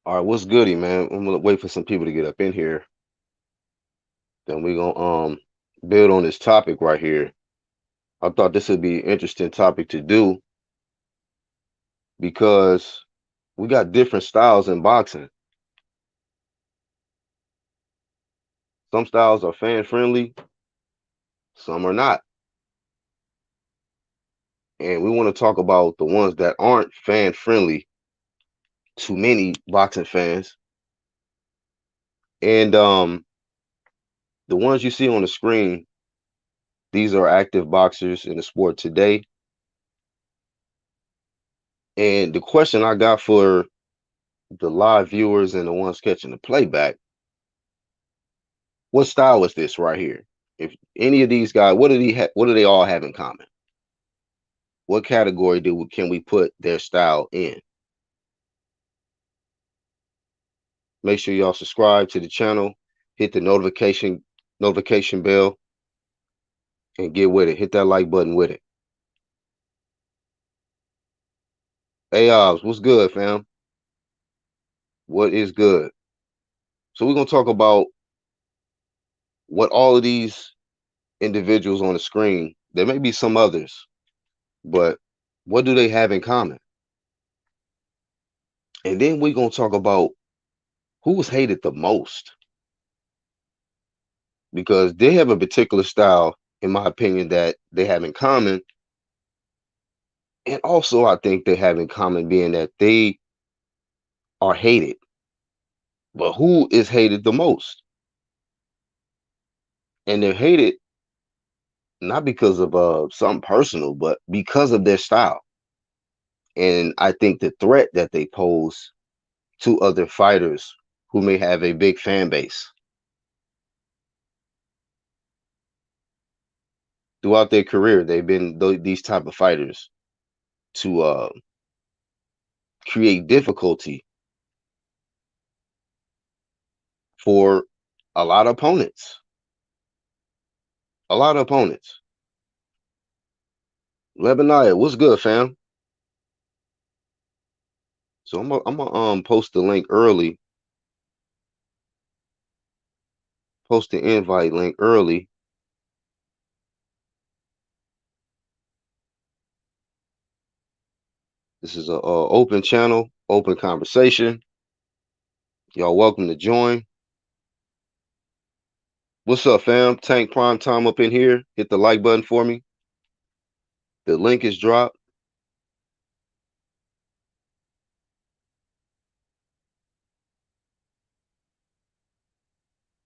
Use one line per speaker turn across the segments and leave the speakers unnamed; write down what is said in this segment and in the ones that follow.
All right, what's goody, man? I'm gonna wait for some people to get up in here. Then we gonna build on this topic right here. I thought this would be an interesting topic to do because we got different styles in boxing. Some styles are fan friendly, some are not. And we want to talk about the ones that aren't fan friendly to many boxing fans. And the ones you see on the screen, these are active boxers in the sport today. And the question I got for the live viewers and the ones catching the playback, what style is this right here? If any of these guys, what do they all have in common? What category can we put their style in? Make sure y'all subscribe to the channel, hit the notification bell, and get with it. Hit that like button with it. Hey, what's good, fam? What is good? So we're gonna talk about what all of these individuals on the screen. There may be some others, but what do they have in common? And then we're gonna talk about who was hated the most, because they have a particular style, in my opinion, that they have in common. And also, I think they have in common being that they are hated. But who is hated the most? And they're hated not because of something personal, but because of their style. And I think the threat that they pose to other fighters who may have a big fan base throughout their career, they've been these type of fighters to create difficulty for a lot of opponents. A lot of opponents. Lebanon, what's good, fam? So I'm gonna post the link early, post the invite link early. This is a open channel, open conversation. Y'all welcome to join. What's up, fam? Tank Prime Time up in here. Hit the like button for me. The link is dropped.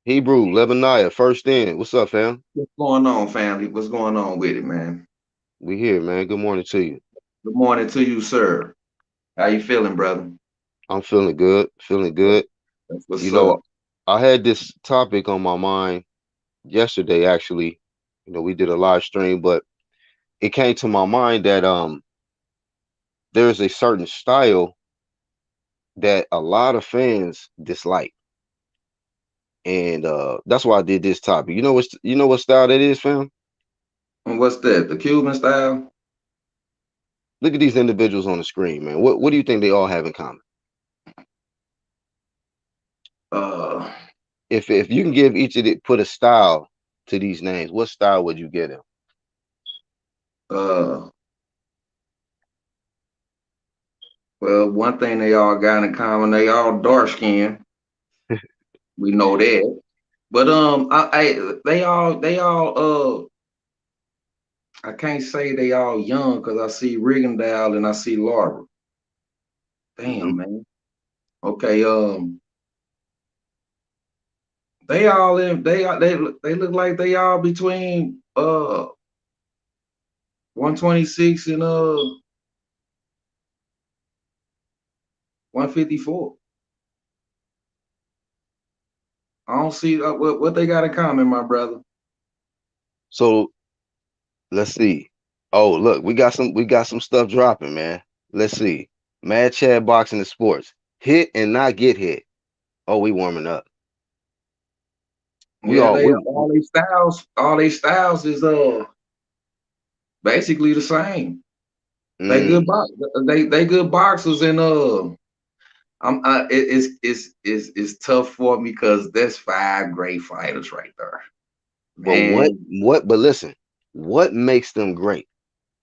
Hebrew, Lebanon, first in. What's up, fam?
What's going on, family? What's going on with it, man?
We here, man. Good morning to you.
Good morning to you, sir. How you feeling, brother?
I'm feeling good. Feeling good.
That's
You
what's
know,
up.
I had this topic on my mind yesterday, actually. We did a live stream, but it came to my mind that there's a certain style that a lot of fans dislike. And that's why I did this topic. You know what style that is, fam?
And what's that? The Cuban style?
Look at these individuals on the screen, man. What do you think they all have in common?
Uh,
If you can give each of the put a style to these names, what style would you give them?
uh. Well, one thing they all got in common, they all dark skinned. We know that. But I can't say they all young because I see Rigendale and I see Larver.
Hmm.
Damn, man. Okay, they all in. They look like they all between 126 and 154. I don't see what they got in common, my brother.
So let's see. Oh, look, we got some stuff dropping, man. Let's see. Mad Chad boxing and sports. Hit and not get hit. Oh, we warming up. We
Yeah,
all
they
we
all they styles is basically the same. They good
mm,
box they good boxers and It's tough for me because that's five great fighters right there,
But what
man.
what but listen, what makes them great?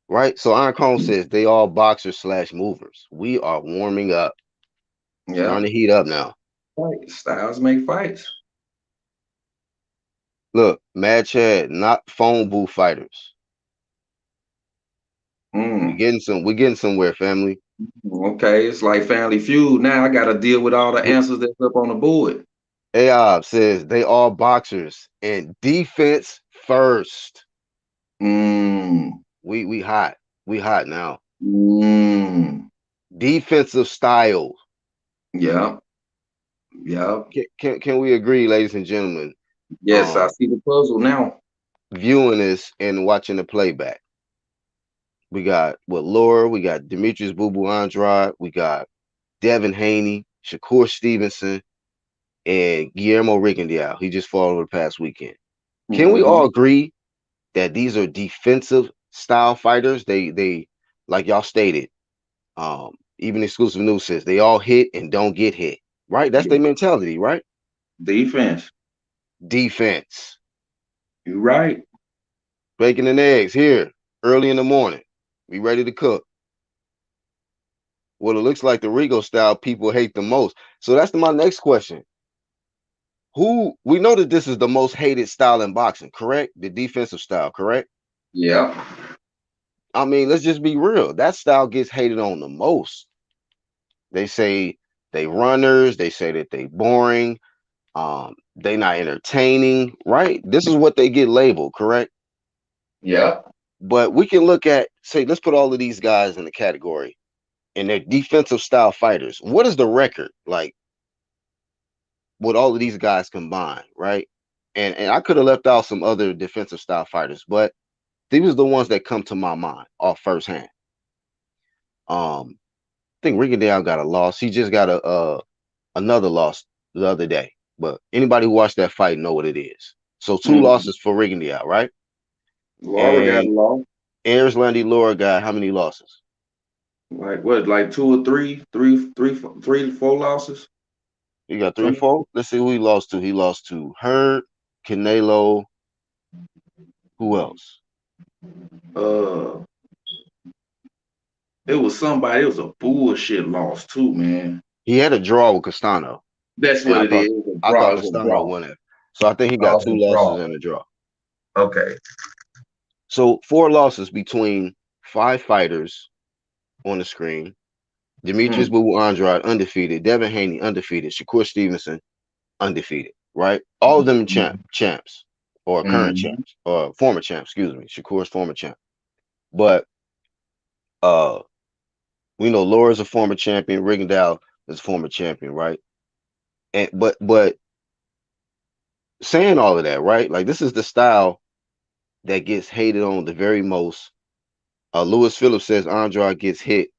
Right? So Iron Cone says they all boxers slash movers. We are warming up.
Yeah,
Starting to heat up now.
right. Styles make fights.
Look, Mad Chad, not phone booth fighters.
Mm.
We're getting somewhere, family.
Okay, it's like Family Feud. Now I got to deal with all the answers that's up on the board.
Aob says they all boxers and defense first.
Mm.
We hot. We hot now.
Mm.
Defensive style.
Yeah, yeah.
Can we agree, ladies and gentlemen?
Yes, I
Um,
see the puzzle now.
Viewing this and watching the playback. We got what Laura, we got Demetrius Boo Boo Andrade, we got Devin Haney, Shakur Stevenson, and Guillermo Rigondeaux. He just fought over the past weekend. Can we all
Hmm.
agree that these are defensive style fighters? They like y'all stated. Even exclusive news says they all hit and don't get hit. Right? That's their
Yeah.
mentality, right?
Defense.
Defense.
You right.
Bacon and eggs here early in the morning. We ready to cook. Well, it looks like the Rigo style people hate the most. So that's my next question. Who we know that this is the most hated style in boxing, correct? The defensive style, correct?
Yeah.
I mean, let's just be real. That style gets hated on the most. They say they runners, they say that they boring, they not entertaining, right? This is what they get labeled, correct?
Yeah.
But we can look at, say, let's put all of these guys in the category and they're defensive style fighters. What is the record like with all of these guys combined, right? And I could have left out some other defensive style fighters, but these are the ones that come to my mind off first hand. I think Rigondeaux got a loss. He just got a another loss the other day. But anybody who watched that fight know what it is. So two
Mm.
losses for Rigondeaux, right?
Laura got a
And
loss.
Landy Laura got how many losses?
Like what? Like two or three to four losses.
He got three,
Some.
four. Let's see who he lost to. He lost to Hurd, Canelo. Who else?
Uh, it was somebody. It was a bullshit loss too, man.
He had a draw with Castano,
That's
and
what it is. It was a
I
draw.
thought
It was a
Castano
draw.
won it. So I think he got
Oh,
two
it was a
losses
draw.
and a draw.
Okay.
So four losses between five fighters on the screen. Demetrius
Mm.
Boo Andrade undefeated, Devin Haney undefeated, Shakur Stevenson undefeated. Right, all of them champs or current
Mm-hmm.
champs or former champs. Excuse me, Shakur's former champ. But uh, we know Laura's a former champion. Rigondeaux is a former champion, right? And but saying all of that, right? Like this is the style that gets hated on the very most. Lewis Phillips says Andrade gets hit.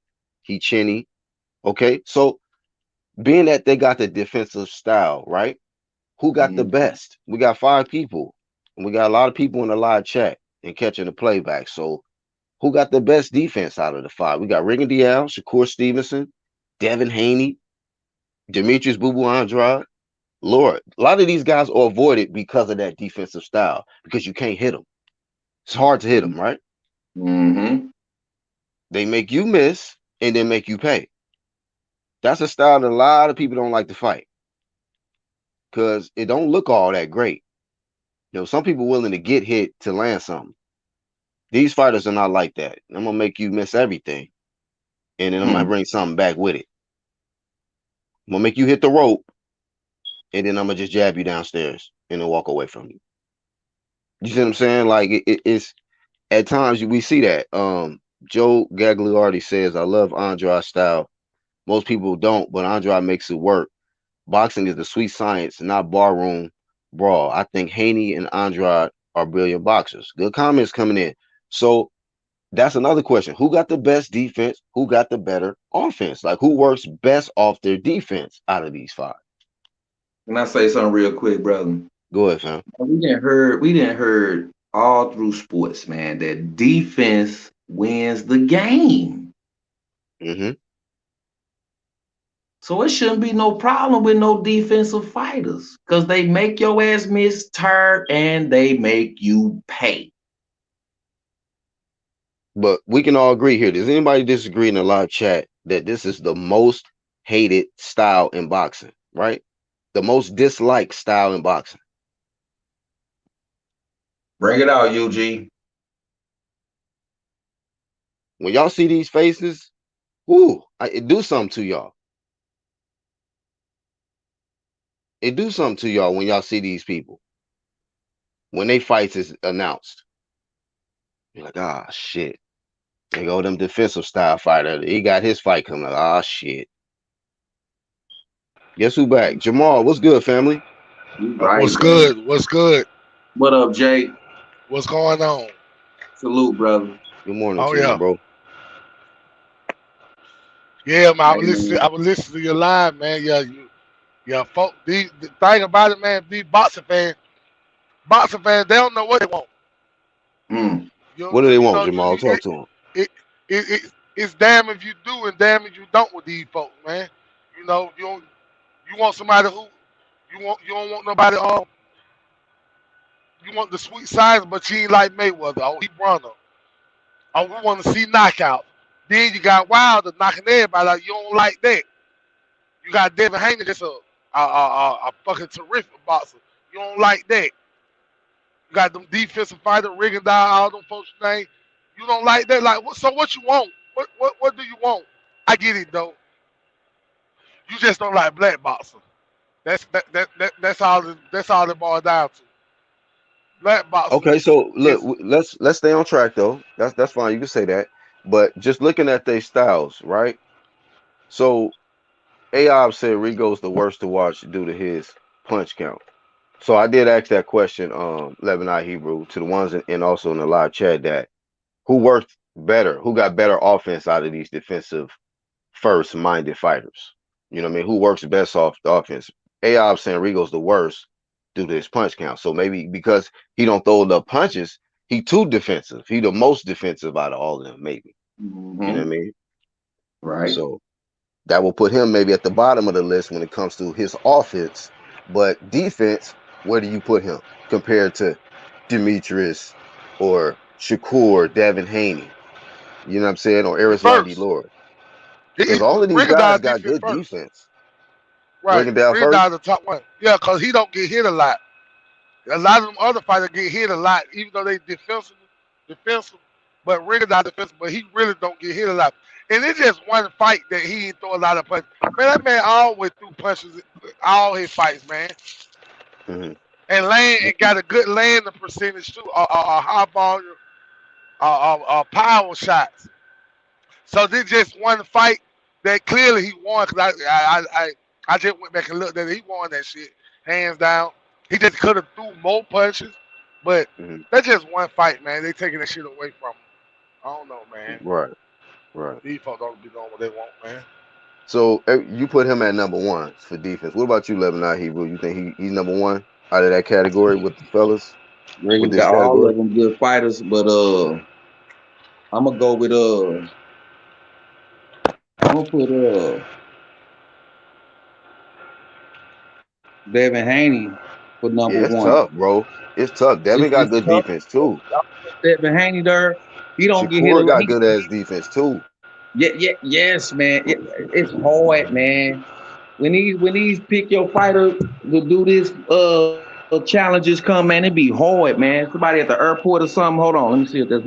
He chinny. Okay, so being that they got the defensive style, right? Who got the
Mm-hmm.
best? We got five people, and we got a lot of people in the live chat and catching the playback. So, who got the best defense out of the five? We got Rigondeaux, Shakur Stevenson, Devin Haney, Demetrius Boo Boo Andrade, Lord. A lot of these guys are avoided because of that defensive style because you can't hit them. It's hard to hit them, right?
Mm-hmm.
They make you miss and then make you pay. That's a style that a lot of people don't like to fight because it don't look all that great. Some people willing to get hit to land something. These fighters are not like that. I'm gonna make you miss everything, and then I'm gonna
Hmm.
bring something back with it. I'm gonna make you hit the rope, and then I'm gonna just jab you downstairs and then walk away from you. You see what I'm saying? Like it's at times we see that. Joe Gagliardi says, "I love Andrade's style. Most people don't, but Andrade makes it work. Boxing is the sweet science, not barroom brawl. I think Haney and Andrade are brilliant boxers." Good comments coming in. So that's another question. Who got the best defense? Who got the better offense? Like who works best off their defense out of these five?
Can I say something real quick, brother?
Go ahead, fam.
We didn't heard all through sports, man, that defense wins the game.
Hmm.
So it shouldn't be no problem with no defensive fighters because they make your ass miss turd and they make you pay.
But we can all agree here. Does anybody disagree in the live chat that this is the most hated style in boxing, right? The most disliked style in boxing.
Bring it out, UG.
When y'all see these faces, whoo, it do something to y'all. It do something to y'all when y'all see these people. When they fights is announced. You're like, ah, shit. They go them defensive style fighter. He got his fight coming. Ah, shit. Guess who back? Jamal, what's good, family?
You right,
What's
brother.
good? What's good?
What up, Jay?
What's going on?
Salute, brother.
Good morning
Oh
to you, my
yeah,
bro.
yeah, man.
Hey, man.
I would listen to your live, man. Yeah, folk. The thing about it, man. These boxing fans, they don't know what they want.
Mm.
What do they
You
want,
know,
Jamal? Talk to him.
it, it's damn if you do and damn if you don't with these folks, man. You know, you want somebody who you don't want nobody. You want the sweet science, but she ain't like Mayweather. Oh, he runner. Oh, we want to see knockout. Then you got Wilder knocking everybody out. You don't like that. You got Devin Haney, that's a fucking terrific boxer. You don't like that. You got them defensive fighter, Rigondeaux, all them folks' name. You don't like that. Like, so what you want? What do you want? I get it though. You just don't like black boxers. That's all it boils down to. Black boxers.
Okay, so look,
Is
let's stay on track though. That's fine. You can say that. But just looking at their styles, right? So Aob said Rigo's the worst to watch due to his punch count. So I did ask that question, Lebanon Hebrew, to the ones and also in the live chat that who worked better, who got better offense out of these defensive first minded fighters. You know what I mean? Who works best off the offense? Aob saying Rigo's the worst due to his punch count. So maybe because he don't throw enough punches, he too defensive. He the most defensive out of all of them, maybe. You know what I
Mm-hmm.
mean?
Right.
So that will put him maybe at the bottom of the list when it comes to his offense. But defense, where do you put him compared to Demetrius or Shakur, Devin Haney? You know what I'm saying? Or Erislan D.
first.
Lord. Because
He
all of these guys
Rigondeaux
got
defense
good
first.
defense.
Right.
Rigondeaux
Rigondeaux
first.
the top one. Yeah, cause he don't get hit a lot. A lot of them other fighters get hit a lot, even though they defensive. But Rigondeaux defensive, but he really don't get hit a lot. And it's just one fight that he ain't throw a lot of punches. Man, that man always threw punches all his fights, man.
Hmm.
And land and got a good landing percentage too, a high volume, power shots. So this just one fight that clearly he won because I just went back and looked at it. He won that shit hands down. He just could have threw more punches, but
Hmm.
that's just one fight, man. They taking that shit away from him. I don't know, man.
Right, right.
These folks don't be doing what they want, man.
So you put him at number one for defense. What about you, Lebanon Hebrew? You think he's number one out of that category with the fellas with
Reagan
this
got all
category?
of them good fighters, but I'm gonna go with I'm gonna put Devin Haney for number
Yeah, it's
one.
tough, bro. It's tough. Devin got
It's
good
tough.
defense too.
Devin Haney there, he don't get hit a
Shakur
lot.
got good ass defense too.
Yeah, yeah, yes, man. It's hard, man. When these pick your fighter to do this challenges come, man, it be hard, man. Somebody at the airport or something. Hold on, let me see if there's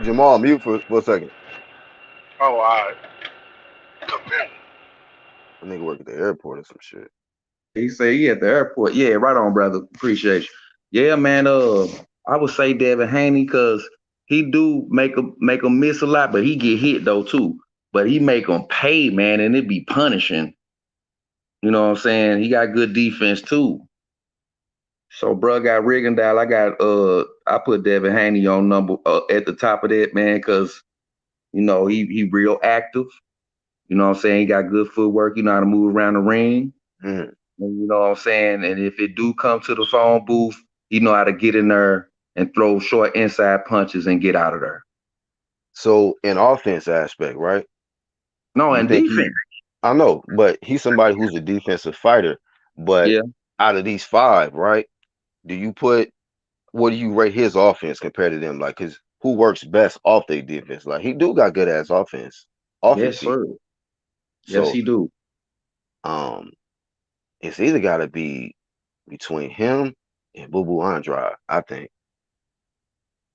Jamal, mute for a second.
Oh, all right.
I think work at the airport or some shit.
he say he at the airport. Yeah, right on, brother. Appreciate you. Yeah, man. I would say Devin Haney because he do make a miss a lot, but he get hit though too. But he make them pay, man, and it be punishing. You know what I'm saying? He got good defense too. So, bro, got Rigondeaux. I put Devin Haney on number at the top of that, man, because he real active. You know what I'm saying? He got good footwork. You know how to move around the ring.
Mhm.
And you know what I'm saying? And if it do come to the phone booth, he know how to get in there and throw short inside punches and get out of there.
So in offense aspect, right?
No,
You
and
think he
defense.
I know, but he's somebody who's a defensive fighter. But
Yeah,
out of these five, right? Do you put what do you rate his offense compared to them? Like, cause who works best off their defense? Like, he do got good ass offense
yes,
team.
sir. Yes,
So,
he do.
um, it's either got to be between him and Boo Boo Andrade. I think.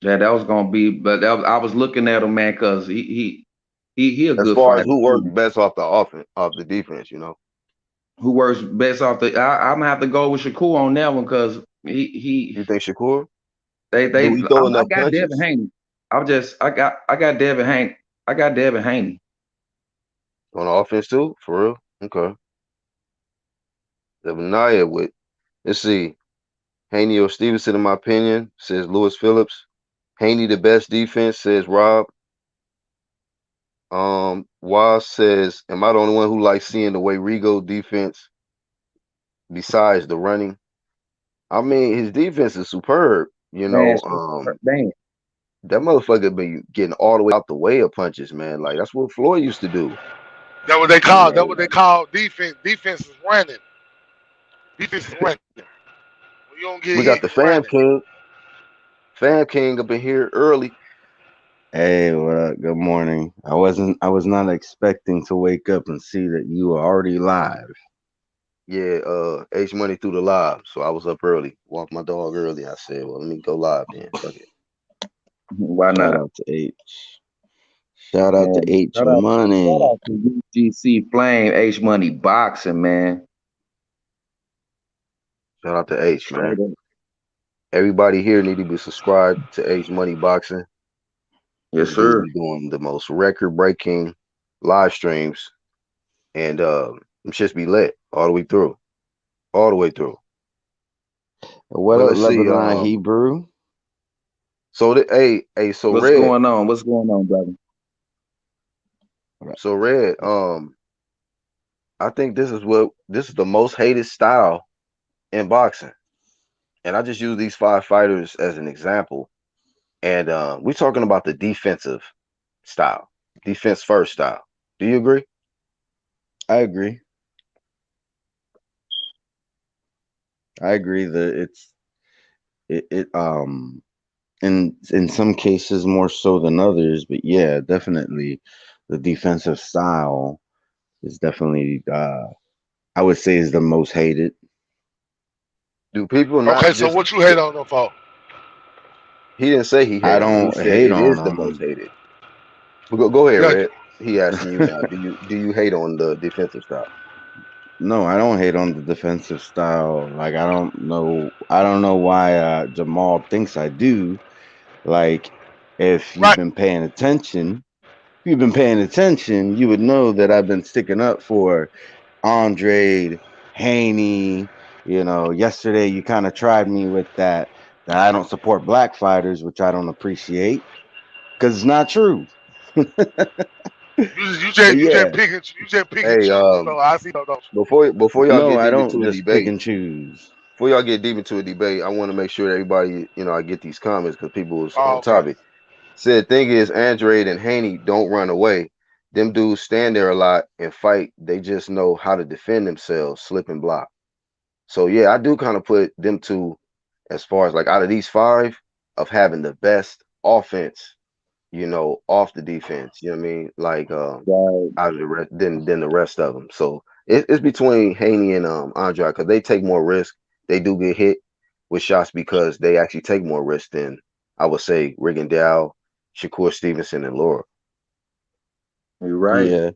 Yeah, that was gonna be, but I was looking at him, man, because he a
As
good
far as
fighter
who works
too.
best off the offense, off the defense,
Who works best off the? I'm gonna have to go with Shakur on that one because he
you think Shakur?
they
Do he throw
I
enough
got Devin
punches
Haney. I got Devin Haney. I got Devin Haney.
on the offense too? For real? Okay. The Naya with let's see. Haney or Stevenson, in my opinion, says Lewis Phillips. Haney the best defense, says Rob. Waz says, am I the only one who likes seeing the way Rigo defense besides the running? I mean, his defense is superb.
Man, man,
That motherfucker be getting all the way out the way of punches, man. Like that's what Floyd used to do.
That what they
You
call. That
know,
what they call defense. Defense is running. Defense is running. When you don't get
we got
hit,
the
you running.
Fam King up in here early.
Hey, what up? Good morning. I was not expecting to wake up and see that you were already live.
Yeah, H Money through the live. So I was up early, walked my dog early. I said, well, let me go live then. Fuck it.
why
Shout
not?
out to H. Shout out to
Man,
H Money.
shout out to UGC Flame H Money Boxing, man.
Shout out to H, man.
Straight up.
Everybody here need to be subscribed to H Money Boxing.
Yes,
The dude
sir.
be doing the most record breaking live streams and them shits be lit all the way through. All the way through.
What
But
up,
let's see.
Lebanon Hebrew?
So
What's
Red,
going on? What's going on, brother?
What up?
so Red, I think this is the most hated style in boxing. And I just use these five fighters as an example. And we're talking about the defensive style, defense first style. Do you agree?
I agree. I agree that it in some cases more so than others, but yeah, definitely the defensive style is definitely I would say is the most hated.
Do people not
Okay, so
just?
what you hate on them for?
He didn't say he
I
hated on. He
don't
said
hate
it
on
is the most
them.
hated. Well, go ahead,
Yeah,
Red. He asking you now. Do you hate on the defensive style?
No, I don't hate on the defensive style. Like I don't know why Jamal thinks I do. Like if you've
right.
been paying attention, if you've been paying attention, you would know that I've been sticking up for Andre, Haney. You know, yesterday you kind of tried me with that I don't support black fighters, which I don't appreciate because it's not true. But
You just
yeah,
pick and
Hey,
choose. So I see, don't you?
before y'all
no,
get
I
deep
don't
into a
just pick
debate,
and choose.
I want to make sure that everybody, I get these comments because people was
Oh,
on
okay.
topic. Said thing is, Andrade and Haney don't run away. Them dudes stand there a lot and fight. They just know how to defend themselves, slip and block. So yeah, I do kind of put them two as far as like out of these five of having the best offense, off the defense. You know what I mean? Like
Right.
out of the rest than the rest of them. So it's between Haney and Andrade because they take more risk. They do get hit with shots because they actually take more risk than I would say Rigondeaux, Shakur Stevenson, and Laura.
You're right.
Yeah.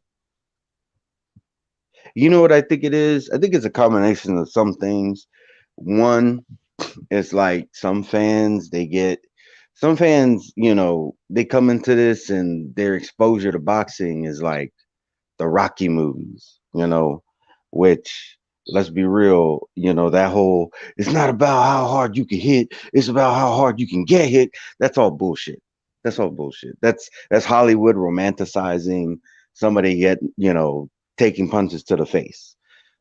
You know what I think it is? I think it's a combination of some things. One, it's like some fans, they come into this and their exposure to boxing is like the Rocky movies, which let's be real, that whole it's not about how hard you can hit, it's about how hard you can get hit. That's all bullshit. That's all bullshit. That's Hollywood romanticizing somebody taking punches to the face.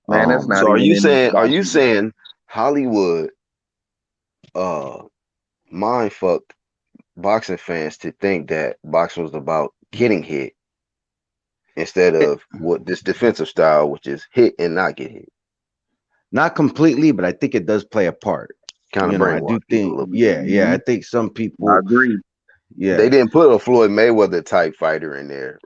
Man, that's not
So are
even
you
in
saying are you
boxing.
saying Hollywood uh mind fucked boxing fans to think that boxing was about getting hit? instead
It,
of what this defensive style, which is hit and not get hit.
not completely, but I think it does play a part.
Kind of
I do
brainwash you a
think,
little bit.
yeah, I
Mhm.
think some
I
people,
agree.
They
yeah,
didn't put a Floyd Mayweather type fighter in there.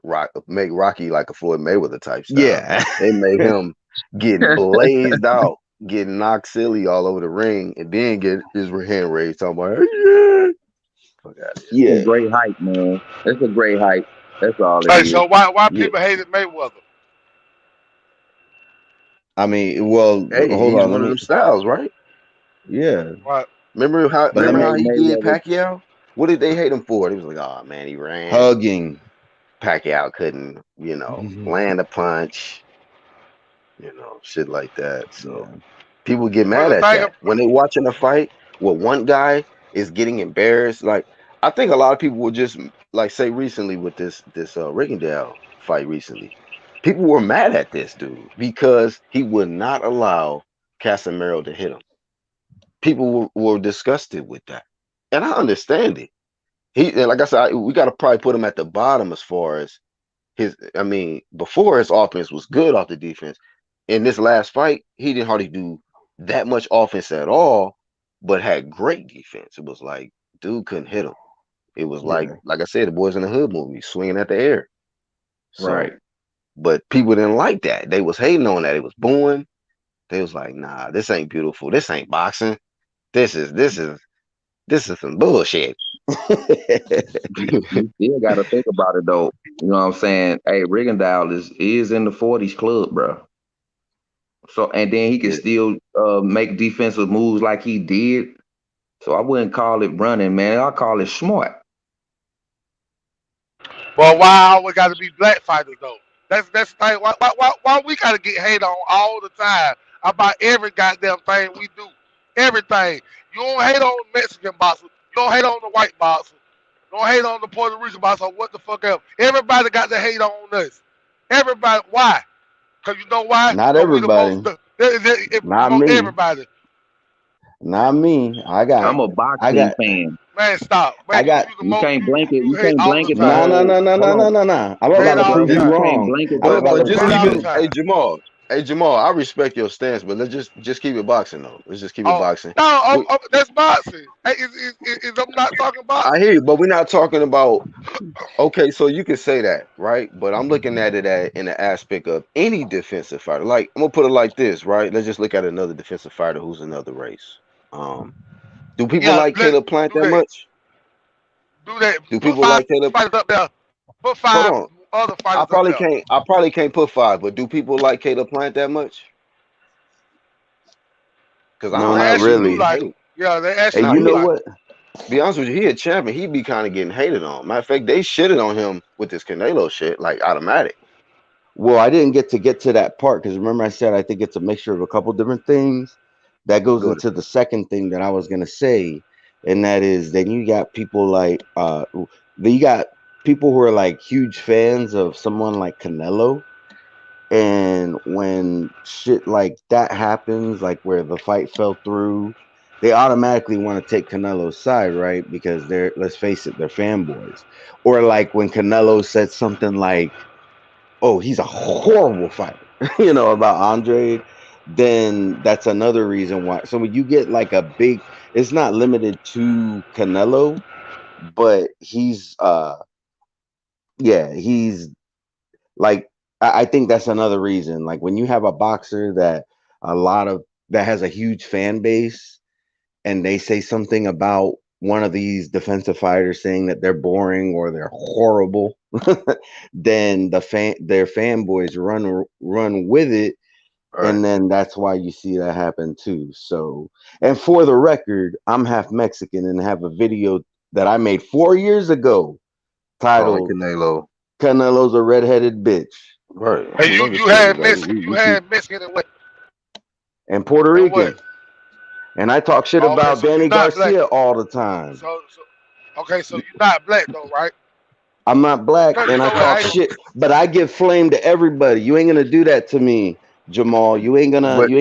Make Rocky like a Floyd Mayweather type style.
yeah,
They made him get blazed out, get knocked silly all over the ring, and then get his hand raised talking about, yeah. Fuck out of here.
It's a
yeah,
great hype, man. It's a great hype. That's all it
Hey,
is.
so why
yeah.
people hated Mayweather?
I mean, well,
Hey,
hold
he's
on,
one
let
of
me,
them styles, right?
yeah,
Right.
but let
They
Remember
me
how
made
he did
Mayweather.
Pacquiao? What did they hate him for? He was like, oh man, he ran.
hugging.
Pacquiao couldn't, land a punch, shit like that. So
Yeah,
people get
But
mad
the
at
thing,
that when they watching a fight where one guy is getting embarrassed. Like I think a lot of people will just like say recently with this Rickendale fight recently, people were mad at this dude because he would not allow Casemiro to hit him. People were disgusted with that, and I understand it. And like I said, we got to probably put him at the bottom as far as I mean, before his offense was good off the defense. In this last fight, he didn't hardly do that much offense at all, but had great defense. It was like dude couldn't hit him. It was
yeah,
like I said, the Boys in the Hood movie, swinging at the air.
Right.
So, but people didn't like that. They was hating on that. It was booing. They was like, nah, this ain't beautiful. This ain't boxing. This is some bullshit.
You still got to think about it though. You know what I'm saying? Hey, Rigondeaux is in the 40s club, bro. So and then he can
Yeah.
still make defensive moves like he did. So I wouldn't call it running, man. I call it smart.
but why I always got to be black fighters though? That's the thing. Why we gotta get hated on all the time about every goddamn thing we do? Everything. You don't hate on the Mexican boxer. You don't hate on the white boxer. You don't hate on the Puerto Rican boxer or what the fuck else. Everybody got to hate on us. Everybody. Why? Cause you know why?
not
Cause we the most.
everybody,
The
not
most
me,
everybody.
not me.
I'm a
I
boxing
got,
fan.
Man, stop.
I
Man,
got.
you the
You
most.
can't blanket.
You
You
hate
can't
all the
blanket the
time.
No, no,
whole.
no, no,
Hold
no,
on.
no, no, no. I'm
You
Hold
hate
about to
on,
all the
prove
brother.
you
You
time.
can't
wrong.
blanket.
I'm
But
about
Hold
but
to
on,
just
You hate
prove
brother.
keep
all the
it.
you.
Hey
time.
Jamal. Hey Jamal. I respect your stance, but let's keep it boxing though. Let's just keep it
Oh
boxing.
no,
We,
that's boxing. Hey, I'm not talking
I
boxing.
hear you, but we're not talking about. Okay, so you can say that, right? But I'm looking at it in the aspect of any defensive fighter. Like I'm gonna put it like this, right? Let's just look at another defensive fighter who's another race. Um, do people
Yeah,
like
let's
Caleb Plant
do
that
that.
much?
Do that.
Do
Put
people
five
like Caleb?
fighters up there. Put
Hold
five
on.
other
I
fighters up
probably
there.
can't. I probably can't put five, but do people like Caleb Plant that much? Because
No,
They
I
not
actually
actually
do
getting
really.
like him.
hate.
Yeah, they
Hey,
actually
Now
you
do
know
he,
like him.
what?
be honest with you, he a champion. He be kind of getting hated on. Matter of fact, they shitted on him with this Canelo shit, like automatic.
Well, I didn't get to that part because remember I said I think it's a mixture of a couple different things. That goes
Go to
into the second thing that I was gonna say, and that is then you got people like then you got people who are like huge fans of someone like Canelo, and when shit like that happens, like where the fight fell through, they automatically want to take Canelo's side, right? Because they're, let's face it, they're fanboys. Or like when Canelo said something like, oh, he's a horrible fighter, about Andre, then that's another reason why. So when you get like a big, it's not limited to Canelo, but he's like, I think that's another reason. Like when you have a boxer a lot of that has a huge fan base, and they say something about one of these defensive fighters saying that they're boring or they're horrible, then their fanboys run with it,
right.
and then that's why you see that happen too. So, and for the record, I'm half Mexican and have a video that I made 4 years ago
Calling
titled
Canelo.
"Canelo's a redheaded bitch"
Right.
Hey,
We
you
understand,
had
brother.
Mexican.
We
You
we keep
had Mexican
and Puerto
and what?
Rican, and I talk shit
Oh, okay,
about
so you
Danny
not black.
Garcia all the time.
So okay, so you not black though, right?
I'm not black
Cause you
and I
know what?
talk shit, but I give flame to everybody. You ain't gonna do that to me, Jamal.
but
You ain't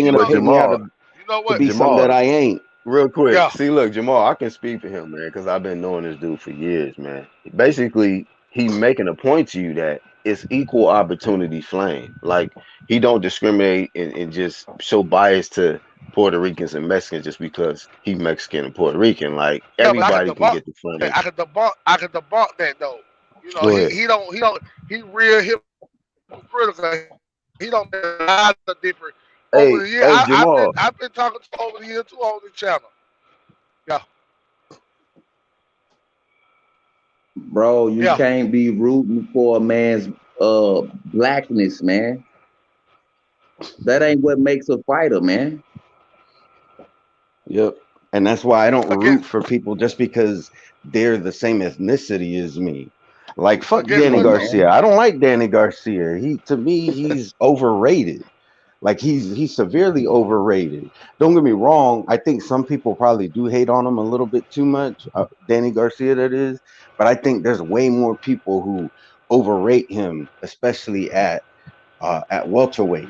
You
gonna
but
know.
paint me out
Jamal,
You know
to
what?
be something that
Jamal,
I ain't.
real quick.
Yeah.
See, look, Jamal, I can speak for him, man, because I've been knowing this dude for years, man. Basically, he making a point to you that it's equal opportunity flame. Like he don't discriminate and just show bias to Puerto Ricans and Mexicans just because he Mexican and Puerto Rican. Like
Yeah, but I can
everybody can
debunk
get the flame.
that. I can debunk that though. You know,
Go
he
ahead.
he don't he don't he real hypocritical. He don't make a lot of different over the year. I've been
Jamal.
talking to him over the year too on the channel. Yeah,
Bro, you
yeah.
can't be rooting for a man's blackness, man. That ain't what makes a fighter, man.
Yep. And that's why I don't
But
root for people just because they're the same ethnicity as me. Like fuck
guess
Danny
Yeah,
what though?
Garcia.
man.
I don't like Danny Garcia. He to me he's overrated. Like he's severely overrated. Don't get me wrong. I think some people probably do hate on him a little bit too much. Danny Garcia, that is. But I think there's way more people who overrate him, especially at welterweight.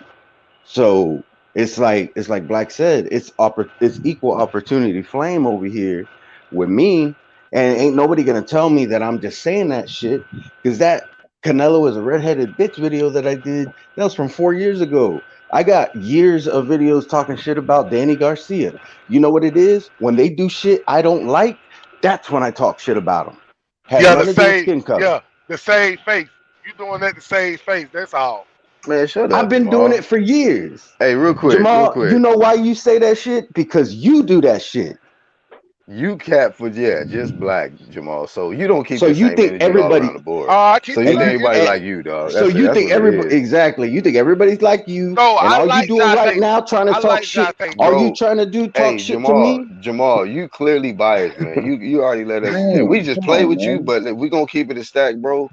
So it's like Black said, it's equal opportunity flame over here with me, and ain't nobody gonna tell me that I'm just saying that shit because that Canelo is a redheaded bitch video that I did that was from 4 years ago. I got years of videos talking shit about Danny Garcia. You know what it is? When they do shit I don't like, that's when I talk shit about them. Has
Yeah, the
nothing to do with
same.
skin color.
Yeah, the same face. You doing that the same face? That's all.
Man, shut
I've
up,
been doing
Jamal.
it for years.
Hey, real quick, real
Jamal, you
quick.
know why you say that shit? Because you do that shit.
You cap for yeah, just black, Jamal. So you don't keep
So
the
you
same
think
energy all around
everybody
the board.
I keep
So
the
you
and
think
same
you
everybody
energy.
and
like you, dog.
so
That's it.
you
That's
think
what it
everybody
is.
exactly. You think everybody's like you
No,
and
I
all you
like
doing right
Jonte.
now trying to
I
talk
like
shit.
Jonte
All you
music.
Bro,
trying to do talk
hey,
shit to
Jamal,
me?
Jamal, you clearly biased, man. You already let us. We
Man,
just
come
play
on,
with you,
man.
but if we gonna keep it a stack, bro.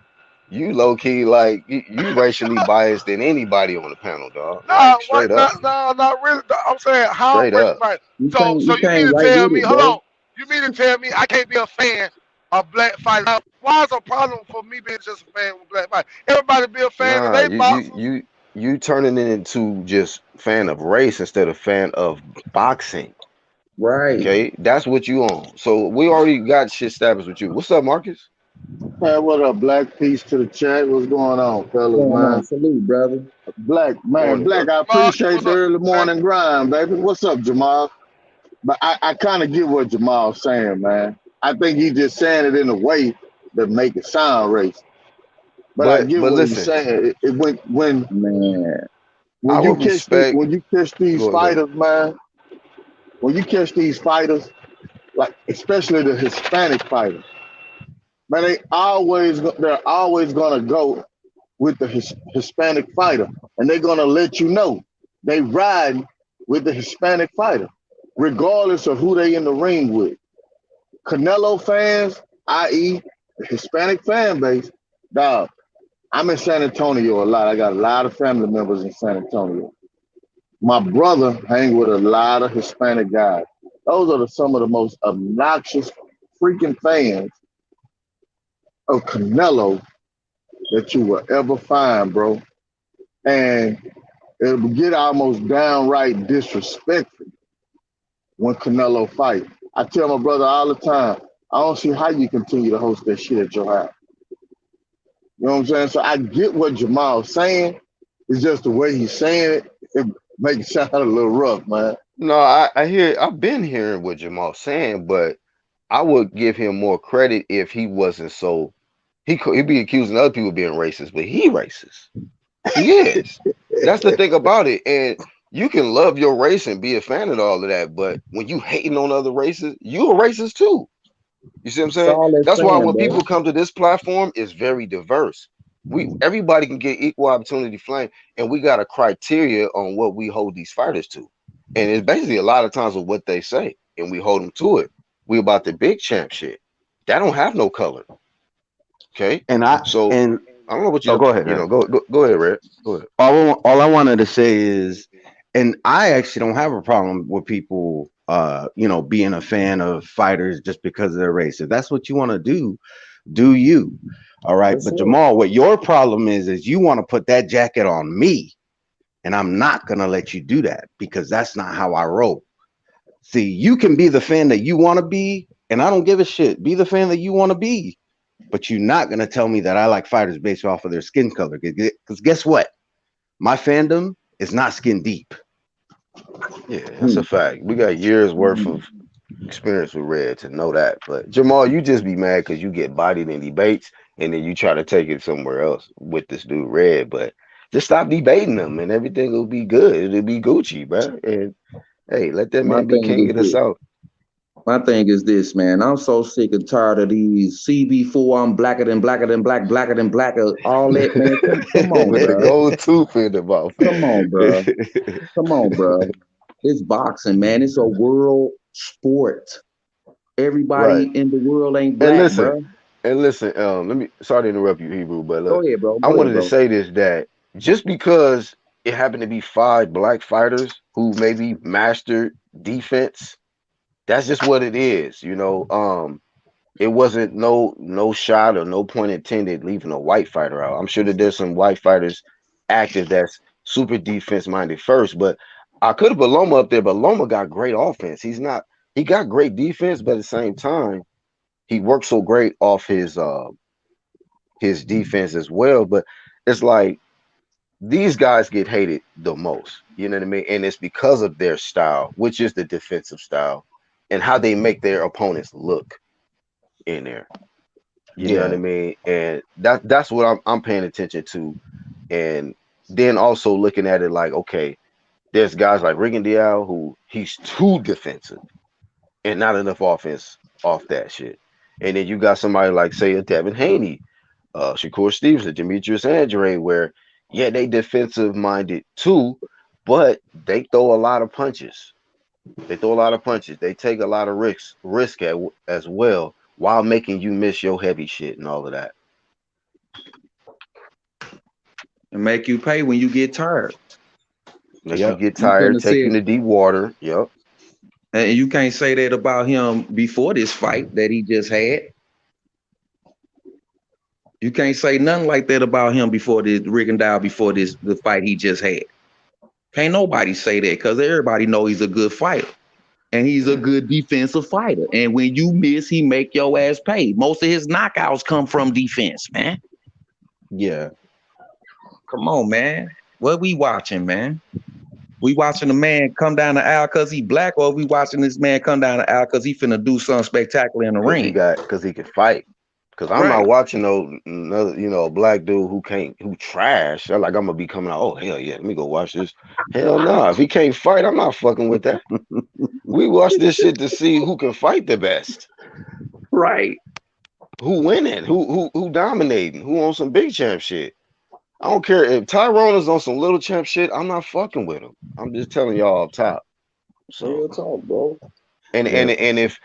You low key like you racially biased than anybody on the panel, dog. Like
No, what?
straight
No,
up,
no, not really. I'm saying how
straight
I'm racially
up.
biased.
You
So,
can't
so
you
you mean
can't
to
right
tell
with
me?
it,
Hold
bro.
on. You mean to tell me I can't be a fan of black fighters? Why is a problem for me being just a fan with black fighters? Everybody be a fan of
Nah,
they
you you
boxers.
you you turning it into just fan of race instead of fan of boxing.
Right.
Okay, that's what you on. So we already got shit established with you. What's up, Marcus?
Man, what up, Black? Peace to the chat. What's going on, fellas,
Going on.
man?
Salute, brother.
Black, man,
Morning,
Black,
bro.
I
Jamal,
appreciate
what's
the
up,
early
man?
morning grind, baby. What's up, Jamal? But I kind of get what Jamal's saying, man. I think he's just saying it in a way that make it sound racist. But I get
But
what he's
listen,
saying.
Man.
When
I
you
would
catch the
respect.
when you catch these
Go ahead.
fighters, man, when you catch these fighters, like especially the Hispanic fighters, man, they're always gonna go with the Hispanic fighter, and they're gonna let you know they ride with the Hispanic fighter, regardless of who they in the ring with. Canelo fans, i.e., the Hispanic fan base, dog. I'm in San Antonio a lot. I got a lot of family members in San Antonio. My brother hang with a lot of Hispanic guys. Those are some of the most obnoxious freaking fans of Canelo that you will ever find, bro. And it would get almost downright disrespectful when Canelo fight. I tell my brother all the time, I don't see how you continue to host that shit at your house. You know what I'm saying? So I get what Jamal's saying. It's just the way he's saying it. It makes it sound a little rough, man.
No, I hear. I've been hearing what Jamal's saying, but I would give him more credit if he wasn't so. He'd be accusing other people of being racist, but he racist. He is. That's the thing about it. And you can love your race and be a fan of all of that, but when you hating on other races, you a racist too. You see what I'm
That's
saying?
all they're
That's why
saying,
when
bro.
people come to this platform, it's very diverse. We everybody can get equal opportunity flame, and we got a criteria on what we hold these fighters to. And it's basically a lot of times of what they say, and we hold them to it. We about the big champ shit. That don't have no color. Okay.
And I
So
and
I don't know what
oh,
you
go ahead.
go ahead, Red. Go ahead.
All I wanted to say is, and I actually don't have a problem with people, being a fan of fighters just because of their race. If that's what you want to do you. All right.
That's
But
it.
Jamal, what your problem is you want to put that jacket on me, and I'm not gonna let you do that because that's not how I roll. See, you can be the fan that you want to be, and I don't give a shit. Be the fan that you want to be. But you're not gonna tell me that I like fighters based off of their skin color. Because guess what? My fandom is not skin deep.
Yeah, that's a
Hmm.
fact. We got years worth of experience with Red to know that. But Jamal, you just be mad because you get bodied in debates and then you try to take it somewhere else with this dude Red. But just stop debating them and everything will be good. It'll be Gucci, bro. And hey, let that
My
man be
thing
king
is
of the
this.
South.
My thing is this, man. I'm so sick and tired of these CB4. I'm blacker than blacker than black, blacker than blacker. All that, man. Come on,
The
bro.
gold tooth in the mouth.
Come on, bro. Come on, bro. It's boxing, man. It's a world sport. Everybody
Right.
in the world ain't
And
black,
listen,
bro.
let me sorry to interrupt you, Hebrew, but
Go
look,
ahead, bro.
I
Go ahead,
wanted to
bro.
say this that just because it happened to be five black fighters who maybe mastered defense, that's just what it is, you know. It wasn't no shot or no point intended leaving a white fighter out. I'm sure that there's some white fighters active that's super defense minded first, but I could have put Loma up there, but Loma got great offense. He got great defense, but at the same time, he works so great off his defense as well. But it's like these guys get hated the most. You know what I mean? And it's because of their style, which is the defensive style, and how they make their opponents look in there. You know what I
Yeah,
mean? And that's what I'm paying attention to. And then also looking at it like, okay, there's guys like Rigondeaux who he's too defensive and not enough offense off that shit. And then you got somebody like say a Devin Haney, Shakur Stevenson, Demetrius Andre, where yeah, they defensive minded too, but they throw a lot of punches. They throw a lot of punches. They take a lot of as well while making you miss your heavy shit and all of that.
And make you pay when you get tired.
Make you
yep,
get
You couldn't
tired,
have
take you
said,
into deep water. Yep.
and you can't say that about him before this fight that he just had. You can't say nothing like that about him before this Rigondeaux before this the fight he just had. Can't nobody say that because everybody know he's a good fighter and he's a
Yeah.
good defensive fighter. And when you miss, he make your ass pay. Most of his knockouts come from defense, man.
yeah.
Come on, man. What we watching, man? We watching a man come down the aisle because he black, or we watching this man come down the aisle because he finna do something spectacular in the ring?
Because he can fight. Because I'm
Right.
not watching no another, a black dude who trash. I'm like, I'm gonna be coming out. Oh hell yeah, let me go watch this. Hell no, if he can't fight, I'm not fucking with that. We watch this shit to see who can fight the best,
Right.
who winning, who dominating, who on some big champ shit. I don't care if Tyrone is on some little champ shit. I'm not fucking with him. I'm just telling y'all up top. So
Real talk, bro.
and
Yeah,
and and if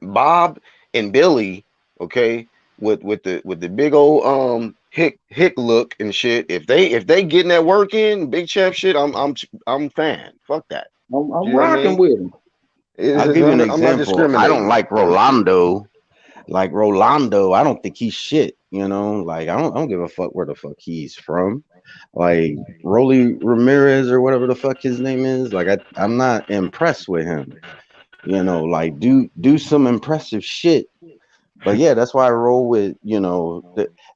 Bob and Billy, okay, with the big old hick look and shit. If they getting that work in big champ shit, I'm fan. Fuck that.
I'm
You know what I
rocking
mean?
with him.
I'll give you an
I'm not
example. I don't
discriminating.
like Rolando. Like Rolando, I don't think he's shit. Like I don't give a fuck where the fuck he's from. Like Rolly Ramirez or whatever the fuck his name is. Like I'm not impressed with him. Like do some impressive shit. But yeah, that's why I roll with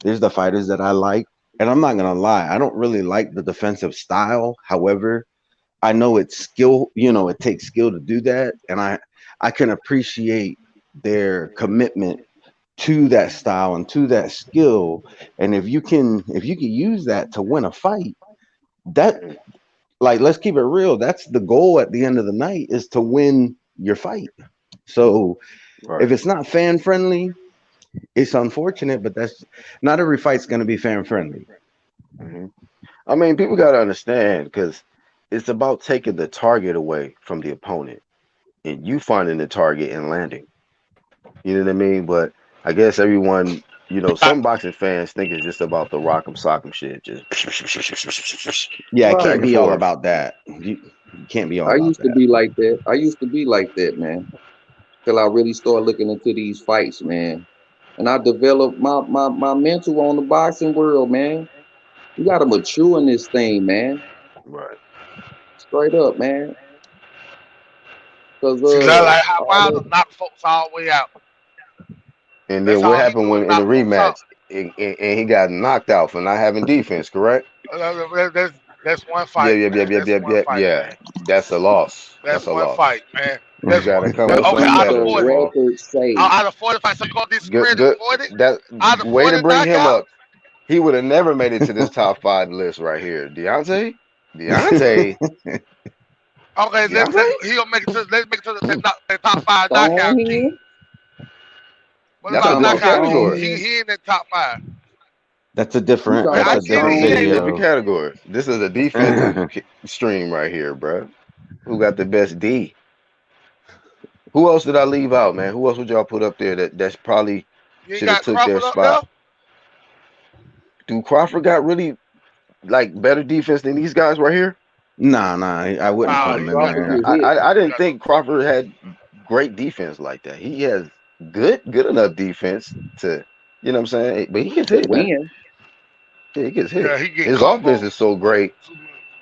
there's the fighters that I like, and I'm not gonna lie, I don't really like the defensive style. However, I know it's skill. It takes skill to do that, and I can appreciate their commitment to that style and to that skill. And if you can use that to win a fight, that
Mhm.
like let's keep it real. That's the goal at the end of the night is to win your fight. So if
Right.
it's not fan friendly, it's unfortunate, but that's not every fight's gonna be fan friendly.
hmm I mean, people gotta understand because it's about taking the target away from the opponent and you finding the target and landing. You know what I mean? But I guess everyone, some boxing fans think it's just about the rock'em sock'em shit, just
Yeah, it
Right.
back
can't
and
be all
forth.
about that. You can't be all
I
about
used to
that.
be like that. I used to be like that, man. Till I really started looking into these fights, man. And I developed my mental on the boxing world, man. You gotta mature in this thing, man.
Right.
Straight up, man. Cause
See, that like how
all
Wilder
that
knocked folks all the way out.
And
That's
then what
all he
happened
do is
when in the
knock folks out.
rematch? And he got knocked out for not having defense, correct?
That's one
Yeah,
fight,
yeah, yeah,
man.
yeah,
That's
yeah,
one
yeah,
fight,
yeah.
man.
That's a loss.
That's
That's a
one
loss.
fight, man.
You
That's one.
gotta come with
What
Okay,
something
do
out of
better,
the
40,
Jamal.
records say?
out of 45, so you gonna
Good,
discredit
good.
40?
That
Out of
way to
40
bring him
knockout?
up. He would have never made it to this top five list right here. Deontay,
Okay,
Deontay.
he'll make it to let's make it to the top five knockout king.
Stonehill?
What
You
That's a
about
talking about
different
knockout king?
category.
Stonehill?
He in the top five.
That's a
You
different.
talking
Man,
That's
I
a
about
get it.
different
He
It's a
ain't
Stonehill?
different
video.
category. This is a defensive stream right here, bro. Who got the best D? Who else did I leave out, man? Who else would y'all put up there that's probably
you ain't
should have
got
took their
Crawford up there.
spot? Do Crawford got really like better defense than these guys right here?
Nah, I wouldn't
Nah,
put
Nah,
him
he
in
got
Crawford
no.
there.
get hit.
I
He
didn't
got no.
think Crawford had great defense like that. He has good enough defense to, you know what I'm saying? But he gets
To
hit, man.
win.
Yeah, he gets
Yeah,
hit.
he get
His offense
combo.
is so great.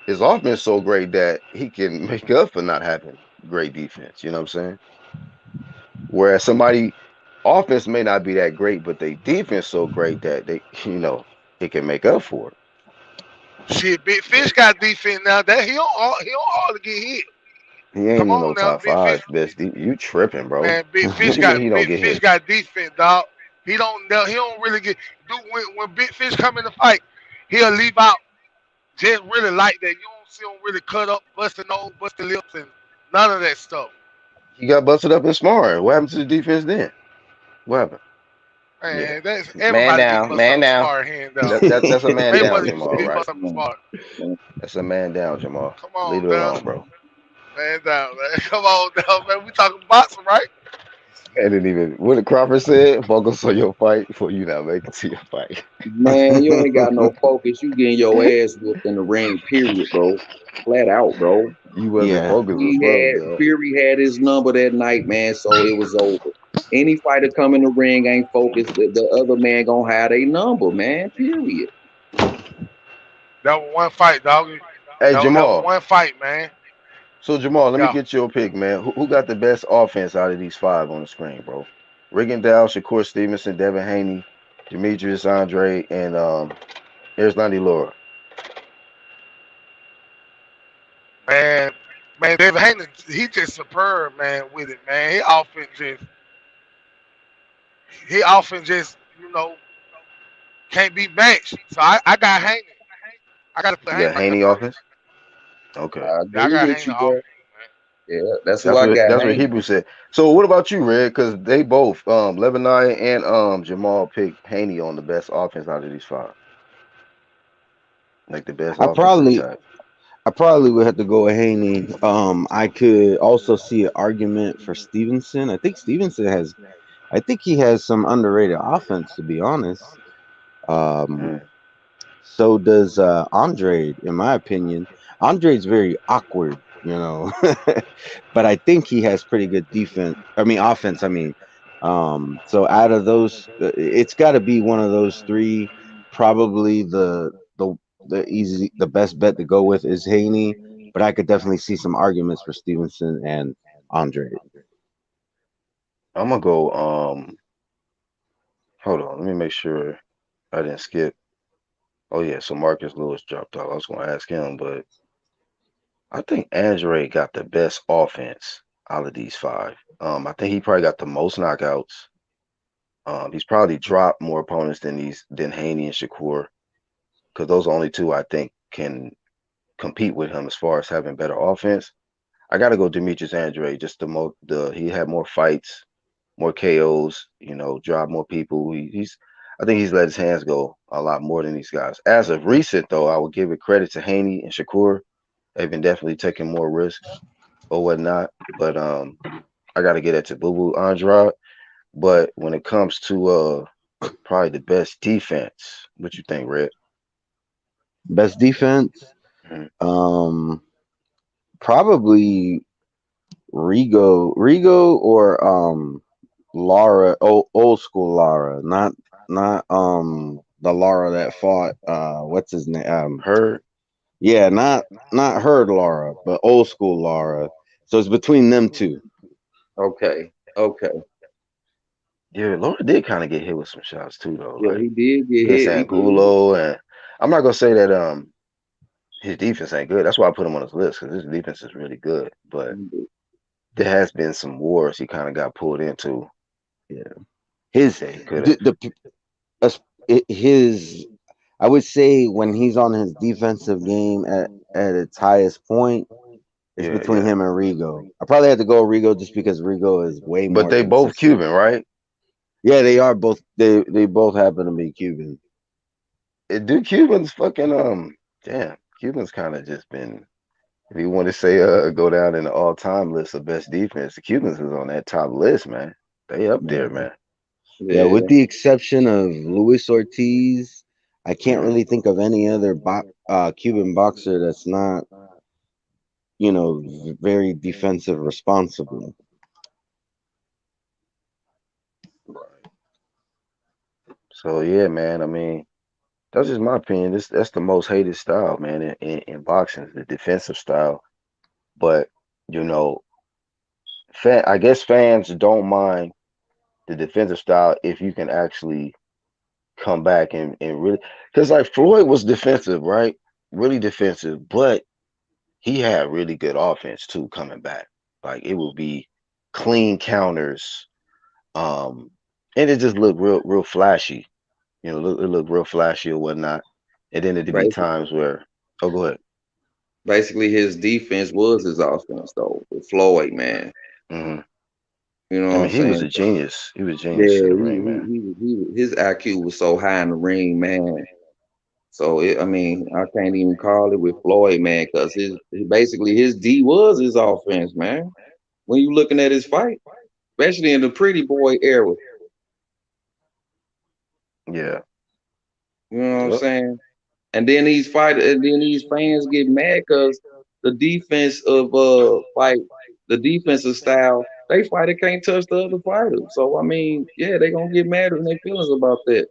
His offense is so great that he can make up for not having great defense. You know what I'm saying? Whereas somebody offense may not be that great, but they defense so great that they, it can make up for it.
Shit, Big
But
Fish got defense now. That he don't hardly get hit.
he ain't
Come
in no
on now,
top
Big Fish.
five you tripping, bro.
Man, Big
What
Fish
you mean
got
he don't
Big
get
Fish
hit?
got defense, dog. He don't really get do when Big Fish come in the fight. He'll leave out just really like that. You don't see him really cut up, busting nose, busting lips, and none of that stuff.
He got busted up in sparring. What happened to the defense then? What happened? Yeah,
Man, that's
man
everybody get
down,
busted
man
up
down.
sparring hand down.
That's a man down,
Mayweather
That's
used
a
to
Jamal,
get
right?
busted up in
different
sparring.
one.
That's a man down, Jamal.
Come
Leave
on
it
down,
alone, bro.
man down, man. Come on down, man. We talking boxing, right?
And didn't even what did Crawford said, focus on your fight before you not make it to your fight.
Man, you ain't got no focus. You getting your ass whooped in the ring, period, bro. Flat out, bro.
You wasn't
Yeah,
focused with Bub, dog.
Fury had his number that night, man, so it was over. Any fighter come in the ring ain't focused, the other man gonna have a number, man, period.
That was one fight, dog.
Hey
That was
Jamal.
one fight, man.
So Jamal, let me
Yeah.
get your pick, man. Who got the best offense out of these five on the screen, bro? Rigondeaux, Shakur Stevenson, Devin Haney, Demetrius Andre, and Erislandy Laura.
Man, man, David Hayden, he just superb, man, with it, man. He offense just, can't be matched. So I got Hayden. I got to put
You got
Hayden right there
Haney
first.
offense? Okay.
I
Yeah, I
agree
got
with
Hayden
you, bro.
offense,
Yeah, that's who I got.
That's what
Hank.
Hebrew said. So what about you, Red? Because they both, Lebanon and Jamal picked Haney on the best offense out of these five. Like the best
I
offensive
probably
attack.
I probably would have to go with Haney. I could also see an argument for Stevenson. I think he has some underrated offense, to be honest. Um,
Mm.
so does Andre, in my opinion. Andre's very awkward, but I think he has pretty good defense. I mean, offense. I mean, so out of those, it's got to be one of those three. Probably the best bet to go with is Haney, but I could definitely see some arguments for Stevenson and Andre.
I'm gonna go. Hold on. Let me make sure I didn't skip. Oh yeah. So Marcus Lewis dropped off. I was gonna ask him, but I think Andre got the best offense out of these five. I think he probably got the most knockouts. He's probably dropped more opponents than Haney and Shakur, because those are only two I think can compete with him as far as having better offense. I got to go Demetrius Andre. Just the he had more fights, more KOs. Dropped more people. I think he's let his hands go a lot more than these guys. As of recent, though, I would give it credit to Haney and Shakur. They've been definitely taking more risks or whatnot. But I got to get it to Boo Boo Andrade. But when it comes to probably the best defense, what you think, Red?
Best defense,
Mhm.
um, probably Rigo or Lara, old school Lara, not the Lara that fought what's his name?
Heard?
Yeah, not her Lara, but old school Lara. So it's between them two.
Okay, okay.
Yeah, Laura did kind of get hit with some shots too, though.
Yeah,
Like
he did get
against
hit. He did.
Angulo, and I'm not gonna say that his defense ain't good. That's why I put him on his list because his defense is really good. But there has been some wars he kind of got pulled into. Yeah,
His
that he could have.
the as- his I would say when he's on his defensive game at its highest point, it's
Yeah,
between
yeah.
him and Rigo. I probably had to go Rigo just because Rigo is way
But
more
they both
consistent.
Cuban, right?
Yeah, they are both. They both happen to be Cuban.
Do Cubans fucking damn, Cubans kind of just been. If you want to say go down in the all time list of best defense, the Cubans is on that top list, man. They up there,
Yeah,
man.
yeah. With
Yeah,
the exception of Luis Ortiz, I can't
Hmm.
really think of any other Cuban boxer that's not very defensive responsible.
So yeah, man. I mean, that's just my opinion. That's the most hated style, man, in boxing, the defensive style. But you know, I guess fans don't mind the defensive style if you can actually come back and really, because like Floyd was defensive, right? Really defensive, but he had really good offense too coming back. Like it would be clean counters, um, and it just looked real flashy. It looked real flashy or whatnot. And then there'd be
basically,
times where, oh, go ahead.
basically his defense was his offense though. With Floyd, man,
Hmm.
you know
I
what
mean,
I'm
he was
saying?
a genius. He was a
Yeah,
genius in the ring, man.
his IQ was so high in the ring, man. So I mean, I can't even call it with Floyd, man, because basically his D was his offense, man. When you looking at his fight, especially in the Pretty Boy era,
Yeah.
you know what I'm
Yep.
saying? And then these fans get mad because the defense of fight, the defensive style, they fighter can't touch the other fighter. So I mean, yeah, they gonna get mad in their feelings about that.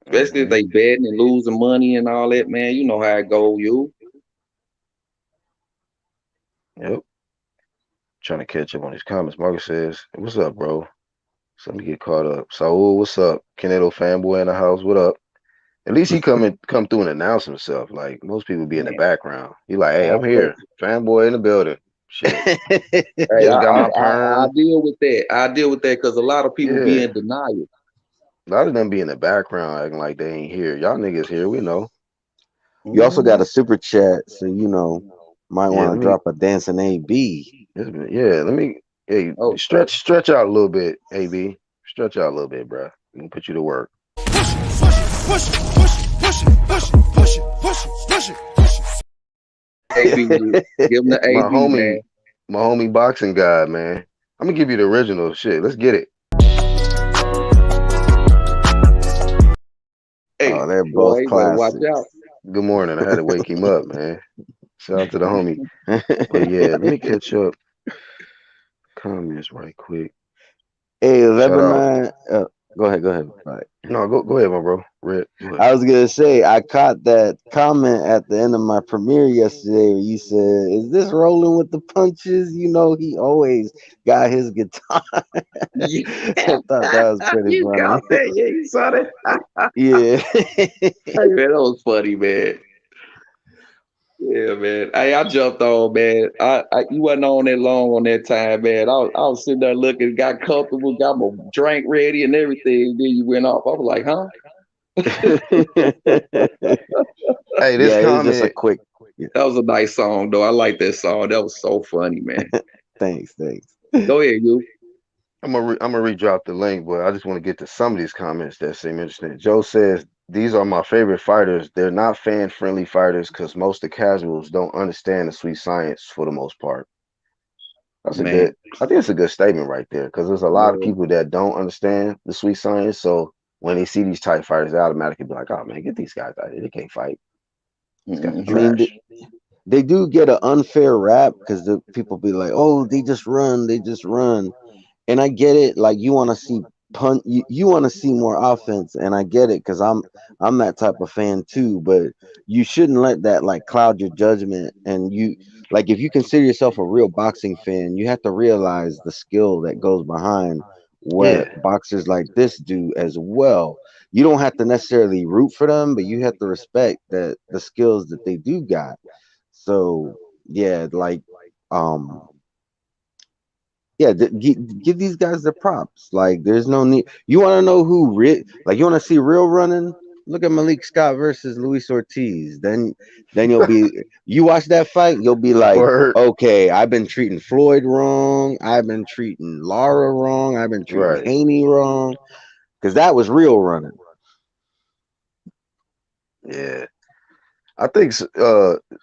Especially if
Hmm.
they betting and losing money and all that, man. You know how it go, you.
Yep. Trying to catch up on these comments. Marcus says, "What's up, bro? So let me get caught up." Saul, what's up? Canelo fanboy in the house. What up? At least he come through and announce himself. Like most people be in the
Man,
background. He like, hey,
I
I'm
play.
here. Fanboy in the building. Shit.
Hey,
Just got my
I
perm.
deal with that. I deal with that because a lot of people be
Yeah.
in denial.
A lot of them be in the background acting like they ain't here. Y'all niggas here, we know.
You also got
Mhm.
a super chat, so might
Yeah,
want
let
to
me
drop a dancing AB.
yeah, let me hey
Oh,
stretch out a little bit, AB. Stretch out a little bit, bro. We can put you to work.
AB, give them the
My
AB, man.
homie, my homie boxing guy, man. I'm gonna give you the original shit. Let's get it.
Hey,
Oh, they're
boy,
both
you better watch out.
classics.
Good morning. I had to wake him up, man. Shout out to the homie. But yeah, let me catch up comments right quick.
Hey,
Shout out.
Lebanon. Go ahead. Right.
No, go ahead, my bro. Red. Go ahead.
I was gonna say I caught that comment at the end of my premiere yesterday where you said, "Is this rolling with the punches?" He always got his guitar.
Yeah,
I thought that was pretty
you
funny.
got that. Yeah, you saw that.
Yeah.
Hey, man, that was funny, man. Yeah, man. Hey, I jumped on, man. You wasn't on that long on that time, man. I was sitting there looking, got comfortable, got my drink ready and everything. Then you went off. I was like, huh?
Hey, this
Yeah, it was just a
comment.
quick. Yeah,
That was a nice song, though. I like that song. That was so funny, man.
thanks.
Go ahead, you.
I'm gonna redrop the link, but I just want to get to some of these comments that seem interesting. Joe says these are my favorite fighters. They're not fan friendly fighters because most of the casuals don't understand the sweet science for the most part. That's a
Man,
good. I think it's a good statement right there because there's a lot of
yeah.
people that don't understand the sweet science. So when they see these type fighters, they automatically be like, "Oh man, get these guys out of here. They can't fight. These guys are
I
Hmm.
mean,
trash."
they do get an unfair rap because the people be like, "Oh, they just run." And I get it. Like you want to see you want to see more offense, and I get it because I'm that type of fan too. But you shouldn't let that like cloud your judgment. And if you consider yourself a real boxing fan, you have to realize the skill that goes behind
what
Yeah,
boxers like this do as well. You don't have to necessarily root for them, but you have to respect that the skills that they do got. So yeah, like um yeah, give these guys their props. Like, there's no need. You want to know who like, you want to see real running? Look at Malik Scott versus Luis Ortiz. Then you watch that fight, you'll be like,
word,
okay, I've been treating Floyd wrong. I've been treating Lara wrong. I've been treating
right.
Haney wrong because that was real running.
Yeah, I think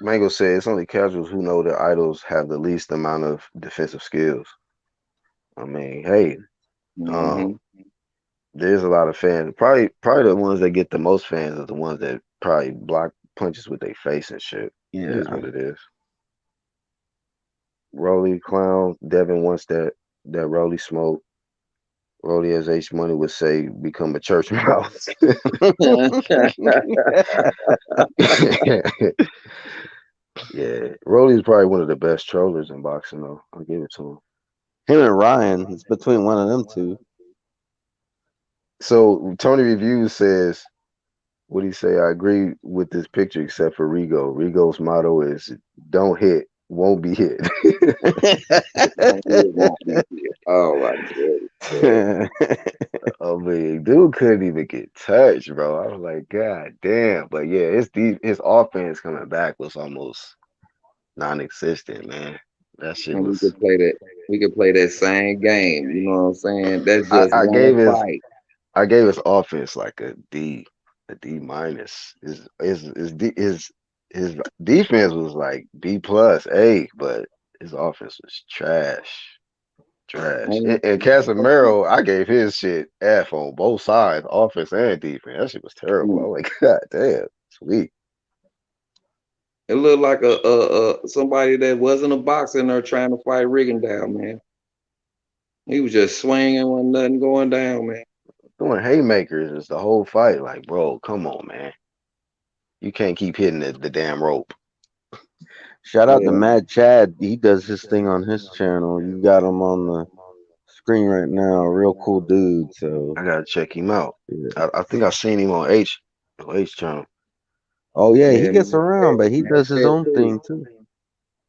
Mango said it's only casuals who know their idols have the least amount of defensive skills. I mean, hey,
Mm-hmm.
um, there's a lot of fans. Probably the ones that get the most fans are the ones that probably block punches with their face and shit. It is
Yeah.
what it is. Rolly Clown, Devin wants that Rolly smoke. Rolly, as H Money would say, become a church mouse. Yeah, Rolly's probably one of the best trollers in boxing, though. I'll give it to him.
Him and Ryan, it's between one of them two.
So Tony Reviews says, what do you say? I agree with this picture except for Rigo. Rigo's motto is don't hit, won't be hit.
Don't be, won't be here. Oh my goodness.
I mean, dude couldn't even get touched, bro. I was like, God damn. But yeah, his offense coming back was almost non-existent, man. That shit
And we
was.
could play that. We could play that same game. You know what I'm saying? That's
I,
just
I
one
gave his
fight.
I gave his offense like a D minus. His defense was like B plus A, but his offense was trash. Trash. And Casemiro, I gave his shit F on both sides, offense and defense. That shit was terrible. I
Mm.
was like, God damn, sweet.
It looked like a somebody that wasn't a boxer in there trying to fight Rigondeaux, man. He was just swinging when nothing going down, man.
Doing haymakers is the whole fight. Like, bro, come on, man. You can't keep hitting the damn rope.
Shout out to
Yeah,
Mad Chad. He does his thing on his channel. You got him on the screen right now. Real cool dude. So
I gotta check him out.
yeah.
I think I seen him on H channel.
Oh yeah, he
yeah,
gets
man.
around, but he
That's
does his
that
own
too.
thing too.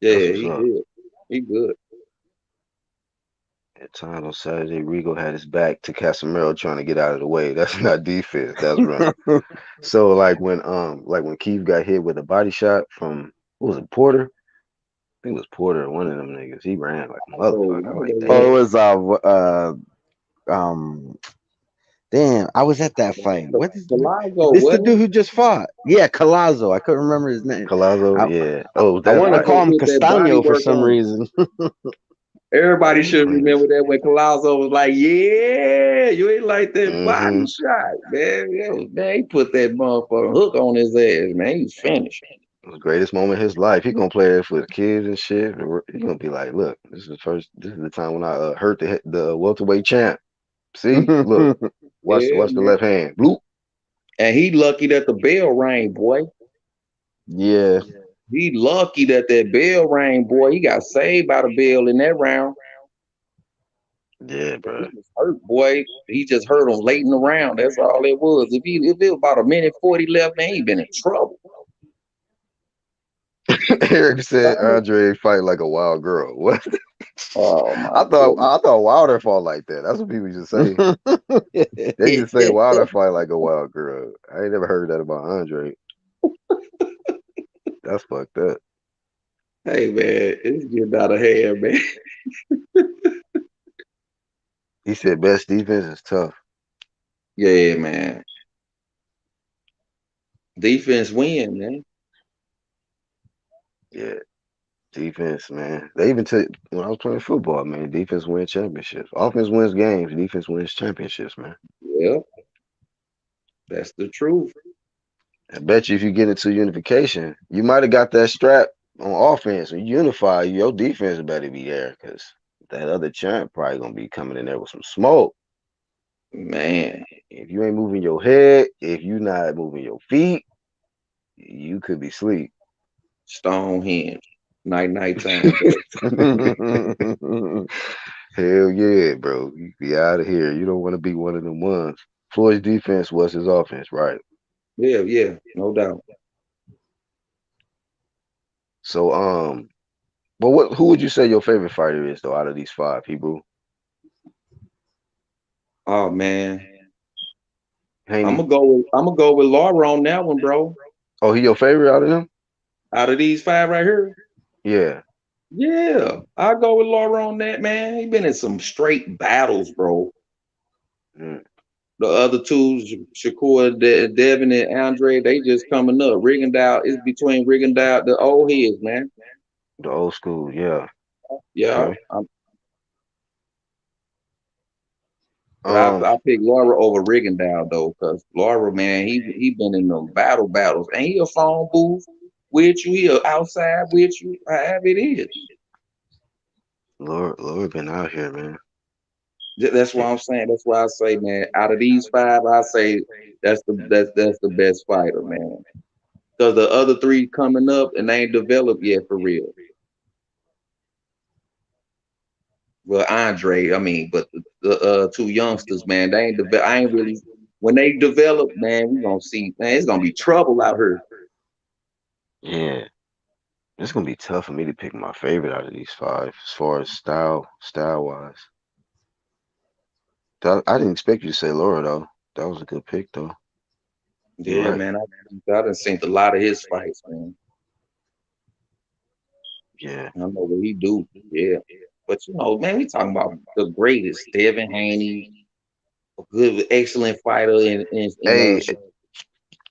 That's
Yeah,
what's
he
up.
good. He good.
At time on Saturday, Rigo had his back to Casemiro trying to get out of the way. That's not defense. That's running. So like when Keith got hit with a body shot from what was it, Porter? I think it was Porter, one of them niggas. He ran like a
So
motherfucker. I was
whatever
like,
they
Oh, it
damn.
was,
was um damn, I was at that fight.
Palazzo,
This the
wasn't
dude who just fought? Yeah, Colazo. I couldn't remember his name.
Palazzo,
I
yeah.
it?
Oh,
I
that
wanted to
fight.
call
Palazzo
him
put that body
Castano for
work
some
on.
reason.
Everybody should
Niggas.
remember that when Palazzo was like, "Yeah, you ain't like that
Mm-hmm.
body shot, man." Man, he put that motherfucker hook on his ass, man. He was finished.
The greatest moment of his life. He gonna play that for the kids and shit. He gonna be like, look, this is the time when I hurt the welterweight champ. See, look,
Yeah,
watch the
man.
left hand. Bloop.
And he lucky that the bell rang, boy.
Yeah.
He lucky that that bell rang, boy. He got saved by the bell in that round.
Yeah,
He
bro.
was hurt, boy. He just hurt him late in the round. That's all it was. If it was about a minute 40 left, man, he been in trouble.
Eric said Andre fight like a wild girl. What?
Oh my goodness.
I thought Wilder fought like that. That's what people just say. They just say Wilder fight like a wild girl. I ain't never heard that about Andre. That's fucked up.
Hey man, it's getting out of hand, man.
He said best defense is tough.
Yeah, man. Defense win, man.
Yeah, defense, man. They even took when I was playing football, man. Defense wins championships. Offense wins games. Defense wins championships, man.
Yeah, that's the truth.
I bet you if you get into unification, you might have got that strap on offense. When you unify, your defense better be there because that other champ probably gonna be coming in there with some smoke.
Man,
If you ain't moving your head, if you not moving your feet, you could be asleep.
Stonehenge. Night time, boy.
Hell yeah, bro. You be out of here. You don't want to be one of them ones. Floyd's defense was his offense, right?
Yeah, yeah, no doubt.
So, but who would you say your favorite fighter is though out of these five, Hebrew?
Oh man,
Haney.
I'm gonna go with Laura on that one, bro.
Oh, he your favorite out of them?
Out of these five right here,
Yeah.
yeah, I go with Laura on that, man. He been in some straight battles, bro.
Mm,
The other two, Shakur, Devin, and Andre, they just coming up. Rigondeaux is between Rigondeaux, the old heads, man.
the old school, yeah.
Yeah,
Okay.
but
Um,
I pick Laura over Rigondeaux though, because Laura, man, he been in them battles, and he a phone booth with you, he a outside with you, however it is.
Lord been out here, man.
That's what I'm saying. That's why I say, man, out of these five, I say that's the best fighter, man. Because the other three coming up and they ain't developed yet for real. Well, Andre, I mean, but the two youngsters, man, they ain't I ain't really when they develop, man, we gonna see, man, it's gonna be trouble out here.
Yeah. It's gonna be tough for me to pick my favorite out of these five as far as style wise. I didn't expect you to say Laura though. That was a good pick though. You're
Yeah,
right.
man, I done seen a lot of his fights, man.
Yeah.
I know what he do. Yeah, but man, we talking about the greatest, Devin Haney, a good, excellent fighter
Hey,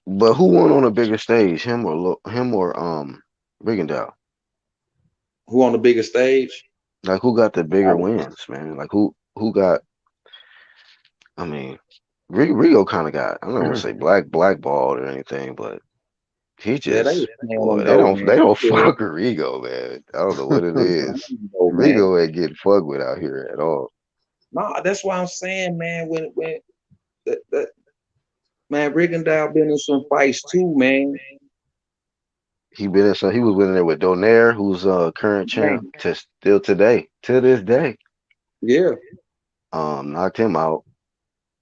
but who won on a bigger stage, him or Rigondeaux?
who on the biggest stage.
Like who got the bigger
I
wins, man? Like who got? I mean, Rigo kind of got. I'm not gonna say blackballed or anything, but he
Yeah, they
just
was playing
boy,
them though,
they
man.
don't
Yeah,
fuck with Rigo, man. I don't know what it is.
though, man.
Rigo ain't getting fucked with out here at all.
No, that's why I'm saying, man. When that man, Rigondeaux been in some fights too, man.
He been in he was winning there with Donaire, who's current champ
Man,
to still today, to this day.
yeah,
Knocked him out.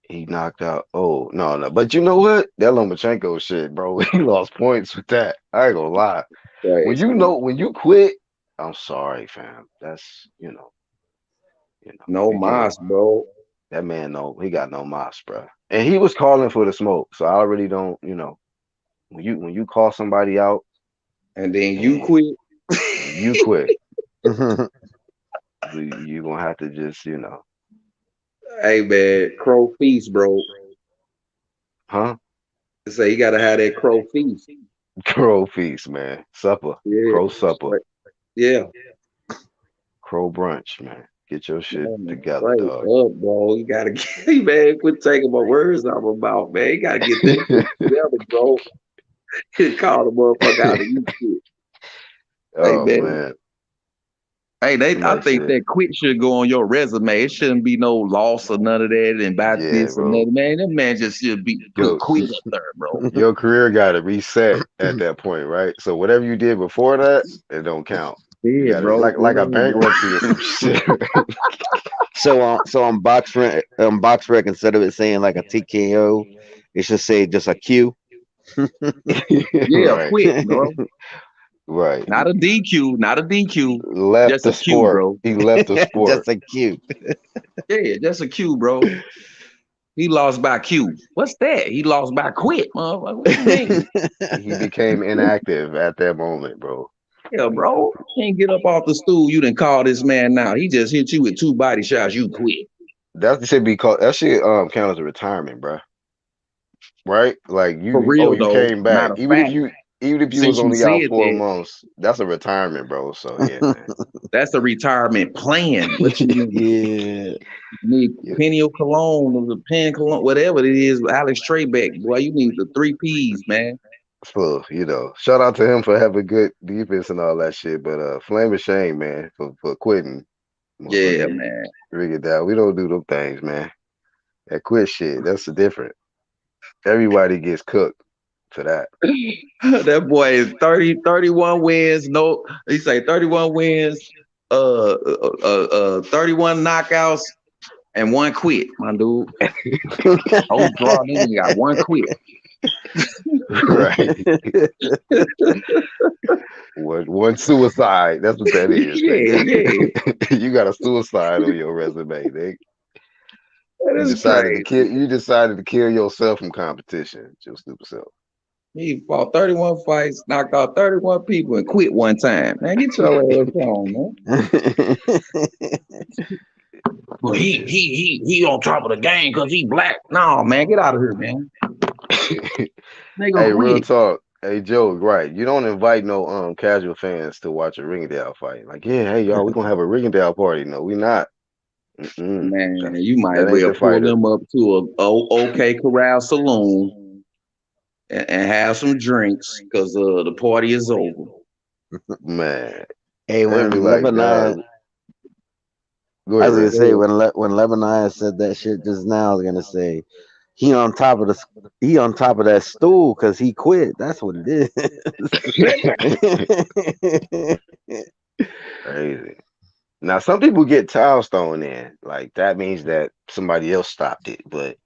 He knocked out. Oh no. But you know what? That Lomachenko shit, bro. He lost points with that. I ain't gonna lie.
crazy, man.
When you quit, I'm sorry, fam. That's
No
you can't.
mas, bro.
That man, no, he got no moss, bro. And he was calling for the smoke, so I already don't. When you call somebody out
And then you
and
quit.
you quit, you gonna have to just
Hey, man, crow feast, bro.
huh?
Say you gotta have that crow feast.
Crow feast, man. Supper,
Yeah,
crow supper,
straight. Yeah,
crow brunch, man. Get your shit
man,
together,
straight
dog.
up, bro. You gotta get, man, quit taking my words out of my mouth, man. You gotta get that shit together, bro. Call the motherfucker out of you shit. Hey,
Oh
man.
man,
Hey, I
somebody
think
said,
that quit should go on your resume. It shouldn't be no loss or none of that and about
yeah,
this and
bro.
that. Man, that man just should be put
Yo,
quit up there, bro.
your career got to reset at that point, right? So whatever you did before that, it don't count. You
Yeah,
got to
bro.
like a
Yeah, bro.
bankruptcy or some shit.
So on box rec, instead of it saying like a TKO, it should say just a Q.
Yeah,
Right,
quit, bro.
right.
Not a DQ, not a DQ.
Left
Just
the
a Q,
sport.
bro.
He left the sport.
Just a Q.
Yeah, just a Q, bro. He lost by Q. What's that? He lost by quit, motherfucker. What you mean?
He became inactive at that moment, bro.
Yeah, bro. Can't get up off the stool. You didn't call this man now. He just hit you with two body shots. You quit.
That should be called. That should count as a retirement, bro. Right? Like
For real
you
though.
came back.
Matter of fact,
Even if you was
since you
only out
said
four
that,
months, that's a retirement, bro. So yeah, man.
that's a retirement plan. What you mean?
Yeah.
You need
Yeah,
Peniel Cologne or the Pen Cologne, whatever it is, Alex Trebek. Boy, you need the three P's, man.
so shout out to him for having good defense and all that shit. But flame of shame, man, for quitting,
Yeah,
motherfucker.
man.
Rig it down. We don't do them things, man. That quit shit, that's the different. Everybody gets cooked for that.
That boy is 31 wins. No, he say 31 wins, 31 knockouts and one quit, my dude. Oh, draw, then you got one quit.
Right. One suicide. That's what that is,
Yeah, yeah.
nigga. You got a suicide on your resume, nigga.
That
You
is
decided to kill.
crazy.
You decided to kill yourself from competition. Your stupid self.
He fought 31 fights, knocked out 31 people, and quit one time. Man, get your ass on, man. Well, he on top of the game because he black. No, man, get out of here, man. They gonna
Hey, real
quit.
talk. Hey, Joe, right? You don't invite no casual fans to watch a Ringdale fight. Like, yeah, hey y'all, we gonna have a Ringdale party. No, we not. Mm-mm.
Man, you might
That ain't
well
the
pull
fighter,
them up to a OK Corral Saloon and have some drinks because the party is over.
man.
Hey,
And be
when
like,
Lebanon,
dog, go
I
ahead,
was gonna
Red.
say when Lebanon said that shit just now, I was gonna say he on top of he on top of that stool because he quit. That's what it is.
Crazy. Now, some people get towels thrown in. Like that means that somebody else stopped it. But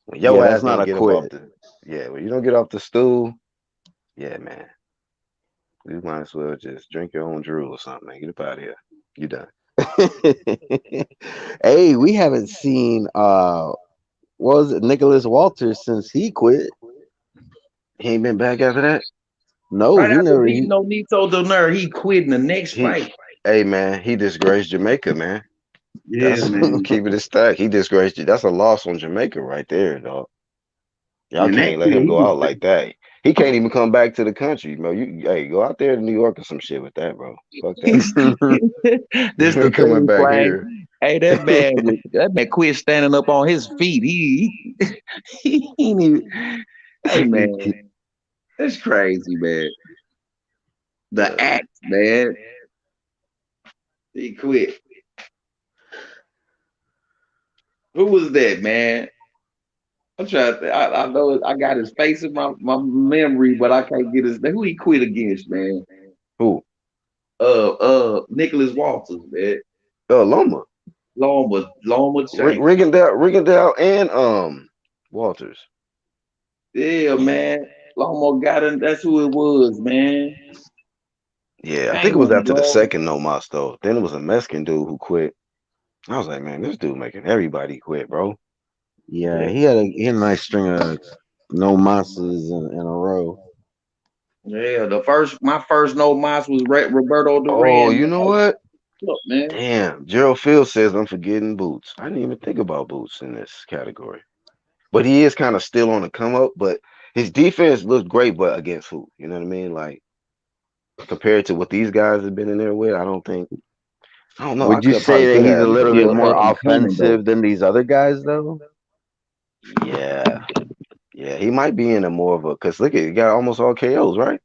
when
Yeah,
your
that's
ass
not
don't
a
get up off
quit.
the, yeah, when you don't get off the stool, yeah, man, you might as well just drink your own drool or something, man. Get up out of here. You done.
Hey, we haven't seen what was it, Nicholas Walters since he quit.
He ain't been back after that.
No,
Right
he
after
never
beating
he
Nonito Donaire, he quit in the next
He,
fight.
hey, man, he disgraced Jamaica, man.
Yeah,
That's
man.
keep it a stack. He disgraced you. That's a loss on Jamaica right there, dog. Y'all
And that
can't let
kid,
him
he
go
was
out like that. He can't even come back to the country, bro. You, hey, go out there to New York or some shit with that, bro. Fuck that.
he's this
You
the
ain't coming
thing,
back
Flag.
here.
Hey, that man quit standing up on his feet. He ain't even. Hey, man, that's crazy, man. The
Yeah.
act, man. He quit. Who was that, man? I'm trying to. I know I got his face in my memory, but I can't get his name. Who he quit against, man?
Who?
Nicholas Walters, man.
Loma.
Loma Shank.
Riggindale, and Walters.
Yeah, man. Loma got him. That's who it was, man.
Yeah, I think it was
Damn,
after the
bro.
second No Mas though. Then it was a Mexican dude who quit. I was like, man, this dude making everybody quit, bro.
yeah, he had a nice string of no monsters in a row.
Yeah, my first no mas was Roberto
Oh,
Duran.
you know what?
Look, man.
Damn, Gerald Field says I'm forgetting Boots. I didn't even think about Boots in this category. But he is kind of still on the come up. But his defense looked great, but against who? You know what I mean? Like compared to what these guys have been in there with, I don't think. I don't know. I
Would you
could probably
say that
could
he's a
have him, but
little
He
bit
an
more
up and coming though.
offensive than these other guys, though?
yeah, yeah, he might be in a more of a because look at he got almost all KOs, right?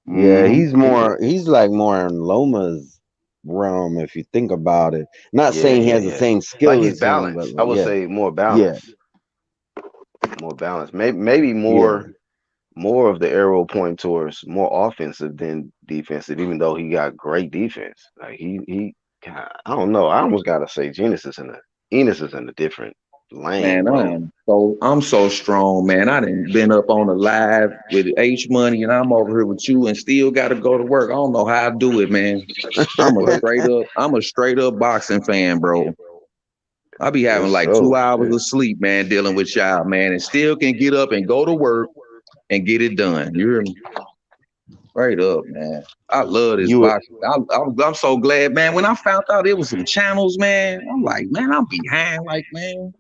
Yeah,
Mm-hmm.
he's like more in Loma's realm if you think about it. Not
Yeah,
saying he
yeah,
has the
yeah.
same
Like
skill
he's
as him, but
balanced. I
like,
would
yeah,
say more
yeah,
balanced, more balanced. Maybe
yeah.
more of the arrow point towards more offensive than defensive, even though he got great defense. Like God, I don't know. I almost gotta say Enos is in a different lane,
Man,
bro.
I'm so strong, man. I done been up on the live with H Money and I'm over here with you and still gotta go to work. I don't know how I do it, man.
But
I'm a straight up boxing fan, bro. I be
for
having like
sure,
2 hours
shit.
of sleep, man, dealing with y'all, man, and still can get up and go to work and get it done. You hear me? Straight up, man. I love this
You
boxing. I'm so glad, man. When I found out it was some channels, man, I'm like, man, I'm behind, like, man.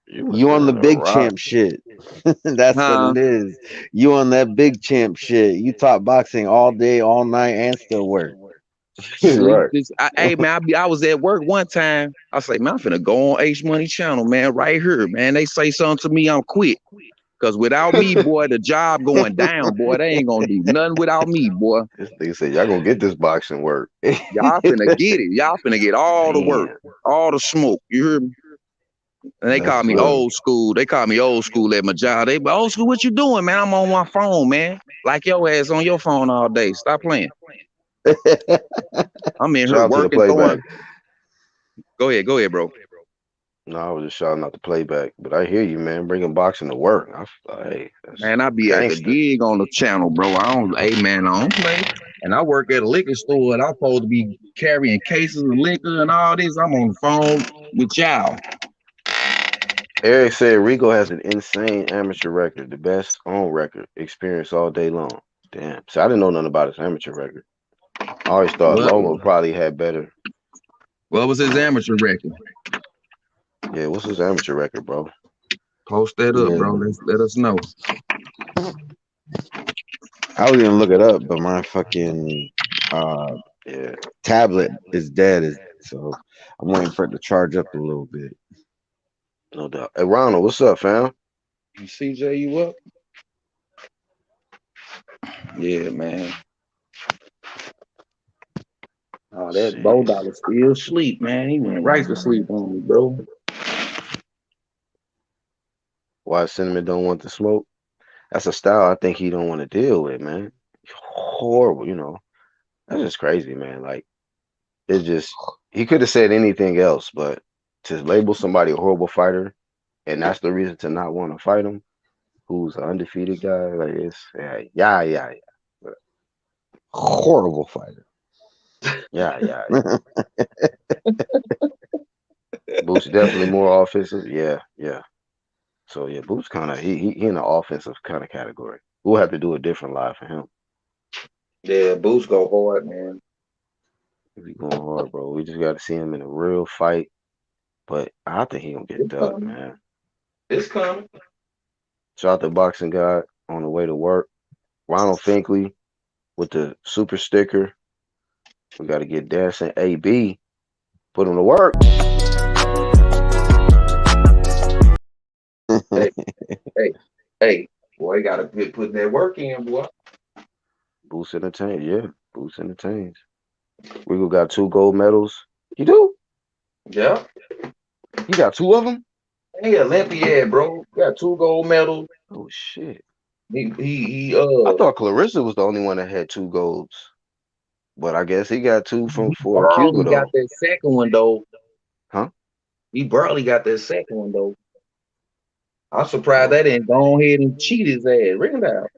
You was
you on the
learning to
big
rock.
champ shit. That's what
Huh?
it is. You on that big champ shit. You talk boxing all day, all night, and still work.
Sleep
Right.
this. Hey, man, I was at work one time. I say, man, I'm finna go on H Money channel, man, right here, man. They say something to me, I'm quit. Cause without me, boy, the job going down, boy. They ain't gonna do nothing without me, boy.
This nigga said y'all gonna get this boxing work.
Y'all finna get it. Y'all finna get all the work,
Man,
all the smoke. You hear me? And they
that's
call me old school. They call me old school at my job. They be old school. What you doing, man? I'm on my phone, man. Like your ass on your phone all day. Stop playing. I'm in
Shout
here
out to the
working,
playback.
throwing. Go ahead, bro.
No, I was just shouting out the playback, but I hear you, man. Bringing boxing to work. Hey, that's
Man, I be at the
gangster.
gig on the channel, bro. I don't, hey man, I don't play. And I work at a liquor store, and I'm supposed to be carrying cases of liquor and all this. I'm on the phone with y'all.
Eric said Rico has an insane amateur record, the best on record, experience all day long. Damn. So I didn't know nothing about his amateur record. I always thought
What?
Lolo probably had better.
What was his amateur record?
Yeah, what's his amateur record, bro?
Post that up,
Yeah,
bro. Let us know.
I was gonna look it up, but my fucking uh
Yeah,
tablet is dead, so I'm waiting for it to charge up a little bit.
no doubt. Hey, Ronald, what's up, fam?
CJ, you up? Yeah, man. Oh, that Bo
Jeez.
Dollar still sleep, man. He went right to sleep on me, bro.
Why Cinnamon don't want to smoke? That's a style I think he don't want to deal with, man. Horrible, That's just crazy, man. Like, it's just he could have said anything else, but to label somebody a horrible fighter, and that's the reason to not want to fight him, who's an undefeated guy, like it's yeah.
Horrible fighter.
Yeah. Boots definitely more offensive. Yeah. So yeah, Boots kind of he in the offensive kind of category. We'll have to do a different live for him.
Yeah, Boots go hard, man.
He going hard, bro. We just got to see him in a real fight. But I think he gonna get
It's
ducked,
coming.
man.
It's coming.
Shout out to Boxing God on the way to work. Ronald Finkley with the super sticker. We got to get Dash AB. Put him to work.
Hey, hey. Boy, gotta be putting that work in, boy.
Boots entertains, yeah. Boots entertains. Rigo got 2 gold medals. You do?
Yeah.
You got 2 of them?
Hey, Olympiad, bro. Got 2 gold medals.
Oh shit!
He
I thought Clarissa was the only one that had 2 golds, but I guess he got 2 from
he
for Cuba
barely got
though,
that second one though.
huh?
He barely got that second one though. I'm surprised
Oh
they didn't go ahead and cheat his ass. Ring it out.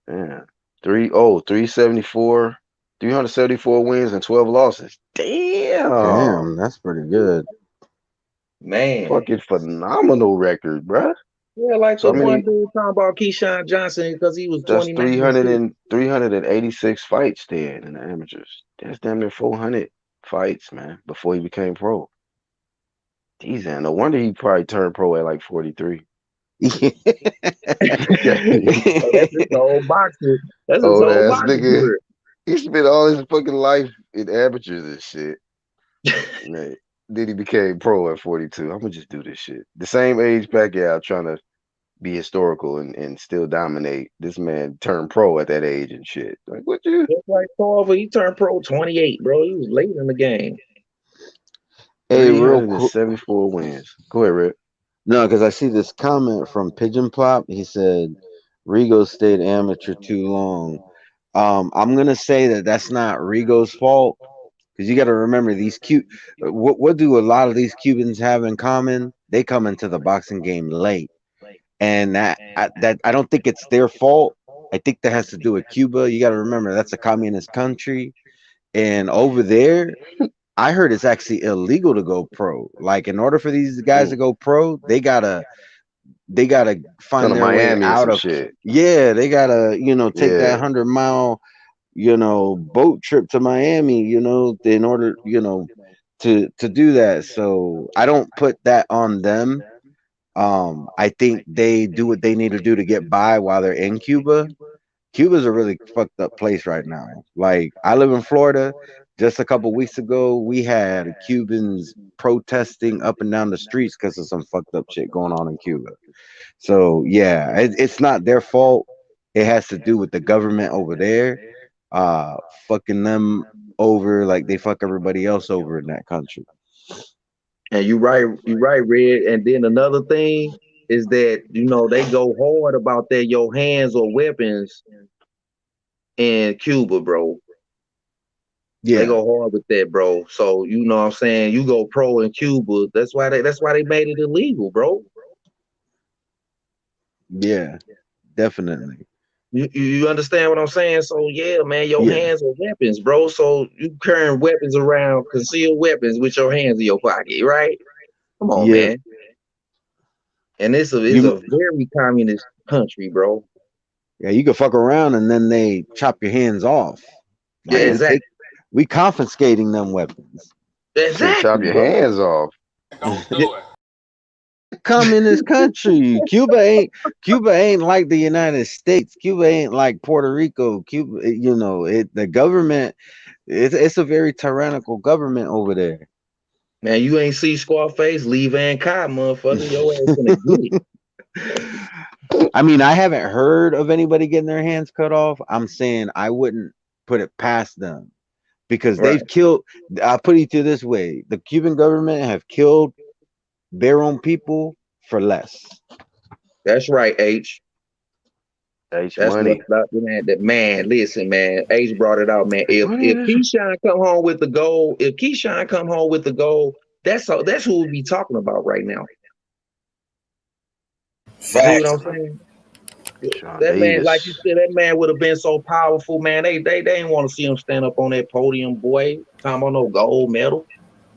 man, 374, 374 wins and 12 losses. Damn,
Damn, that's pretty good.
Man.
fucking phenomenal record, bruh.
Yeah, like
So
the
I
one
mean,
dude talking about Keyshawn Johnson because he was
that's
29 and 6.
386 fights then in the amateurs. That's damn near 400 fights, man, before he became pro. Geez, man, no wonder he probably turned pro at like 43.
Oh, that's his whole boxing. That's his
Old
whole
ass
boxing
nigga.
career.
He spent all his fucking life in amateurs and shit. Man, then he became pro at 42. I'm gonna just do this shit. The same age Pacquiao trying to be historical and still dominate. This man turned pro at that age and shit. Like, what you?
Just like Tarver, he turned pro 28, bro. He was late in the game.
Hey, real quick.
374 wins. Go ahead, Rick.
No, because I see this comment from Pigeon Plop. He said Rigo stayed amateur too long. I'm gonna say that that's not Rigo's fault because you got to remember these cute. What do a lot of these Cubans have in common? They come into the boxing game late, and that I don't think it's their fault. I think that has to do with Cuba. You got to remember that's a communist country, and over there, I heard it's actually illegal to go pro. Like in order for these guys to
Mm.
go pro, they gotta
Go to
find their way
Miami or
out
some
of.
shit.
Yeah, they gotta take that
Yeah.
100-mile boat trip to Miami, in order to do that. So I don't put that on them. I think they do what they need to do to get by while they're in Cuba. Cuba's a really fucked up place right now. Like I live in Florida. Just a couple weeks ago, we had Cubans protesting up and down the streets because of some fucked up shit going on in Cuba. So yeah, it's not their fault. It has to do with the government over there, uh, fucking them over like they fuck everybody else over in that country.
And you right, Red. And then another thing is that they go hard about their your hands or weapons in Cuba, bro. They
Yeah,
go hard with that, bro. So you know what I'm saying? You go pro in Cuba. That's why they made it illegal, bro.
yeah, definitely.
You understand what I'm saying? So yeah, man, your
Yeah,
hands are weapons, bro. So you carrying weapons around, concealed weapons with your hands in your pocket, right? Come on,
yeah.
man. And it's
You
a very communist country, bro.
yeah, you can fuck around and then they chop your hands off.
Yeah,
Like
Damn.
exactly.
we confiscating them weapons.
Say chop
Exactly,
your
bro.
hands off.
Don't do it.
Come in this country. Cuba ain't like the United States. Cuba ain't like Puerto Rico. Cuba, the government. It's a very tyrannical government over there.
Man, you ain't see Scarface, Lee Van Cott, motherfucker. Your ass gonna get it.
I mean, I haven't heard of anybody getting their hands cut off. I'm saying I wouldn't put it past them because
Right.
they've killed. I'll put it to you this way: the Cuban government have killed their own people for less.
That's right, H.
H
That's what
money.
man. Listen, man. H brought it out, man. If
Money.
Keyshawn come home with the goal, that's who we'll be talking about right now. You see what
Facts.
I'm saying?
Sean
That man, like you
Davis.
said, that man would have been so powerful, man. They didn't want to see him stand up on that podium, boy. Talking about no gold medal.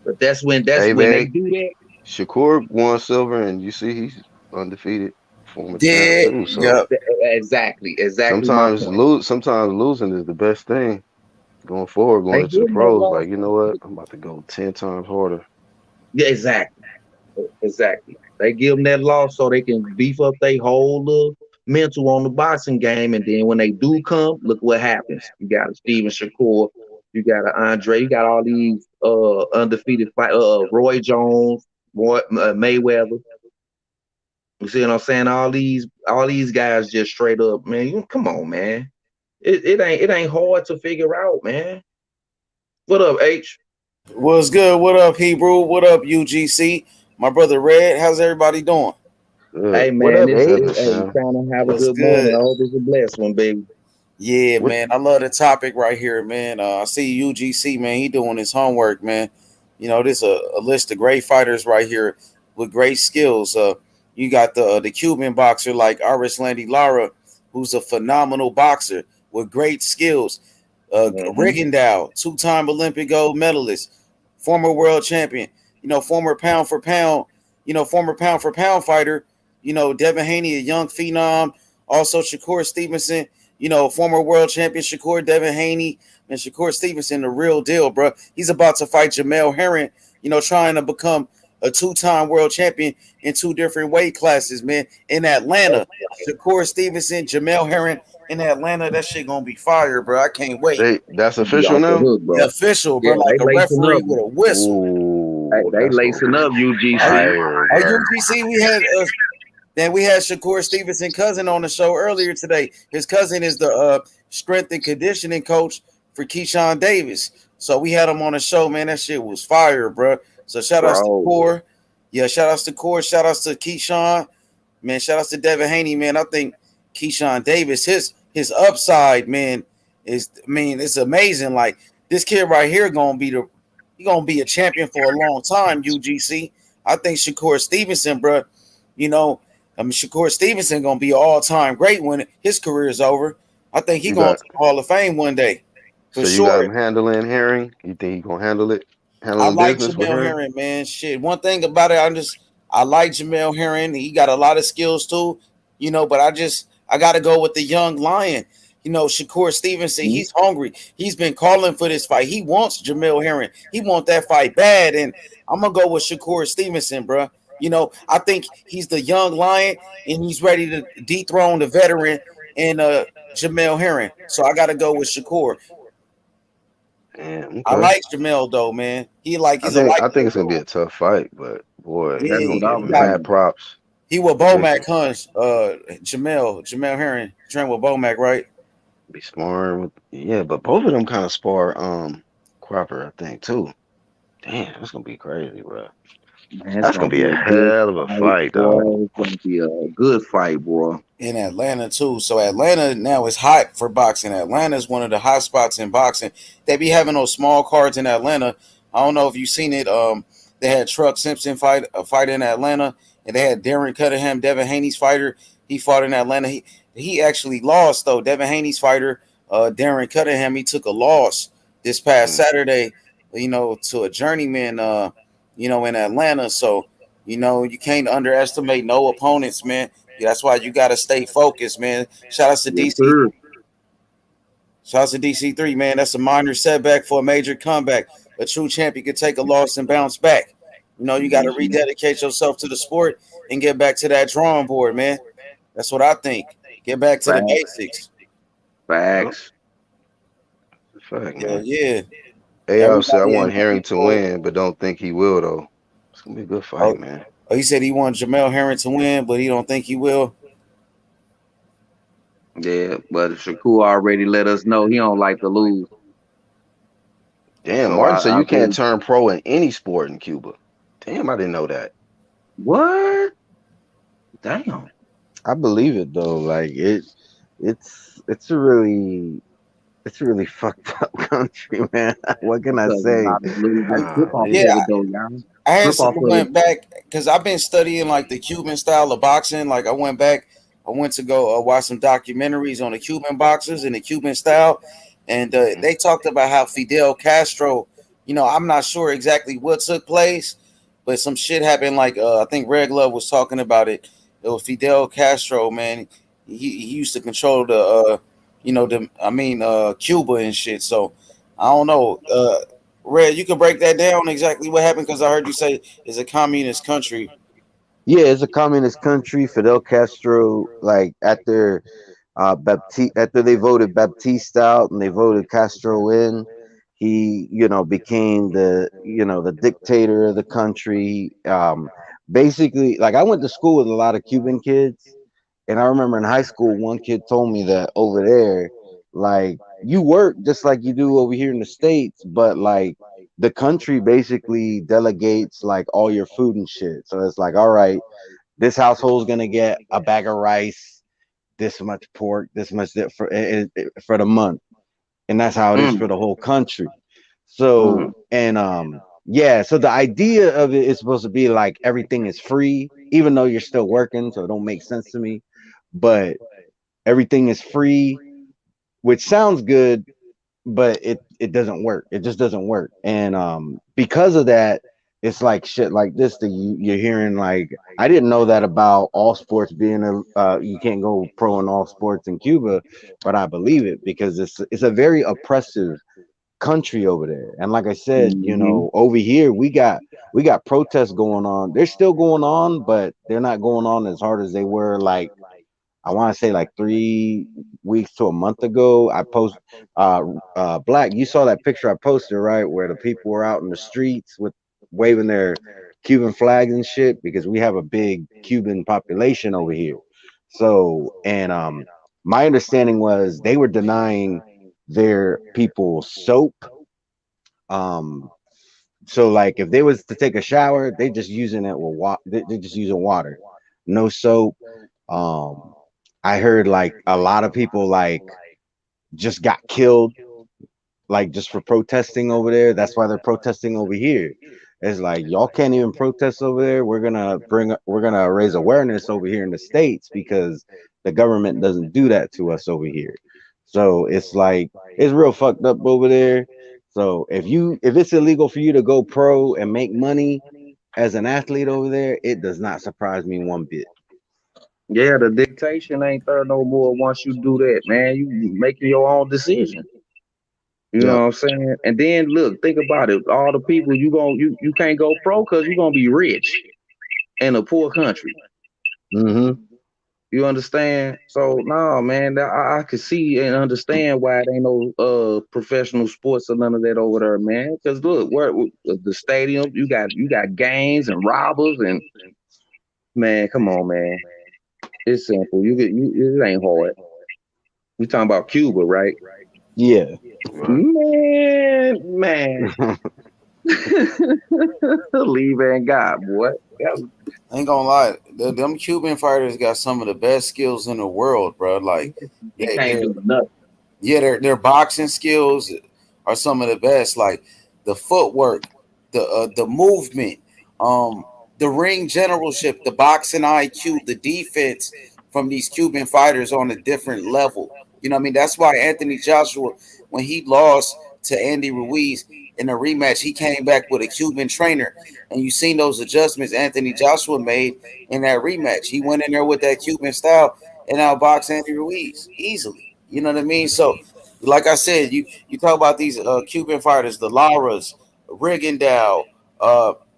But that's
Hey
when they
man,
do that.
Shakur won silver, and you see he's undefeated, former champ
Did.
too. So
Yep.
Exactly my point.
sometimes losing is the best thing going forward,
They
going into the
give him that
pros.
loss.
Like, you know what? I'm about to go 10 times harder.
Yeah, exactly. They give them that loss so they can beef up their whole little mental on the boxing game, and then when they do come, look what happens. You got a Steven Shakur, you got a Andre, you got all these undefeated fight, Roy Jones, Mayweather. You see what I'm saying? All these guys just straight up, man. Come on, man. It ain't hard to figure out, man. What up, H?
What's good? What up, Hebrew? What up, UGC? My brother Red. How's everybody doing?
Hey,
Good.
What
man,
up,
What's
it's
happening,
H?
hey,
fam?
trying to have a
What's
good morning.
good?
I hope it's a blessed one, baby.
Yeah,
What?
man. I love the topic right here, man. I see UGC, man. He doing his homework, man. This a list of great fighters right here with great skills. You got the Cuban boxer like Aris Landy Lara, who's a phenomenal boxer with great skills.
Hmm.
Rigondeaux, two-time Olympic gold medalist, former world champion. Former pound for pound fighter. Devin Haney, a young phenom. Also Shakur Stevenson. Former world champion Shakur Devin Haney and Shakur Stevenson, the real deal, bro. He's about to fight Jamel Herring. Trying to become a two-time world champion in two different weight classes, man. In Atlanta, Shakur Stevenson, Jamel Herring in Atlanta. That shit gonna be fire, bro. I can't wait.
That's
Be
official
off the
now?
hook,
The
bro.
official,
Yeah,
bro, like
they
a
lacing
referee
up.
with a whistle.
Hey,
Ooh,
they
that's gonna
lacing
be
up
Are
UGC.
you?
fire,
Are
bro.
UGC? We had Shakur Stevenson cousin on the show earlier today. His cousin is the strength and conditioning coach for Keyshawn Davis. So we had him on the show, man. That shit was fire, bro. So shout outs to
Bro.
Core. Yeah, shout outs to Core. Shout outs to Keyshawn. Man, shout outs to Devin Haney, man. I think Keyshawn Davis, his upside, man, it's amazing. Like this kid right here gonna be a champion for a long time, UGC. I think Shakur Stevenson, bro, you know, Shakur Stevenson gonna be an all-time great when his career is over. I think he
You
going
got
to the Hall of Fame one day. For
so you got
sure.
him handling Herring. You think he gonna handle it?
I
Handling
like
business with
Jamel
Herring?
Herring, man. Shit. One thing about it, I like Jamel Herring. He got a lot of skills too, but I gotta go with the young lion. Shakur Stevenson,
Mhm.
he's hungry. He's been calling for this fight. He wants Jamel Herring. He wants that fight bad. And I'm gonna go with Shakur Stevenson, bro. I think he's the young lion and he's ready to dethrone the veteran and Jamel Herring. So I gotta go with Shakur.
Damn,
I
okay.
like Jamel though, man. He's a
I think
likable
it's gonna be
dude.
a tough fight, but boy,
Yeah,
he
That's
gonna
what I
get
was
he got
mad
saying.
props.
he with Bomac
Official.
Hunch, Jamel Herring, trained with Bomac, right?
Be sparring with yeah, but both of them kind of spar Cropper, I think too. Damn, that's gonna be crazy, bro.
Man, it's
That's
gonna
gonna be
be
a
a good
hell of a
fight,
fight, dog.
boy. It's gonna be a good fight, boy.
In Atlanta too. So Atlanta now is hot for boxing. Atlanta is one of the hot spots in boxing. They be having those small cards in Atlanta. I don't know if you've seen it. They had Truck Simpson fight a fight in Atlanta, and they had Darren Cunningham, Devin Haney's fighter. He fought in Atlanta. He actually lost though. Devin Haney's fighter, Darren Cunningham, he took a loss this past
Mm.
Saturday. To a journeyman. In Atlanta. So you can't underestimate no opponents, man. Yeah, that's why you got to stay focused, man. Shout out to
Yes,
DC.
sir.
Shout out to DC3, man. That's a minor setback for a major comeback. A true champion can take a loss and bounce back. You got to
Mhm.
rededicate yourself to the sport and get back to that drawing board, man. That's what I think. Get back to the
Facts.
basics.
Yep,
Facts.
it's a fact,
Yeah,
man.
yeah.
AL said I
Everybody
want
in
Herring to
Detroit.
win, but don't think he will though. It's gonna be a good fight,
Oh,
man.
he said he wants Jamel Herring to win, but he don't think he will.
Yeah, but Shakur already let us know he don't like to lose.
Damn,
So
Martin said
I
you can't
really
turn pro in any sport in Cuba. Damn, I didn't know that.
what? Damn.
I believe it though. Like it's a really fucked up country, man. What can I
Because a
say?
lot of lose they
Ah,
flip off
Yeah,
of
man.
it though, y'all.
I had
Flip off
some
of it.
went back because I've been studying like the Cuban style of boxing. Like I went back, I went to go watch some documentaries on the Cuban boxers and the Cuban style, and
Mhm.
they talked about how Fidel Castro. I'm not sure exactly what took place, but some shit happened. Like I think Red Glove was talking about it. It was Fidel Castro, man. He used to control Cuba and shit. So I don't know. Red, you can break that down exactly what happened because I heard you say it's a communist country.
Yeah, it's a communist country. Fidel Castro, like after they voted Baptiste out and they voted Castro in, he became the dictator of the country. Basically, like I went to school with a lot of Cuban kids, and I remember in high school one kid told me that over there, like you work just like you do over here in the States, but like the country basically delegates like all your food and shit. So it's like, all right, this household's gonna get a bag of rice, this much pork, this much for the month, and that's how it is
Mm,
for the whole country. So
mm.
and yeah, so the idea of it is supposed to be like everything is free, even though you're still working, so it don't make sense to me. But everything is free, which sounds good, but it doesn't work. It just doesn't work. And because of that, it's like shit like this that you're hearing. Like I didn't know that about all sports being you can't go pro in all sports in Cuba, but I believe it because it's a very oppressive country over there. And like I said,
Mm-hmm.
over here we got protests going on. They're still going on, but they're not going on as hard as they were like I want to say like 3 weeks to a month ago. I post Black. You saw that picture I posted, right, where the people were out in the streets with waving their Cuban flags and shit because we have a big Cuban population over here. So, and my understanding was they were denying their people soap. Um, so like if they was to take a shower, they just using it with water. They just using water, no soap. Um, I heard like a lot of people like just got killed like just for protesting over there. That's why they're protesting over here. It's like y'all can't even protest over there. We're gonna raise awareness over here in the States because the government doesn't do that to us over here. So it's like it's real fucked up over there. So if it's illegal for you to go pro and make money as an athlete over there, it does not surprise me one bit.
Yeah, the dictation ain't there no more once you do that, man. You making your own decision. You know
Yep.
what I'm saying? And then look, think about it. All the people you can't go pro because you're gonna be rich in a poor country.
Mm-hmm.
You understand? So no, man, I could see and understand why it ain't no professional sports or none of that over there, man. Because look, where the stadium, you got gangs and robbers and man, come on, man. It's simple. It ain't hard. We talking about Cuba, right?
Yeah.
Right.
Man. Leave and God, boy. That
I ain't gonna lie, them Cuban fighters got some of the best skills in the world, bro. Like,
he
they,
can't
they're
do nothing.
yeah, their boxing skills are some of the best. Like the footwork, the movement, um, the ring generalship, the boxing IQ, the defense from these Cuban fighters on a different level. You know what I mean? That's why Anthony Joshua, when he lost to Andy Ruiz in a rematch, he came back with a Cuban trainer. And you seen those adjustments Anthony Joshua made in that rematch. He went in there with that Cuban style and outboxed Andy Ruiz easily. You know what I mean? So, like I said, you talk about these Cuban fighters, the Lauras, Rigondeaux,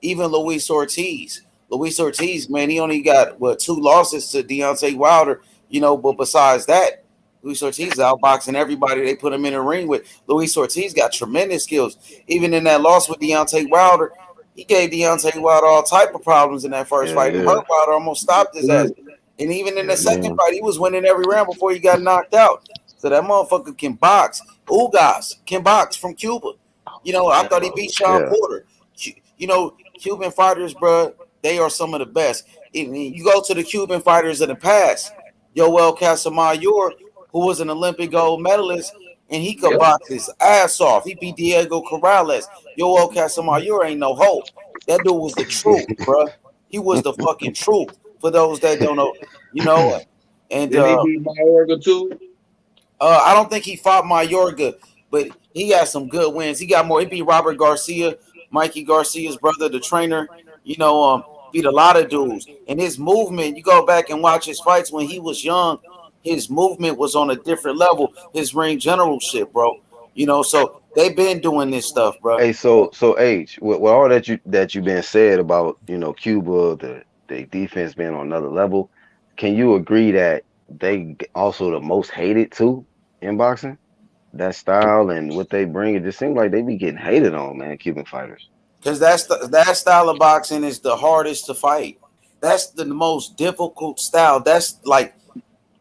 even Luis Ortiz. Luis Ortiz, man, he only got what 2 losses to Deontay Wilder. You know, but besides that, Luis Ortiz is outboxing everybody they put him in the ring with. Luis Ortiz got tremendous skills. Even in that loss with Deontay Wilder, he gave Deontay Wilder all type of problems in that first
Yeah,
fight. He
yeah,
hurt Wilder, almost stopped his ass. And even in the
yeah,
second
man.
fight, he was winning every round before he got knocked out. So that motherfucker can box. Ugas can box from Cuba. You know, I thought he beat Sean
Yeah,
Porter. You know, Cuban fighters, bro, they are some of the best. You go to the Cuban fighters of the past, Yoel Casamayor, who was an Olympic gold medalist, and he could
Yep.
box his ass off. He beat Diego Corrales. Yoel Casamayor ain't no hope. That dude was the truth, bro. He was the fucking truth. For those that don't know, you know, and
Didn't he beat Mayorga too?
I don't think he fought Mayorga, but he got some good wins. He got more. He beat Robert Garcia, Mikey Garcia's brother, the trainer. You know, beat a lot of dudes. And his movement, you go back and watch his fights when he was young. His movement was on a different level. His ring generalship, bro. You know, so they've been doing this stuff, bro.
hey, so H, with all that you've been said about Cuba, the defense being on another level, can you agree that also the most hated too in boxing? That style and what they bring, it just seems like they be getting hated on, man. Cuban fighters.
Because that style of boxing is the hardest to fight. That's the most difficult style. That's like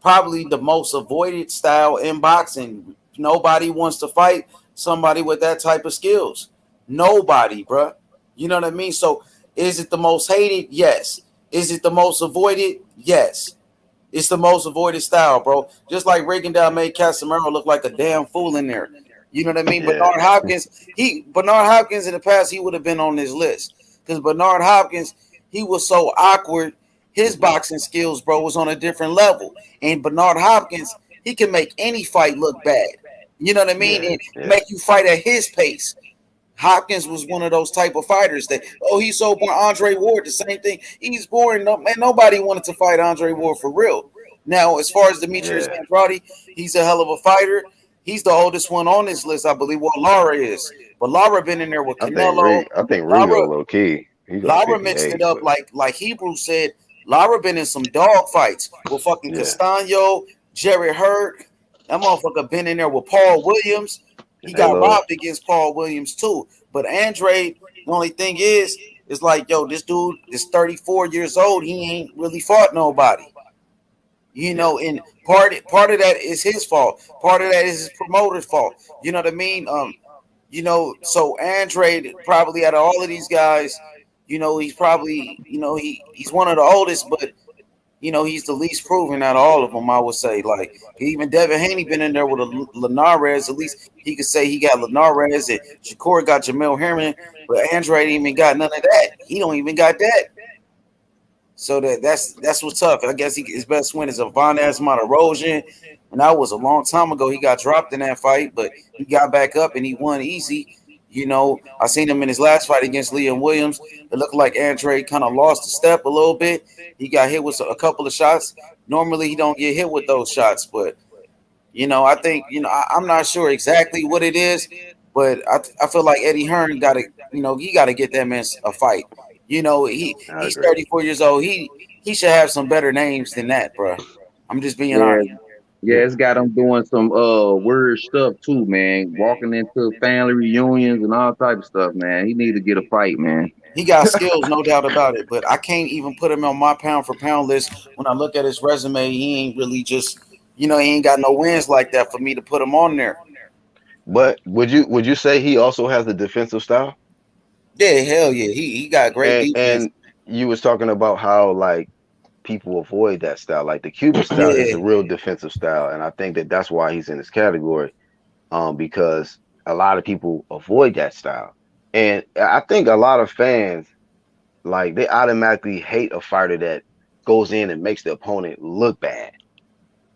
probably the most avoided style in boxing. Nobody wants to fight somebody with that type of skills. Nobody, bruh. You know what I mean? So is it the most hated? Yes. Is it the most avoided? Yes. It's the most avoided style, bro. Just like Rigondeaux made Casemiro look like a damn fool in there. You know what I mean?
Yeah,
Bernard Hopkins in the past, he would have been on this list. Because Bernard Hopkins, he was so awkward. His boxing skills, bro, was on a different level. And Bernard Hopkins, he can make any fight look bad. You know what I mean?
yeah,
And
yeah.
make you fight at his pace. Hopkins was one of those type of fighters that, oh, he's so boring. Andre Ward, the same thing. He's boring. No, man, nobody wanted to fight Andre Ward for real. Now, as far as Demetrius
Yeah,
Andrade, he's a hell of a fighter. He's the oldest one on this list, I believe. What Lara is, but Lara been in there with Canelo.
I think Rigo
Lara,
low key. He low
Lara
key
mixed it
age,
up
but
like Hebrew said. Lara been in some dog fights with fucking
yeah,
Castano, Jerry Hurt. That motherfucker been in there with Paul Williams. He got
Halo.
robbed against Paul Williams too. But Andre, the only thing is like, yo, this dude is 34 years old. He ain't really fought nobody. You
Yeah,
know, and part of that is his fault. Part of that is his promoter's fault. You know what I mean? You know, so Andre probably out of all of these guys, you know, he's probably, you know, he's one of the oldest, but you know, he's the least proven out of all of them, I would say. Like, even Devin Haney been in there with a Linares. At least he could say he got Linares and Shakur got Jamel Herman, but Andre ain't even got none of that. He don't even got that. So that's what's tough. I guess his best win is a Von Asmonte, and that was a long time ago. He got dropped in that fight, but he got back up and he won easy. You know, I seen him in his last fight against Liam Williams. It looked like Andre kind of lost a step a little bit. He got hit with a couple of shots. Normally, he don't get hit with those shots, but you know, I think I'm not sure exactly what it is, but I feel like Eddie Hearn got to, you know, he got to get that man a fight. You know,
I
he's
agree.
34 years old. He should have some better names than that, bro. I'm just being
Yeah,
honest.
yeah, it's got him doing some weird stuff too, man. Walking into family reunions and all type of stuff, man. He need to get a fight, man.
He got skills, no doubt about it. But I can't even put him on my pound for pound list. When I look at his resume, he ain't really just, you know, he ain't got no wins like that for me to put him on there.
But would you say he also has a defensive style?
Yeah, hell yeah. He got great defense.
And you was talking about how like people avoid that style. Like the Cuban style is
Yeah,
a real defensive style, and I think that that's why he's in this category. Because a lot of people avoid that style, and I think a lot of fans like they automatically hate a fighter that goes in and makes the opponent look bad.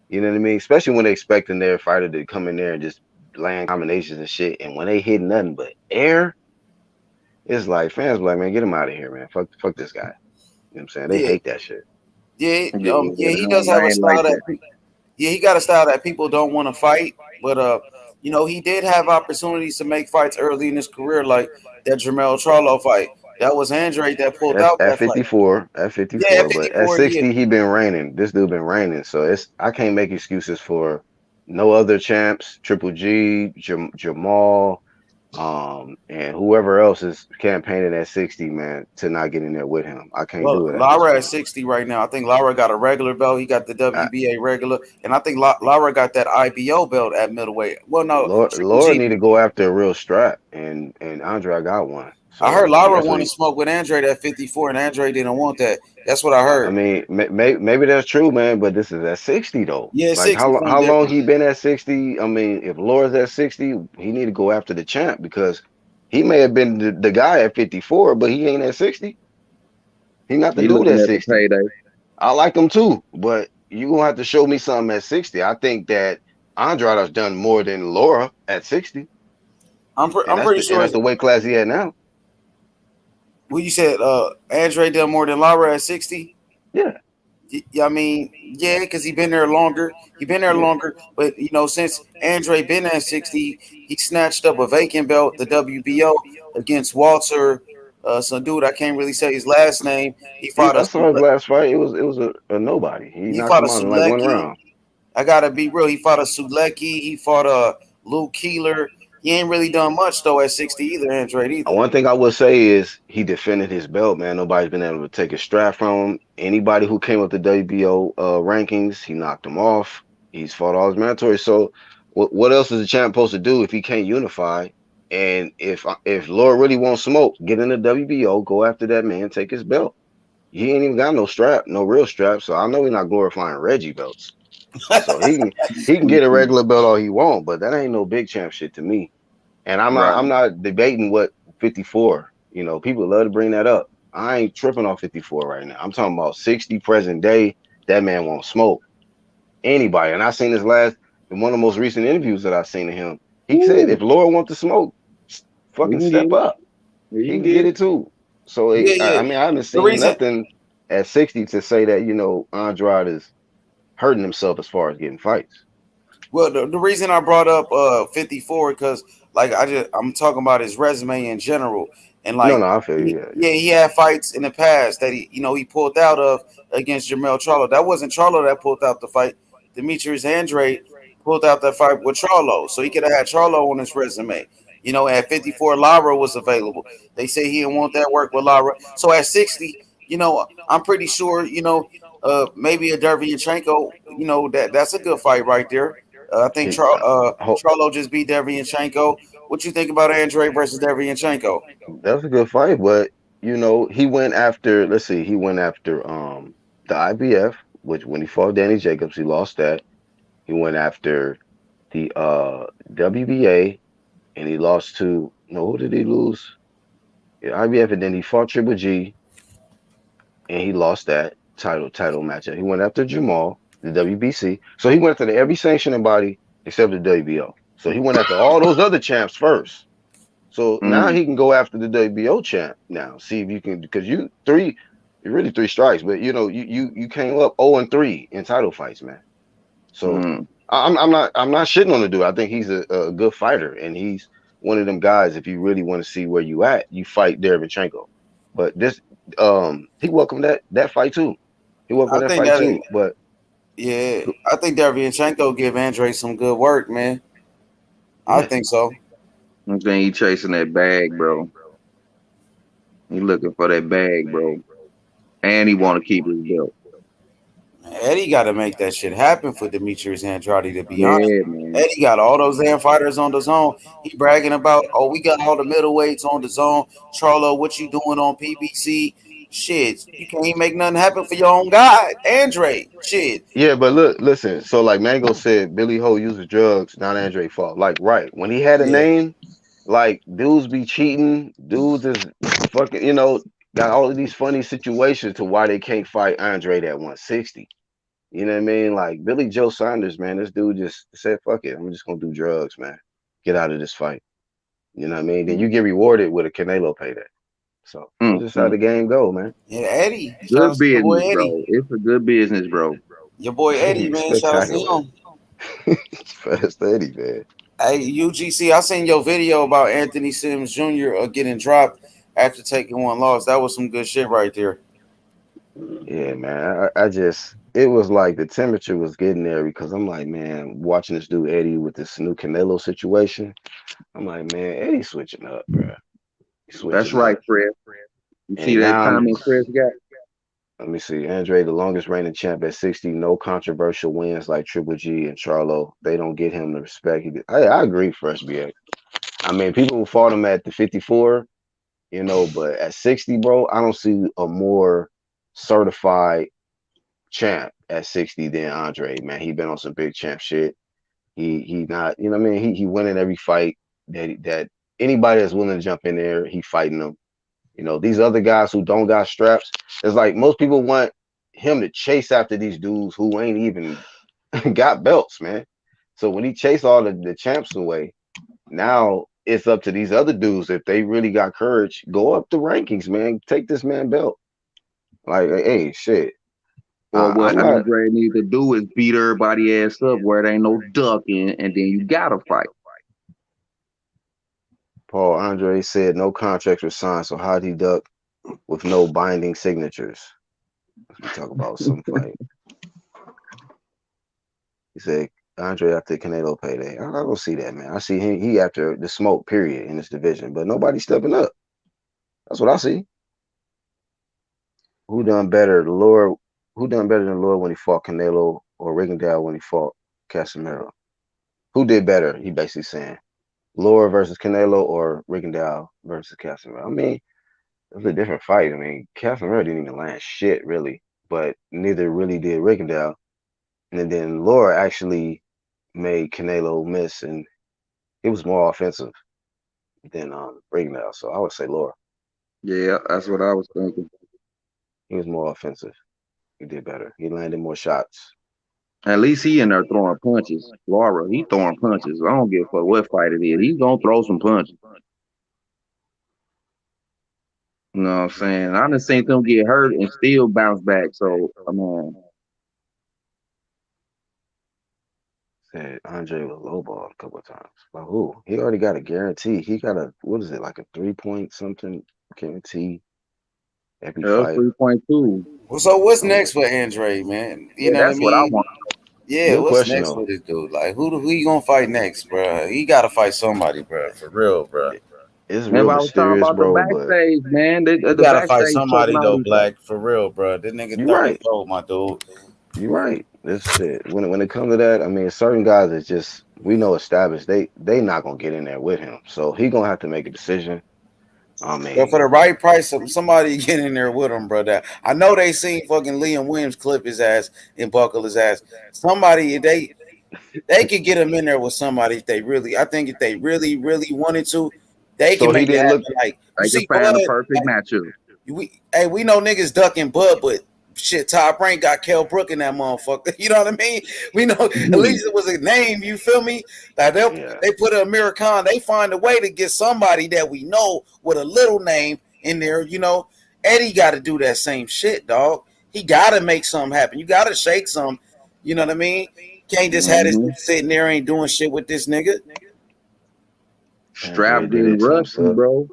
You know what I mean? Especially when they expecting their fighter to come in there and just land combinations and shit, and when they hit nothing but air, it's like fans be like, man, get him out of here, man. Fuck this guy. You know what I'm saying? They
yeah,
hate that shit.
yeah.
Yeah,
Yeah.
they
He does have a
ain't like
style that.
that.
Yeah, he got a style that people don't want to fight, but he did have opportunities to make fights early in his career, like that Jermell Charlo fight. That was Andre that pulled out
At
that fight.
54, at
Yeah, at
54, but at
54, yeah.
60, he been reigning. This dude been reigning, so it's I can't make excuses for no other champs, Triple G, Jamal, and whoever else is campaigning at 60, man, to not get in there with him. I can't
Well,
do it at this
Lara at
point.
60 right now. I think Lara got a regular belt. He got the
I,
WBA regular, and I think Lara got that IBO belt at middleweight. Well, no, Triple
Laura
G.
need to go after a real strap, and Andre got one.
I
So
heard
I
Lara
guess
wanted
we
to smoke with Andre at 54, and Andre didn't want that. That's what I
I
heard.
mean, maybe that's true, man, but this is at 60 though.
Yeah,
Like
60 point
how long
difference.
he been at 60? I mean, if Laura's at 60, he need to go after the champ because he may have been the guy at 54, but he ain't at 60. He not the
He
dude
looking
at
at the
60.
payday.
I like him too, but you gonna have to show me something at 60. I think that Andrade's done more than Laura at 60,
I'm pretty
and
sure.
that's the weight class he at now.
Well, you said Andre done more than Lara at 60.
Yeah,
Yeah, I mean, yeah, because he been there longer. He been there
yeah.
longer, but since Andre been at 60, he snatched up a vacant belt, the WBO, against Walter. Some dude I can't really say his last name. He fought a
I saw his last fight. It was a nobody. He
he
knocked
fought a
him out in like one
Sulecki.
round.
I gotta be real. He fought a Sulecki. He fought a Luke Keeler. He ain't really done much though at 60 either, Andre either.
One thing I will say is he defended his belt, man. Nobody's been able to take a strap from him. Anybody who came up the WBO rankings, he knocked them off. He's fought all his mandatory. So, what else is the champ supposed to do if he can't unify? And if Laura really wants smoke, get in the WBO, go after that man, take his belt. He ain't even got no strap, no real strap. So I know he's not glorifying Reggie belts. So he can get a regular belt all he want, but that ain't no big champ shit to me. And
Right.
I'm not debating what 54. People love to bring that up. I ain't tripping on 54 right now. I'm talking about 60 present day. That man won't smoke anybody. And I seen his last in one of the most recent interviews that I've seen of him. He said if
Ooh,
Laura wants to smoke,
he
fucking
can get
step
it.
up.
He
He
can
can
get
get
it.
it too. So
Yeah,
I
yeah.
mean I haven't
The
seen
reason
nothing at 60 to say that Andrade is hurting himself as far as getting fights.
Well, the reason I brought up 54 because like I'm talking about his resume in general, and
No,
like
no, I feel you. Yeah, yeah.
yeah, he had fights in the past that he pulled out of against Jermell Charlo. That wasn't Charlo that pulled out the fight. Demetrius Andrade pulled out that fight with Charlo, so he could have had Charlo on his resume. At 54, Lara was available. They say he didn't want that work with Lara. So at 60, I'm pretty sure, maybe a Derevyanchenko, that's a good fight right there. I think
It, ho-
Charlo just beat Derevyanchenko. What you think about Andre versus Derevyanchenko?
That's a good fight, but he went after. Let's see, he went after the IBF, which when he fought Danny Jacobs, he lost that. He went after the WBA, and he lost to no. Who did he lose? Yeah, IBF, and then he fought Triple G, and he lost that title matchup. He went after Jamal, the WBC. So he went after every sanctioning body except the WBO. So he went after all those other champs first. So now
Mm,
he can go after the WBO champ now. See if you can because you're really three strikes, but you came up 0-3 in title fights, man. So
mm.
I'm not shitting on the dude. I think he's a good fighter and he's one of them guys. If you really want to see where you at, you fight Derevyanchenko. But this he welcomed that fight too. He
I
welcomed that
think
fight
that
too. But
yeah, I think Derevyanchenko give Andre some good work, man. I
yeah,
think so.
I'm saying he chasing that bag, bro. He looking for that bag, bro. And he want to keep his belt.
Eddie got to make that shit happen for Demetrius Andrade. To be honest,
Yeah, man.
Eddie got all those damn fighters on the zone. He bragging about, oh, we got all the middleweights on the zone. Charlo, what you doing on PBC? Shit, you can't even make nothing happen for your own guy, Andre. Shit,
Yeah, but look, listen. So like Mango said, Billy Ho uses drugs, not Andre fault. Like, right when he had a
yeah.
name, like dudes be cheating, dudes is fucking, got all of these funny situations to why they can't fight Andre at 160. You know what I mean? Like Billy Joe Saunders, man, this dude just said, "Fuck it, I'm just gonna do drugs, man. Get out of this fight." You know what I mean? Then you get rewarded with a Canelo payday. So that's
Mm,
just how
mm.
the game go, man.
Yeah, Eddie. Shout out
Good
to your boy
business,
Eddie.
bro. It's a good business, bro.
Your boy Eddie, man. Shout out to
Spectacular.
him.
Fast Eddie, man.
Hey, UGC, I seen your video about Anthony Sims Jr. Getting dropped after taking one loss. That was some good shit right there.
Yeah, man. I just it was like the temperature was getting there because I'm like, man, watching this dude Eddie with this new Canelo situation. I'm like, man, Eddie's switching up, bro. He's
That's
switching
right,
up.
Fred. You see
And
that
now
comment Fred got?
let me see. Andre, the longest reigning champ at 60, no controversial wins like Triple G and Charlo. They don't get him the respect. I agree, Fresh BA. I mean, people who fought him at the 54, but at 60, bro, I don't see a more certified champ at 60 than Andre, man. He been on some big champ shit. He not, you know what I mean? He winning every fight that anybody that's willing to jump in there, he fighting them. These other guys who don't got straps, it's like most people want him to chase after these dudes who ain't even got belts, man. So when he chased all the champs away, now it's up to these other dudes. If they really got courage, go up the rankings, man. Take this man belt. Like, hey, shit.
Or what
I'm not
Andre needs to do is beat everybody ass up where it ain't no ducking, and then you gotta fight.
Paul Andre said no contracts were signed, so how'd he duck with no binding signatures? We talk about some fight. He said Andre after Canelo payday. I don't see that, man. I see him he after the smoke period in this division, but nobody's stepping up. That's what I see. Who done better, Lord? Who done better than Lord when he fought Canelo or Rigondeaux when he fought Casemiro? Who did better? He basically saying Lord versus Canelo or Rigondeaux versus Casemiro. I mean, it was a different fight. I mean, Casemiro didn't even land shit really, but neither really did Rigondeaux. And then Laura actually made Canelo miss, and he was more offensive than Rigondeaux. So I would say Laura.
Yeah, that's what I was thinking.
He was more offensive. He did better. He landed more shots.
At least he in there throwing punches. Laura, he throwing punches. I don't give a fuck what fight it is. He's gonna throw some punches. You know what I'm saying? I done seen them get hurt and still bounce back. So I mean,
Said Andre was lowballed a couple of times. Like who? He already got a guarantee. He got a what is it like a 3 point something guarantee every fight.
3.2.
Well, so what's
Um,
next for Andre, man? You
Yeah,
know what I
that's what I
mean?
want.
Yeah,
good
what's
question
next
though.
for this dude? Like, who he gonna fight next, bro? He gotta fight somebody, bro. For real, bro.
It's real
Remember, I was talking
mysterious,
about the
bro. But
backstage, man.
He
The
gotta fight
backstage taking
somebody
all
though,
these fights.
Black. For real, bro. This nigga
you're right.
34, my dude.
You're right. This shit. When it comes to that, I mean, certain guys that just we know established. They not gonna get in there with him. So he gonna have to make a decision. I
But for
mean,
the right price, somebody get in there with him, bro. That I know they seen fucking Liam Williams clip his ass and buckle his ass. Somebody they could get him in there with somebody if they really. I think if they really, really wanted to, they
so
can
he
make it
didn't look.
happen. Like you
They can
see,
find
Bud.
the perfect matchup.
We know niggas ducking Bud, but shit, Todd Brain got Kell Brook in that motherfucker. You know what I mean? We know at least it was a name. You feel me? Like
Yeah.
they put an American. They find a way to get somebody that we know with a little name in there. You know, Eddie got to do that same shit, dog. He got to make something happen. You got to shake some. You know what I mean? Can't just have this
Hmm.
nigga sitting there ain't doing shit with this nigga.
Andre
Strap
did
getting
it to
rusty,
himself.
bro.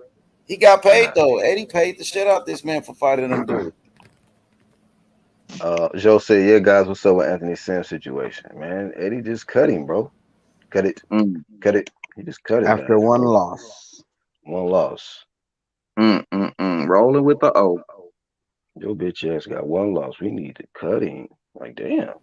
He got paid
Yeah.
though. Eddie paid the shit out this man for fighting them dudes.
Joe said, "Yeah, guys, what's up with Anthony Sims situation, man? Eddie just cut him, bro. Cut it,
Mm,
cut it. He just cut his
After
ass,
one
bro.
loss.
One loss.
Rolling with the O.
Your bitch ass got one loss. We need to cut him.
Like, damn.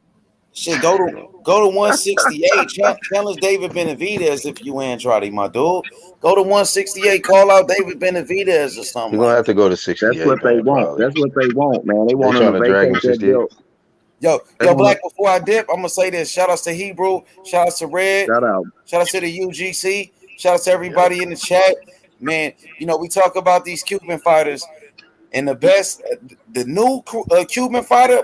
Shit, go to 168. Challenge David Benavidez if you Andrade, my dude. Go to 168. Call out David Benavidez or something
You're gonna
like
have
that.
to go to
That's
68,
what they
man.
want.
Probably
That's what they want, man. They
they
want him
trying
to
to drag him
vacate
to
that
68.
belt. They
Yo,
want
Black. Before I dip, I'm gonna say this. Shout outs to Hebrew. Shout outs to Red.
shout out.
Shout outs to the UGC. Shout outs to everybody in the chat. Man, we talk about these Cuban fighters and the new Cuban fighter,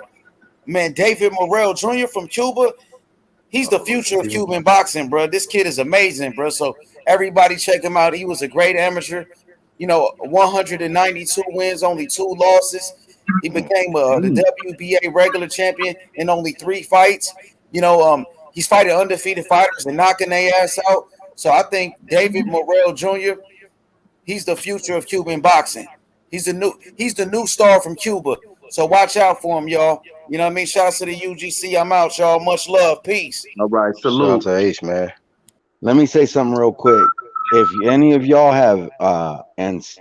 man, David Morrell Jr. from Cuba. He's the future of Cuban boxing, bro. This kid is amazing, bro. So everybody check him out. He was a great amateur. 192 wins, only 2 losses. He became the
Mm,
WBA regular champion in only 3 fights. He's fighting undefeated fighters and knocking their ass out. So I think David Morrell Jr. He's the future of Cuban boxing. He's the new star from Cuba. So watch out for him, y'all. You know what I mean? Shout out to the UGC. I'm out, y'all. Much love. Peace.
all right,
Shout out
salute.
to Ace, man.
Let me say something real quick. If any of y'all have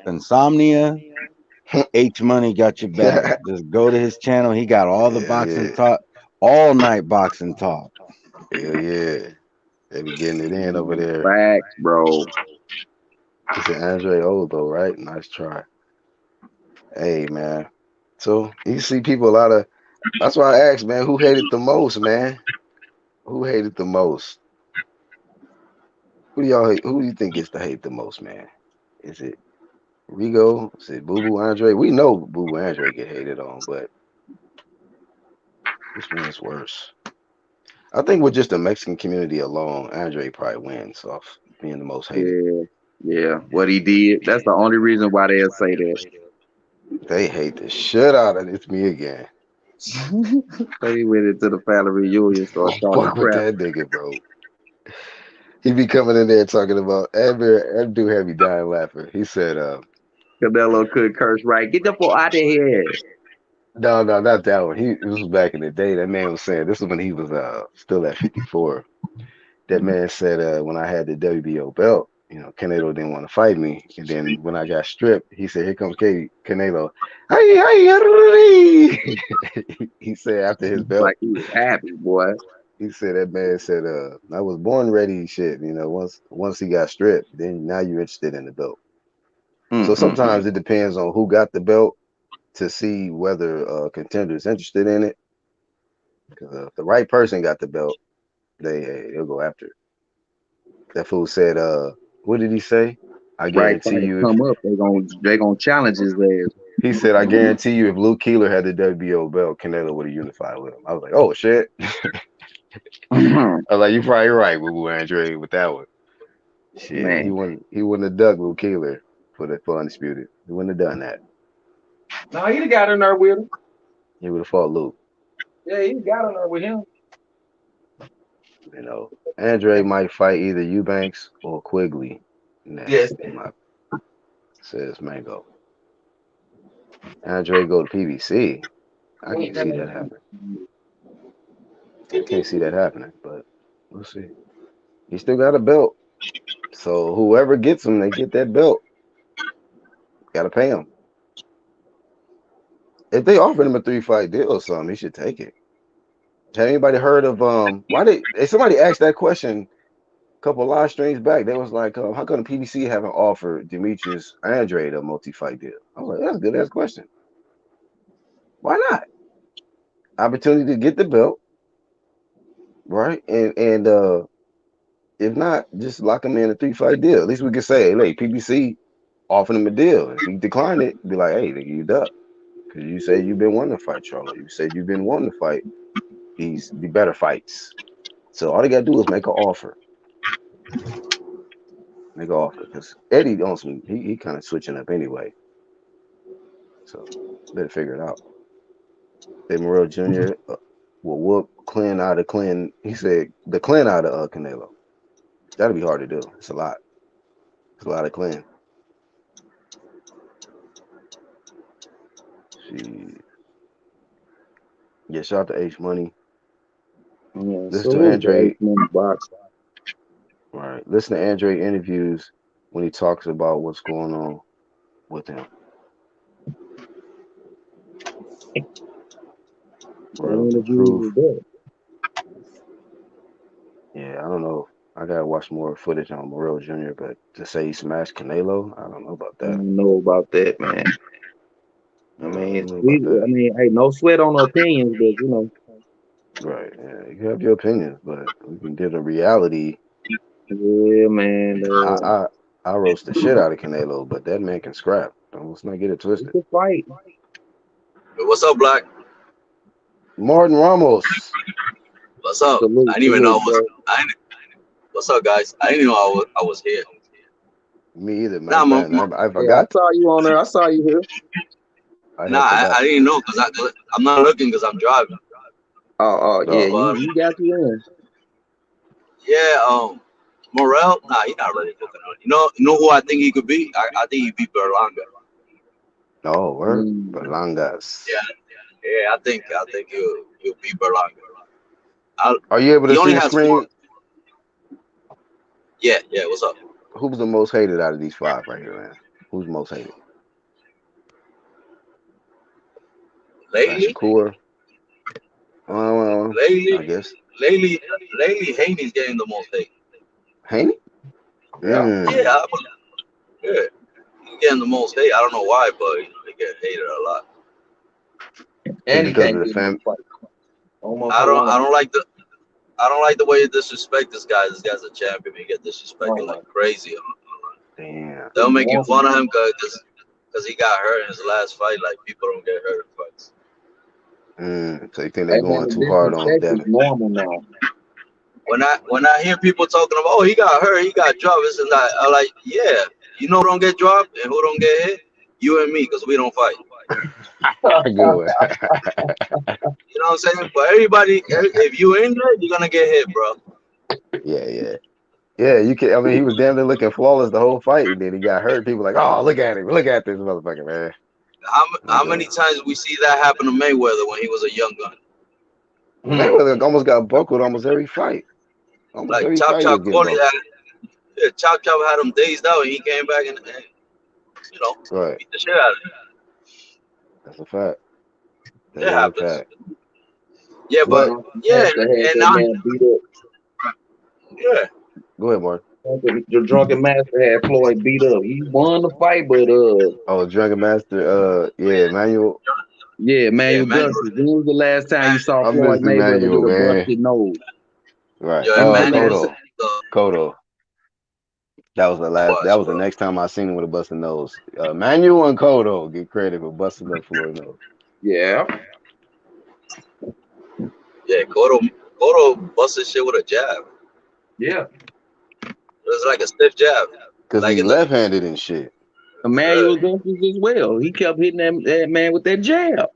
insomnia, H Money got your back. Just go to his channel. He got all the
Hell
boxing
yeah.
talk, all night boxing talk.
Hell yeah. They be getting it in over there.
Facts, bro.
He said Andre old though, right? Nice try. Hey man. So you see people a lot of that's why I asked, man, who hated the most, man? Who hated the most? Who do y'all hate? Who do you think gets to hate the most, man? Is it Rigo? Is it Boo Boo Andre? We know Boo Boo Andre get hated on, but which one is worse? I think with just the Mexican community alone, Andre probably wins off being the most hated.
Yeah, yeah. What he did. That's the only reason why they'll say that.
They hate the shit out of It's Me Again.
So he went into the family reunion, started
Don't
talking
fuck with
crap.
that nigga, bro. He be coming in there talking about that dude had me dying laughing. He said,
Canelo couldn't curse right. Get the fuck out of here.
no, not that one. This was back in the day. That man was saying this was when he was still at 54. That man said when I had the WBO belt, Canelo didn't want to fight me. And then when I got stripped, he said, "Here comes Canelo." He said after his belt,
Like he was happy, boy.
he said that man said, "I was born ready." Shit, once he got stripped, then now you're interested in the belt. So
Mm.
sometimes it depends on who got the belt to see whether a contender is interested in it. Because if the right person got the belt, they'll go after it. That fool said, what did he say? I
Right
guarantee
fighters
you if
come up, they gonna challenge his ass.
he said, I guarantee you if Luke Keeler had the WBO belt, Canelo would have unified with him. I was like, oh shit. I was like, you're probably right, Boo Boo Andre, with that one. Shit, he
Man.
wouldn't have dug Luke Keeler for Undisputed. He wouldn't have done that.
No, he got in there with him.
He would have fought Luke.
Yeah, he got in there with him.
Andre might fight either Eubanks or Quigley next.
Yes.
Says Mango. Andre go to PBC. I can't see that happening. I can't see that happening, but we'll see. He still got a belt. So whoever gets him, they get that belt. Gotta pay him. If they offered him a 3-fight deal or something, he should take it. Have anybody heard of if somebody asked that question a couple of live streams back, they was like, how come the PBC haven't offered Demetrius Andre a multi-fight deal? I was like, that's a good ass question. Why not? Opportunity to get the belt, right? And if not, just lock him in a 3-fight deal. At least we could say, hey, PBC offered him a deal. If he declined it, be like, hey, nigga, you duck. Because you say you've been wanting to fight Charlo. You said you've been wanting to fight the better fights. So all they gotta do is make an offer. Make an offer. Because Eddie on some he kind of switching up anyway. So better figure it out. Dave Morrell Jr. Will whoop Clint out of Clint. He said the Clint out of Canelo. That'll be hard to do. It's a lot. It's a lot of Clint. Yeah, shout out to H Money.
Yeah,
Listen to
salute to
Andre.
H-Man box.
Right. Listen to Andre interviews when he talks about what's going on with him. World of
interviews
Truth.
with that.
Yeah, I don't know. I gotta watch more footage on Morrell Jr., but to say he smashed Canelo, I don't know about
I
that.
don't know about that, man. I
No, I
mean,
don't know about that.
hey, no sweat on the opinions, but
Right. Yeah, you have your opinions, but we can get a reality.
yeah, man.
I I I roast the shit out of Canelo, but that man can scrap. Let's not get it
It's
twisted.
a fight.
What's up, Black?
Martin Ramos.
What's up? I
Salute,
didn't even know
salute,
I was.
bro.
What's up, guys? I didn't know I was here.
Me either. Matter
Nah,
of fact, I
Yeah, I
forgot.
saw you on there. I saw you here.
I had forgot.
I didn't know because I'm not looking because I'm driving.
Yeah,
Oh,
But
he got you in.
yeah, Morel. Nah, he's not really looking on. You know who I think he could be? I think he beat Berlanga.
no, word.
Mm.
Berlangas.
Yeah, yeah. I think he'll beat Berlanga.
Are you able to
He
see
only
the
has four.
screen?
Yeah, yeah. What's up?
Who's the most hated out of these five right here, man? Who's most hated? Like
Lately,
Shakur? I
lately,
guess.
lately, Haney's getting the most hate.
Haney?
Yeah.
Yeah, yeah. He's getting the most hate. I don't know why, but he get hated a lot.
It's
And he
because of
can't
the
get no
fam.
fight. Almost
I
how
don't
long?
I don't like the I don't like the way you disrespect this guy. This guy's a champion. He get disrespected
Oh my
like crazy.
Damn.
They'll make you
God.
fun of him because he got hurt in his last fight. Like people don't get hurt in fights.
So you think they're
Hey man,
going
the
too hard on
disrespect is
Devin?
normal now.
When I hear people talking about, oh, he got hurt, he got dropped, this and that, I'm like, yeah, you know who don't get dropped and who don't get hit? You and me, because we don't fight.
Good one.
You know what I'm saying? But everybody, if you in there, you're gonna get hit, bro.
Yeah. Yeah, you can. I mean, he was damn near looking flawless the whole fight, and then he got hurt. People like, oh, look at him, look at this motherfucker, man.
How
Like,
many times we see that happen to Mayweather when he was a young gun?
Mayweather almost got buckled almost every fight. Almost
Like
every fight he was getting buckled.
Chop Chop had him dazed out, and he came back and
Right,
beat the shit out of him.
that's a fact. That
It
is a
happens.
fact.
Yeah, but
But
yeah,
Master had
and
that
now
man beat up.
yeah,
go ahead, Mark.
The drunken master had Floyd beat up. He won the fight, but
Oh, Dragon Master. Yeah, Manuel.
yeah,
yeah,
Manuel
man,
Gunter. When was the last time you saw
I
Floyd
missed
Mayweather
Emmanuel,
with a
man.
busted nose?
Right.
yo,
When was the
Emmanuel
last
Kodo.
said,
Kodo. That was the last. That
watch,
was the
bro.
next time I seen him with a busted nose. Manuel and Kodo get credit for busting up Floyd nose.
Yeah.
Yeah, Cotto busted shit with a jab.
Yeah.
It was like a stiff jab,
Cause
like
he's
in the.
left-handed and shit.
Emmanuel Gunter as well. He kept hitting that man with that jab.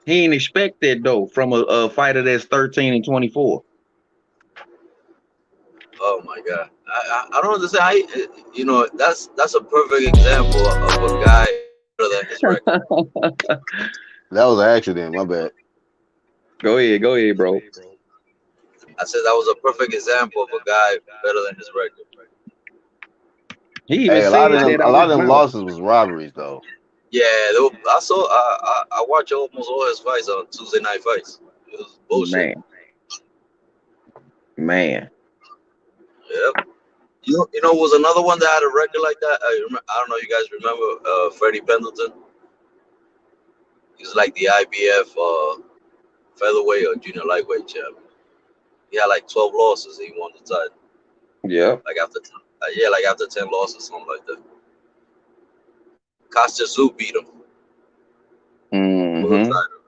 He ain't expect that though from a fighter that's 13 and 24.
Oh my god, I don't understand. That's a perfect example of a guy better than his record.
That was an accident. My bad.
Go ahead, bro.
I said that was a perfect example of a guy better than his record.
He even
Hey, a
said
lot of them,
that
a
out
lot
his
of them
mouth.
losses was robberies though.
Yeah, I saw. I watch almost all his fights on Tuesday Night Fights. It was bullshit.
Man.
Yep. You know, was another one that had a record like that. I don't know. You guys remember Freddie Pendleton? He was like the IBF featherweight or junior lightweight champ. He had like 12 losses. He won the title.
Yeah.
Like after 10 losses, something like that. Costa Zoo beat him for the title.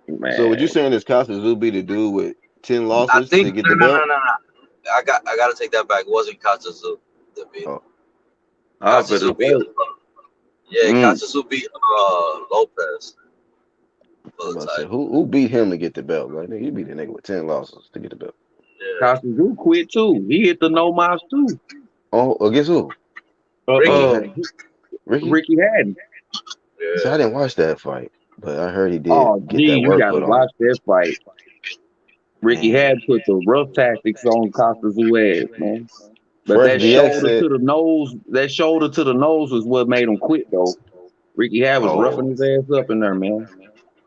Man.
So what you saying is Costa Zubi to do with 10
I
losses to
think
get the belt?
no. I gotta take that back. It wasn't Costa Zoo that beat him.
Oh,
Costa Zoo beat him. Yeah, Costa Zoo beat Lopez for
I'm
the
about to say
title.
who beat him to get the belt? Like nigga, he beat a nigga with 10 losses to get the belt.
Yeah.
Costa Zoo quit too. He hit the no miles too.
Oh, against who? Ricky?
Ricky Hatton.
See, I
Yeah.
didn't watch that fight, but I heard he did
Oh,
get
gee,
that
you
work
gotta
put on him.
watch that fight. Ricky
Man.
Hatton put the rough tactics on Costa Zoo ass, man. But
Fresh
that
DX
shoulder
said,
to the nose was what made him quit though. Ricky Hatton was roughing
oh,
his ass up in there, man.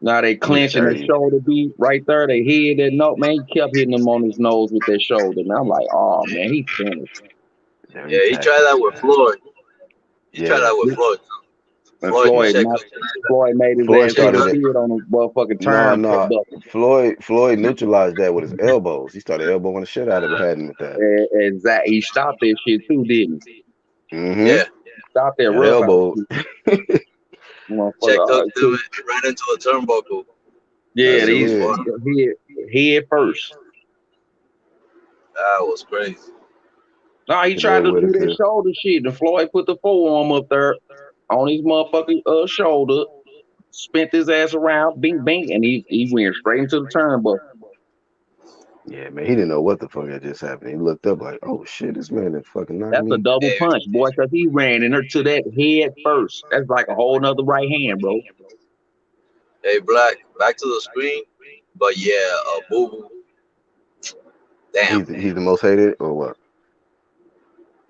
Now they
He was
clenching their
dirty.
shoulder beat right there. They hit that note, man. He kept hitting him on his nose with that shoulder. And I'm like, oh man, he's finished.
Dirty
Yeah, he tried that
tactics,
with
man.
Floyd. He tried
Yeah.
that with Floyd.
And
Floyd
Yeah.
Floyd made his
Floyd
ass hit his
started
checkmate.
it.
head on his motherfucking
No,
turnbuckle.
no. Floyd neutralized that with his elbows. He started elbowing the shit out of him with that.
Exactly. He stopped that shit too, didn't
Mm-hmm.
Yeah,
he? Stopped that
Got
rough out
elbowed.
shit. Motherfucker.
check
All right,
hooked him
cool.
right into a turnbuckle.
Yeah,
Sure
That shit
these
was
did.
funny.
head first.
That was crazy.
No, he tried
Canelo
to do that
Whitaker.
shoulder shit. And Floyd put the forearm up there on his motherfucking shoulder, spent his ass around, bing bing, and he went straight into the turnbuckle.
Yeah, man, he didn't know what the fuck had just happened. He looked up like, oh shit, this man that fucking knocked
That's a
me.
double
Hey,
punch, boy, because he ran in her to that head first. That's like a whole nother right hand, bro.
hey, Black, back to the screen. But yeah, Boo Boo. Damn.
He's the most hated or what?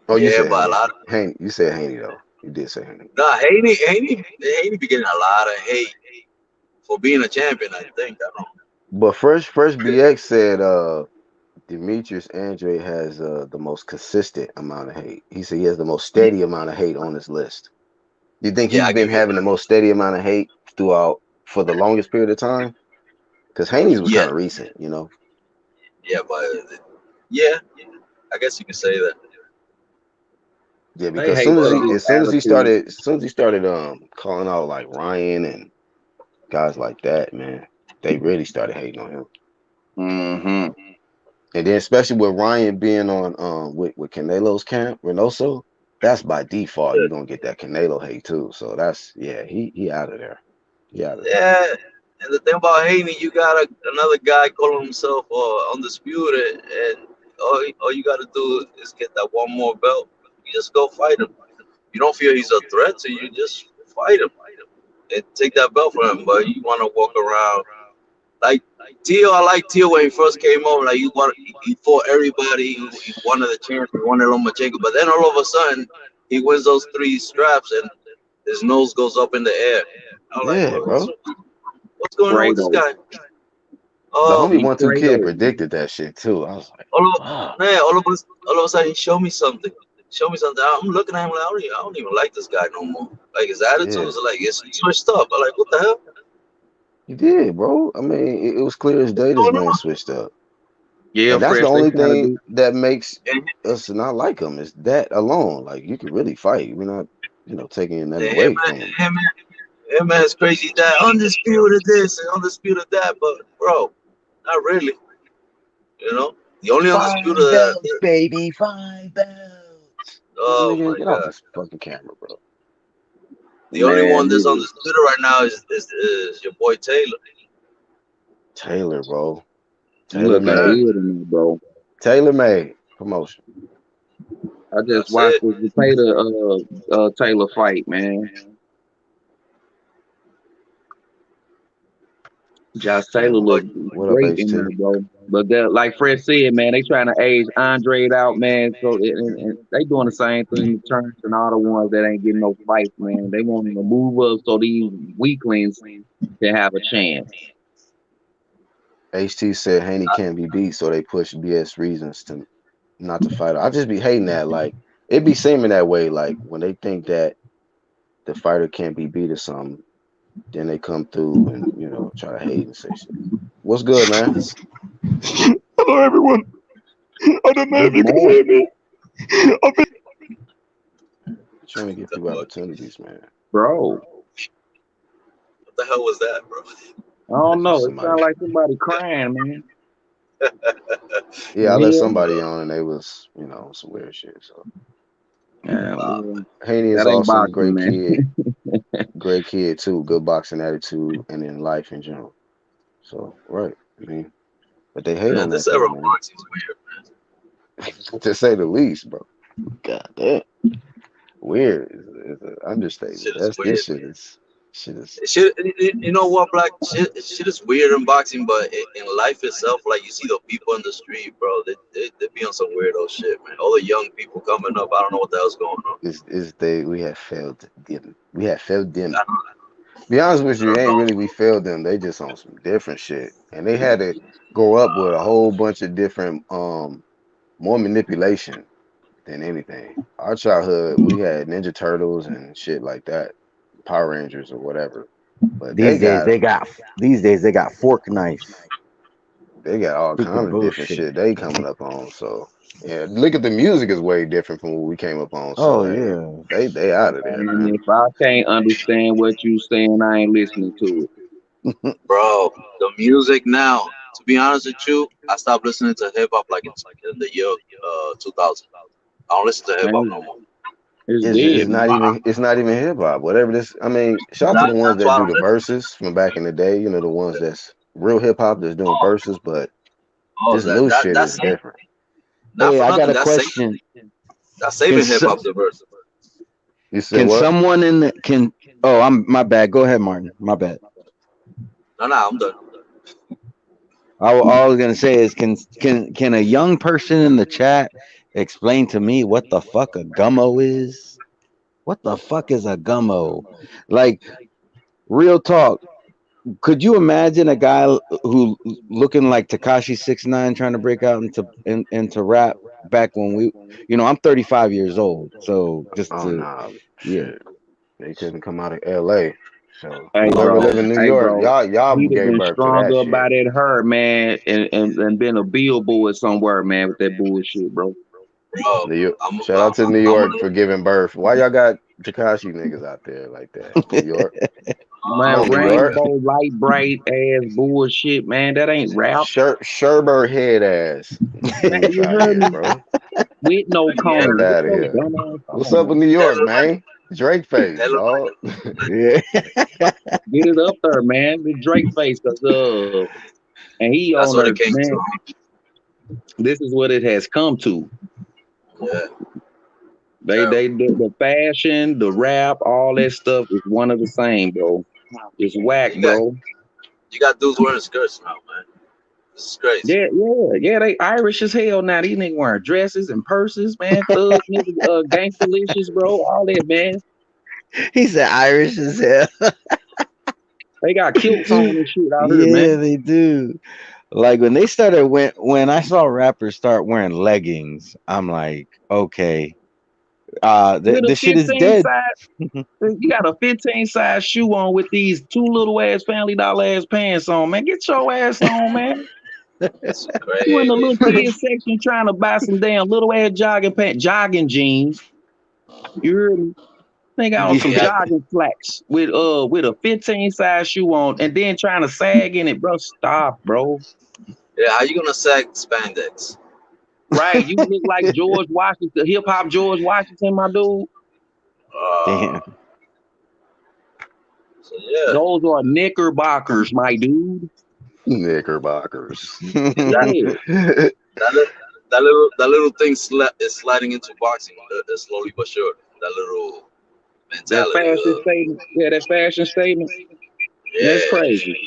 Oh, you
Yeah,
said
but a
Haney.
lot of
Haney. You said Haney though. You did say Haney.
nah, Haney be getting a lot of hate for being a champion. I think I don't
But Fresh BX said Demetrius Andre has the most consistent amount of hate. He said he has the most
know.
steady amount of hate on his list. Do you think
Yeah,
he's
I
been
give you
having the
that.
most steady amount of hate throughout for the longest period of time? Because Haney's was
Yeah,
kind of recent, you know.
yeah, but yeah, I guess you could say that.
Yeah,
They
because
hate
But
Vegas attitude.
as soon as he started calling out like Ryan and guys like that, man, they really started hating on him.
Mm-hmm.
And then especially with Ryan being on with Canelo's camp, Reynoso, that's by default you're gonna get that Canelo hate too. So that's yeah, he out of there. He out of there.
yeah, and the thing about Haney, you got another guy calling himself undisputed, and all you got to do is get that one more belt. You just go fight him. You don't feel he's a threat to you. Just fight him and take that belt from him. But you want to walk around like Tio. I like Tio when he first came over. Like he fought everybody. He wanted the chance. He wanted Lomachenko. But then all of a sudden, he wins those three straps and his nose goes up in the air. I'm like,
Yeah, bro.
what's going on with this
Fredo.
guy?
The homie
He
1-2 kid
Fredo.
predicted that shit too. I was like,
All of,
wow.
man, all of a sudden, he showed me something. Show me something. I'm looking at him like I don't even like this guy no more. Like his attitude
Yeah,
is like it's switched up. I'm like, what the hell?
he did, bro. I mean, it was clear as day
What's
this
going
man
on?
switched up.
Yeah,
And that's the
fresh. They
only
trying to
thing
do.
that makes
And,
us not like him is that alone. Like you could really fight. We're not, taking nothing
and
away from him.
him and his crazy dad, undisputed this and undisputed that. But bro, not really. You know, the only undisputed.
5 belts, baby, 5 belts. Like,
Oh
nigga,
my
get off
god,
this fucking camera, bro.
the only one
Man,
that's
nigga.
undisputed right now is your boy Taylor.
Taylor, bro.
You
Taylor
looking
Yeah,
made.
good in there, bro.
Taylor made promotion.
I just
that's
watched
it.
the Taylor fight, man. Josh Taylor
Man,
But
looked
what up,
great in
HT?
there, bro. But that, like Fred said, man, they trying to age Andre out, man. So and they doing the same thing to Terrence and all the ones that ain't getting no fights, man. They want them to move up so these weaklings can have a chance.
HT said Haney can't be beat, so they push BS reasons to not to fight. I just be hating that. Like it be seeming that way. Like when they think that the fighter can't be beat or something, then they come through and try to hate and say shit. What's good, man?
Hello, everyone. I don't know if
Good
you can hear
morning,
me. I've been
Trying to give
the
people
fuck?
opportunities, man.
bro.
What the hell was that, bro?
I don't
That's just
know. It
somebody.
sounds like somebody crying, man.
Yeah, I
You
let
hear me?
somebody on and they was, some weird shit. So
Yeah,
Wow.
well,
Haney is
that ain't
awesome,
boxing,
great
man.
kid, great kid too, good boxing attitude, and in life in general. So right, I mean, but they hate
Man,
on
this
that
era
though,
of
man.
boxing is weird.
To say the least, bro. God damn, weird is an understatement.
Shit is
That's this
weird.
shit is.
You know what, Black? Shit is weird in boxing, but in life itself, like you see the people in the street, bro, they be on some weirdo shit, man. All the young people coming up, I don't know what the hell's going on.
Is they we have failed them. We have failed them. Be honest with
I
you, it
don't
ain't
know.
really we failed them. They just on some different shit, and they had to grow up with a whole bunch of different more manipulation than anything. Our childhood, we had Ninja Turtles and shit like that, Power Rangers or whatever. But
These days they got fork knife.
they got all
Stupid
kind of different
bullshit.
shit they coming up on. So yeah, look at the music is way different from what we came up on.
Oh
So hey,
yeah.
they out of there,
And
man.
if I can't understand what you saying, I ain't listening to it.
Bro, the music now. To be honest with you, I stopped listening to hip hop like in the year 2000. I don't listen to hip hop no
Man,
more.
it's
It's
dead,
not
man.
even hip hop. Whatever this, I mean, shout out to the ones
That's
that
why I
do
don't
the
listen.
verses from back in the day. You know, the ones that's real hip hop that's doing
Oh,
verses, but
oh,
this new shit
that's
is different.
not
Hey,
for
I got
nothing.
a question.
That's
Can
saving hip
so,
hop the verse.
You said
can
what?
someone in the can oh I'm my bad. Go ahead, Martin. My bad.
No, no, I'm done.
All I was gonna say is can a young person in the chat explain to me what the fuck a gummo is? What the fuck is a gummo? Like real talk. Could you imagine a guy who looking like Takashi 6ix9ine trying to break out into rap back when I'm 35 years old, so just
Oh
to
nah,
yeah.
shit. They couldn't come out of LA. So whoever live in New
Hey,
York,
bro.
y'all
He'd have
gave
been
birth to that
stronger by
shit.
that hurt, man, and been a billboard somewhere, man, with that bullshit, bro.
Bro,
New York.
I'm
Shout out to New
I'm
York
gonna
for giving birth. Why y'all got Takashi niggas out there like that? New York. Come
Man,
on, New York.
rainbow, light, bright ass bullshit, man. That ain't rap.
Sherbert head ass
Man,
niggas
you
out
heard
here,
me?
bro.
With no
yeah,
Fuck
cone. Get
out of
your
here.
dumb ass
What's
on,
up with
man.
New
they
York,
look like
man? Drake
they
face,
look like
dog.
Yeah.
Get it up there, man. The Drake face, and he
that's
on
what it
there,
came
man.
to.
This is what it has come to.
Yeah,
They
terrible.
the fashion, the rap, all that stuff is one of the same, bro. It's whack,
You got
bro.
you got dudes wearing skirts now, man. This is crazy.
Yeah. They Irish as hell now. These niggas wearing dresses and purses, man. Thug niggas, gangsterlicious, bro. All that, man.
He said Irish as hell.
They got kilts on and shit out here,
Yeah,
man.
they do. Like when they started when I saw rappers start wearing leggings, I'm like, okay,
With a
the shit is
15
dead.
size, you got a 15 size shoe on with these two little ass family dollar ass pants on, man. Get your ass on, man.
This is
You in the little
crazy.
kids section trying to buy some damn little ass jogging pants, jogging jeans. You heard me? They got on some
Yeah,
jogging slacks with a 15 size shoe on and then trying to sag in it, bro. Stop, bro.
yeah. How you gonna sag spandex?
Right. You look like George Washington, hip hop George Washington, my dude.
Uh,
Damn.
so yeah,
Those are knickerbockers, my dude.
Knickerbockers.
that
Yeah.
that li- that little thing is sliding into boxing slowly but sure. That little
That
mentality.
fashion statement. Yeah, that fashion statement. That's
Yeah,
crazy.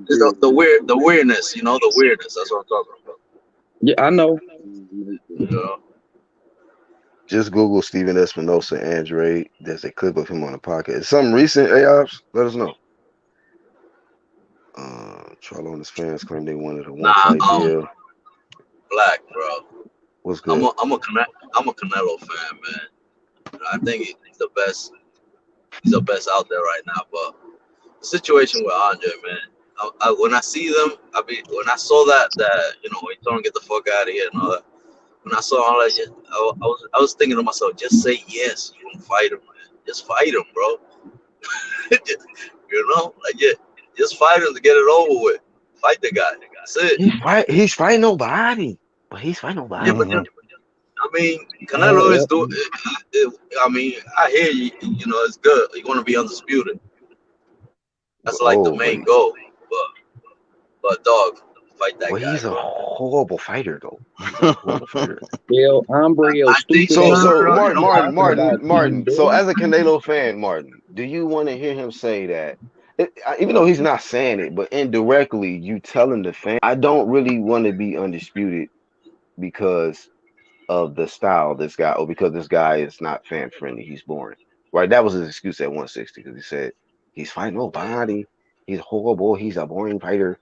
it's the weirdness. You know the weirdness. That's what I'm talking about.
Yeah, I know.
You know,
Just Google Steven Espinosa Andre. There's a clip of him on the podcast. Something recent, AOps? Let us know. Charlo and his fans claim they wanted a one
nah,
fight deal.
black, bro.
What's
I'm
good?
a I'm a I'm a Canelo fan, man. I think he's the best. He's the best out there right now. But the situation with Andre, man. When I see them, when I saw that he told him get the fuck out of here and all that. When I saw all that shit, I was thinking to myself, just say yes, you can fight him, man. Just fight him, bro. Like yeah, just fight him to get it over with. Fight the guy. That's it.
He's fighting nobody. But he's fighting
Yeah, but
nobody.
Mhm.
I mean, Canelo is
Yeah.
doing. I mean, I hear you. You know, it's good. You want to be undisputed. That's like the
Oh,
main goal. But dog, fight that guy,
he's a
bro.
horrible fighter though. He's a horrible fighter.
Well, Umbrell,
I think
stupid
So
ass.
so
you
Martin
know what?
Martin
Talking
Martin
about King,
Martin. So
boy.
as a Canelo fan, Martin, do you want to hear him say that? Even though he's not saying it, but indirectly you telling the fan, I don't really want to be undisputed because of the style of this guy, or because this guy is not fan friendly. He's boring. Right? That was his excuse at 160 because he said He's fighting nobody. He's horrible. He's a boring fighter.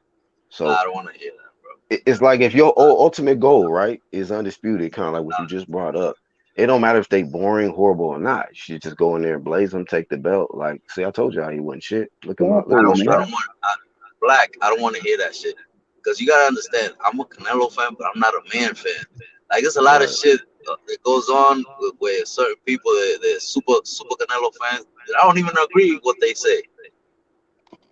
So
I don't want to hear that, bro.
it's like if your ultimate goal, right, is undisputed, kind of like what you just brought up. It don't matter if they boring, horrible or not. You should just go in there and blaze them, take the belt. Like, see, I told you how he wasn't shit. Look at
Simple,
my
I
man.
strap.
don't want Black. I don't want to hear that shit. Because you gotta understand, I'm a Canelo fan, but I'm not a man fan. Like, there's a lot of
Right.
shit that goes on with certain people. They're super Canelo fans. I don't even agree with what they say.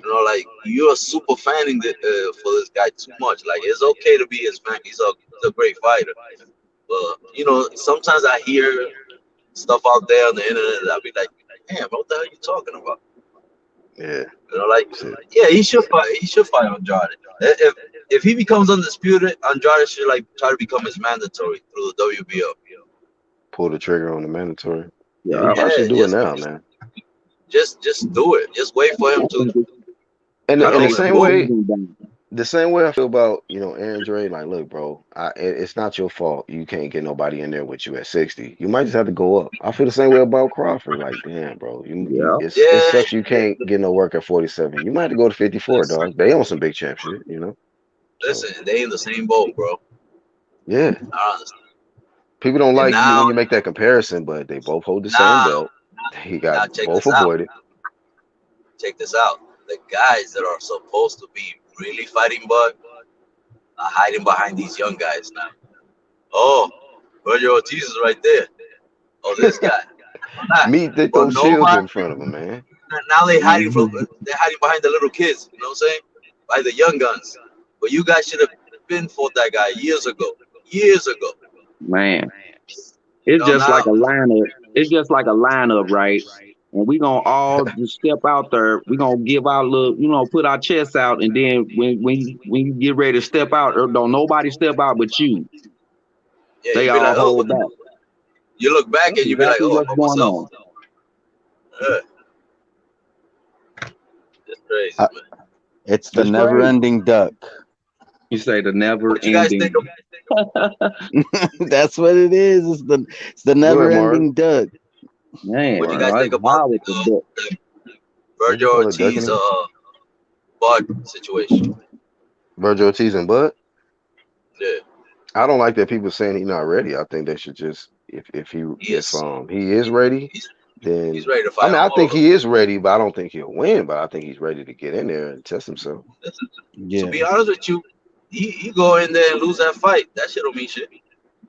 You know, like, you're super fanning for this guy too much. Like, it's okay to be his fan. He's a great fighter. But you know, sometimes I hear stuff out there on the internet that I'll be like, damn, what the hell are you talking about?
Yeah.
You know, like,
Shit.
yeah, he should fight. He should fight Andrade. If he becomes undisputed, Andrade should like try to become his mandatory through the WBO.
Pull the trigger on the mandatory. Yeah, he
Yeah,
probably
Yeah,
should do it now, man.
just do it. Just wait for him to
And
I
in the
think
same
move.
way, I feel about, Aaron Dre, like, look, bro, it's not your fault. You can't get nobody in there with you at 60. You might just have to go up. I feel the same way about Crawford. Like, damn, bro,
yeah.
it
Yeah,
sucks you can't get no work at 47. You might have to go to 54,
listen,
dog. They on some big champ shit, So
listen, they in the same boat, bro.
yeah,
I understand.
people don't
And
like you
now,
when you make that comparison, but they both hold the same
now,
belt. He got
now, check
both
this out.
avoided.
Check this out. The guys that are supposed to be really fighting Bud are hiding behind these young guys now. Oh, Roger Ortiz is right there. Oh, this guy. Nah,
Meat, they
but
throw shields
nobody.
in front of him, man.
Now they're hiding
Mhm.
behind the little kids. You know what I'm saying? By the young guns. But you guys should have been for that guy years ago. Years ago.
Man,
You
it's
know
just like
now.
a lineup. It's just like a lineup, right? And we gonna all just step out there. We gonna give our little, put our chests out, and then when you get ready to step out, or don't nobody step out but you.
Yeah,
They
you be like,
all
oh,
hold back.
you look back
That's
and you be like,
exactly
oh,
what's
by
going
myself.
on.
Yeah, it's crazy,
Uh,
man.
It's the
It's crazy.
never-ending duck.
You say the never
What you guys
ending.
think of?
That's what it is. It's the
Go ahead, Marv.
never-ending duck.
Man,
What you guys
it's
think about
wild with the book.
the
What you
Virgil
call it,
Ortiz
ducking?
Bud situation?
Virgil Ortiz and Bud.
Yeah,
I don't like that people saying he's not ready. I think they should just if
he is.
he is ready,
He's
then
he's ready to
I
fight
mean
on
I
all
think
of them.
he is ready, but I don't think he'll win. But I think he's ready to get in there and test himself.
Listen, to
Yeah.
be honest with you, he go in there and lose that fight. That shit don't mean shit.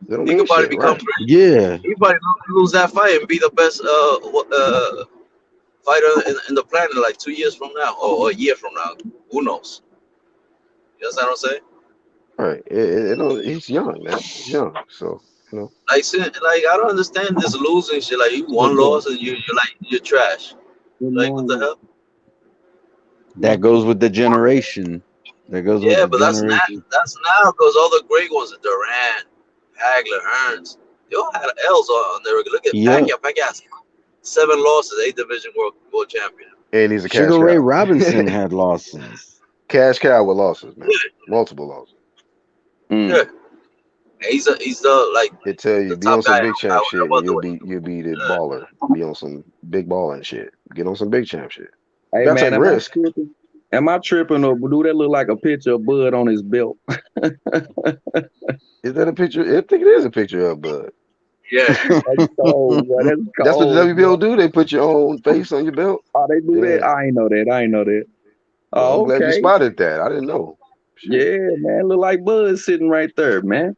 They don't
He
mean
could probably
shit,
become
right?
great.
Yeah.
He probably lose that fight and be the best fighter in the planet like 2 years from now or a year from now. Who knows? You understand what I'm saying?
Right. He's young, man. He's young. So,
Like I don't understand this losing shit. Like you
Good
one
morning.
loss and you're trash.
Good
Like what the
morning.
hell?
That goes with the generation. That goes with
Yeah,
the
but that's now
generation.
because all the great ones, Durant, Hagler, Hearns, they all had L's on their regular. Look at
Yep.
Pacquiao. Pacquiao, 7 losses, 8 division world champion.
and he's a cash
Sugar Ray
cow.
Robinson had losses.
Cash cow with losses, man. Multiple losses.
Mm.
Yeah, and he's the like
It tell you
the
be on
top
some
guy
big champ
at
shit and
welterweight.
you'll be the
Yeah.
baller. Be on some big balling shit. Get on some big champ shit. You
Hey
gotta
man,
take
am I
risk.
tripping? Am I tripping, or do that look like a picture of Bud on his belt?
Is that a picture? I think it is a picture of Bud.
Yeah,
That's cold, boy. That's
That's what the
cold, boy.
WBO do. They put your own face on your belt.
Oh, they do that?
Yeah.
I ain't know that. I ain't know that.
Well, I'm
Oh,
glad you
okay.
spotted that. I didn't know. Shit.
Yeah, man. Look like Bud sitting right there, man.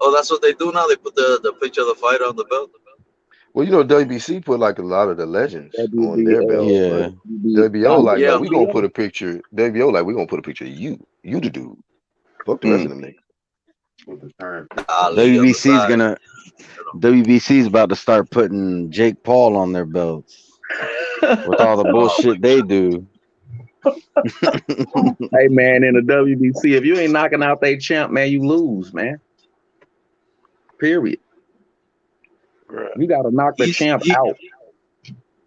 oh, that's what they do now. They put the picture of the fighter on the belt.
Well, WBC put like a lot of the legends
That
on
be
their belts,
Yeah.
but WBO like, no,
Yeah,
we gonna put a picture. WBO like, we gonna put a picture of you. You the dude. Fuck the rest of them niggas.
Ali on the
WBC's
side.
gonna WBC's about to start putting Jake Paul on their belts with all the bullshit they do.
Hey man, in the WBC, if you ain't knocking out they champ, man, you lose, man. Period.
Right.
You gotta knock the champ out.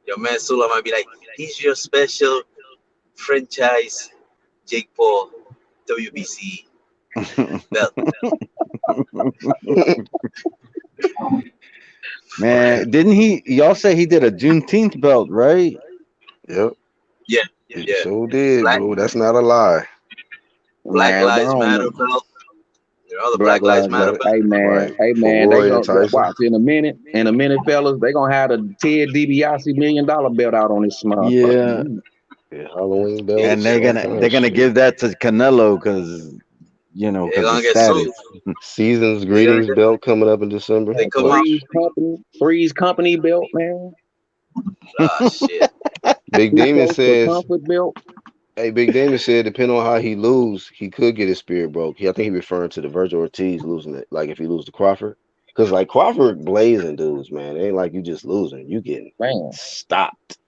Your man Sula might be like, he's your special franchise Jake Paul WBC belt.
Man, didn't he? Y'all say he did a Juneteenth belt, right?
Yep.
Yeah,
It
yeah.
sure did,
Black
bro. That's not a lie.
Black
Man, I
Lives
don't
Matter
know.
belt. The
Black
Black Lives
Lives
Matter
Matter.
belt.
Right.
Hey
For
man, they
Roy and
gonna
Tyson.
watch in a minute, fellas. They gonna have the Ted DiBiase $1 million belt out on this
Yeah,
motherfucker.
Yeah, Halloween
Yeah,
belts,
and
all kind
they're
of
gonna
shit.
give that to Canelo
they're
because of
gonna get sued.
status.
Season's
They're gonna
greetings
get.
belt coming up in December.
They
Man,
come out.
Watch.
Three's company belt, man.
Ah, shit.
Big
Too
Demon
close to
says,
comfort belt.
hey, Big Demon said, depending on how he lose, he could get his spirit broke. I think he referring to the Virgil Ortiz losing it, like if he lose to Crawford. Because like Crawford blazing dudes, man. It ain't like you just losing. You getting
Man.
stopped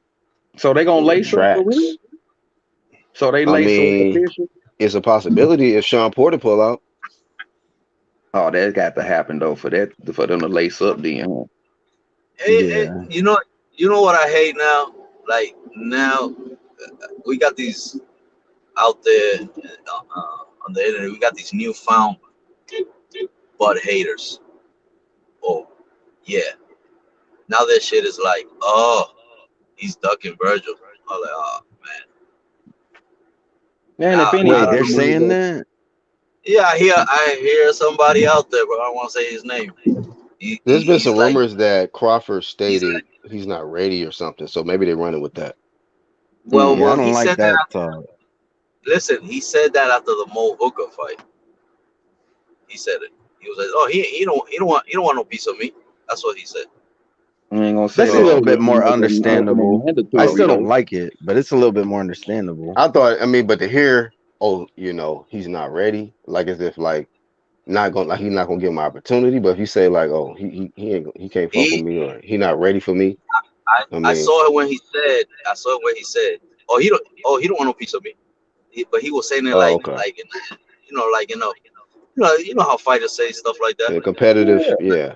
So they gonna
in your
lace up for real?
tracks.
So they
I
lace up
mean,
official?
it's a possibility if Sean Porter pull out.
Oh, that got to happen though for them to lace up then. Huh?
Yeah,
You know what I hate now? Like now, we got these out there on the internet. We got these newfound butt haters. Oh, yeah. Now that shit is like, oh, he's ducking Virgil. I'm like, oh man.
Man, if
I
wait,
don't
they're
know.
anybody
saying
move up,
that?
Yeah, I hear somebody out there, but I don't want to say his name.
There's been
He's
some
like,
rumors that Crawford
he's
stated
like,
he's not ready or something. So maybe they're running with that.
Yeah, I
well,
don't
he
like
said that.
that talk.
Listen, he said that after the Mo Hooker fight. He said it. He was like, "Oh, he don't want no piece of me." That's what he said.
I ain't gonna say
That's a
that
Oh,
little
shit
okay.
bit
if you
more
make them
understandable. I
mandatory
still don't
though.
like it, but it's a little bit more understandable.
I thought, I mean, but to hear, oh, he's not ready, like as if like not gonna like he's not gonna give him an opportunity. But if you say like, oh, he ain't he can't fuck with
He,
me or he not ready for me, I
I
mean,
saw it when he said, "Oh, he don't want no piece of me." But he was saying it
oh,
like,
okay,
like you know how fighters say stuff like that.
yeah, competitive,
Yeah,
yeah,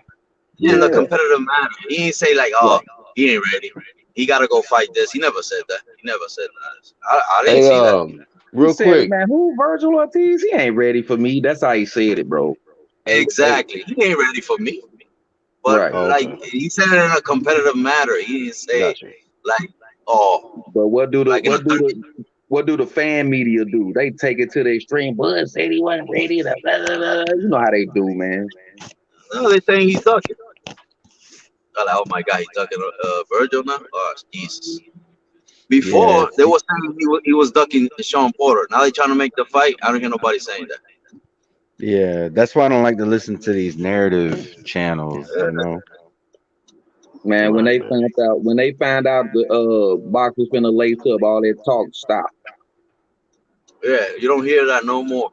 Yeah, in a
yeah,
competitive manner. He ain't say like,
right.
"Oh, he ain't ready. He got to go fight this." He never said that. He never said that. I didn't
Hey,
see that.
He
real
said it,
quick,
man. Who Virgil Ortiz? He ain't ready for me. That's how he said it, bro.
hey, hey,
Exactly. He ain't ready for me. But
Right.
oh,
like
okay,
he said it in a competitive manner. He didn't say
got you.
like, "Oh,
But
like in a."
what do the fan media do? They take it to the extreme. Bud said he wasn't ready. Blah, blah, blah. You know how they do, man.
No, they're saying he's ducking. I'm like, oh my God, he's ducking Virgil now. Oh Jesus!
Yeah,
Before they were saying he was ducking Sean Porter. Now they're trying to make the fight. I don't hear nobody saying that.
yeah. That's why I don't like to listen to these narrative channels.
Man,
Right, man.
when they found out the boxers finna lace up, all that talk stop.
Yeah, you don't hear that no more.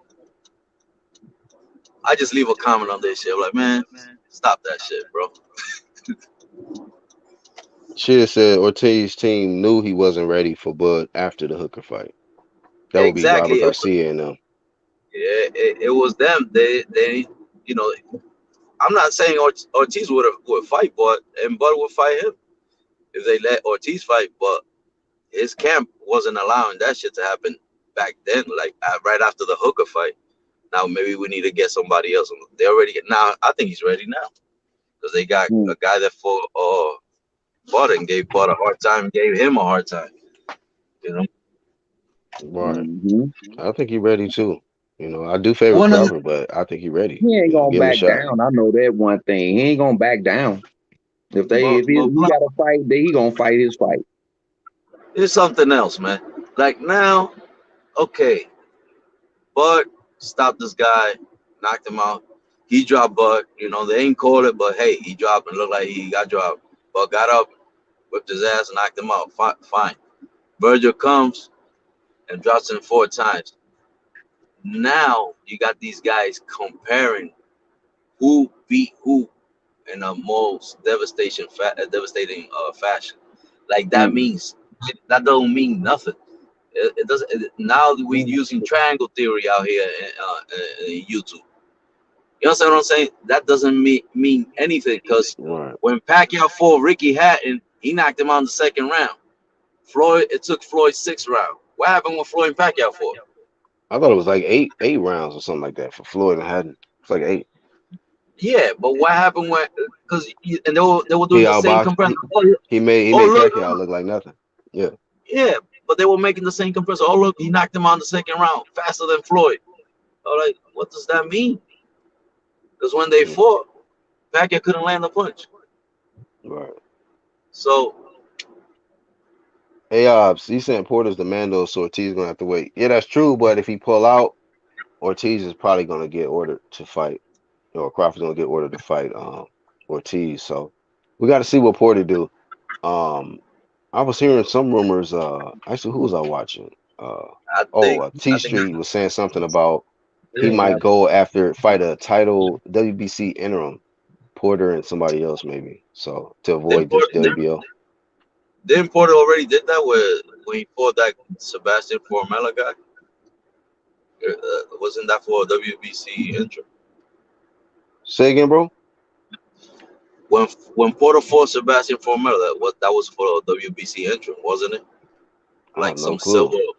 I just leave a comment on this shit. I'm like, man, stop that shit, bro.
Shit said Ortiz's team knew he wasn't ready for Bud after the Hooker fight. That would be
Exactly.
Robert Garcia and them.
It was them. They, you know, I'm not saying Ortiz would fight Bud, and Bud would fight him if they let Ortiz fight, but his camp wasn't allowing that shit to happen back then. Like right after the Hooker fight. Now maybe we need to get somebody else. They already get now. I think he's ready now because they got
Mm,
a guy that fought Bud and gave Bud a hard time, gave him a hard time. You know.
Right.
mm-hmm.
I think he ready too. I do favor
One of the
Crawford, but I think he ready.
He ain't gonna
Give him a
back
shot.
down. I know that one thing. He ain't gonna back down.
but
If he got to fight, then he gonna fight his fight.
here's something else, man. Like now, okay, Bud stopped this guy, knocked him out. He dropped Bud. They ain't called it, but hey, he dropped and looked like he got dropped. Bud got up, whipped his ass, and knocked him out. Fine. Virgil comes and drops him 4 times. Now you got these guys comparing who beat who in a most devastating fashion. Like that
Mm.
means that don't mean nothing. It doesn't. Now we
Mm.
using triangle theory out here in YouTube. You understand what I'm saying? That doesn't mean anything because
Right.
when Pacquiao fought Ricky Hatton, he knocked him out in the second round. It took Floyd 6 round. What happened when Floyd and Pacquiao fought?
I thought it was like eight rounds or something like that for Floyd and Haddon. It's like 8.
Yeah, but what happened when? Because they were
He
doing the same
outboxed.
comparison.
He made
Oh, look,
Pacquiao look like nothing. Yeah.
yeah, but they were making the same comparison. Oh look, he knocked him out in the second round, faster than Floyd. I was like, what does that mean? Because when they fought, Pacquiao couldn't land a punch.
Right.
So
Hey, he's saying Porter's the Mando, so Ortiz gonna have to wait. Yeah, that's true. But if he pull out, Ortiz is probably gonna get ordered to fight. Crawford's gonna get ordered to fight Ortiz. So we got to see what Porter do. Um, I was hearing some rumors. Actually, who was I watching? T
I think
Street was saying something about he
Yeah,
might go after fight a title WBC interim, Porter and somebody else maybe. So to avoid this WBO.
didn't Porter already did that when he fought that Sebastian Formella guy? Wasn't that for a WBC intro?
Say again, bro.
When Porter fought Sebastian Formella, that was for a WBC intro, wasn't it?
I
Like
have no clue.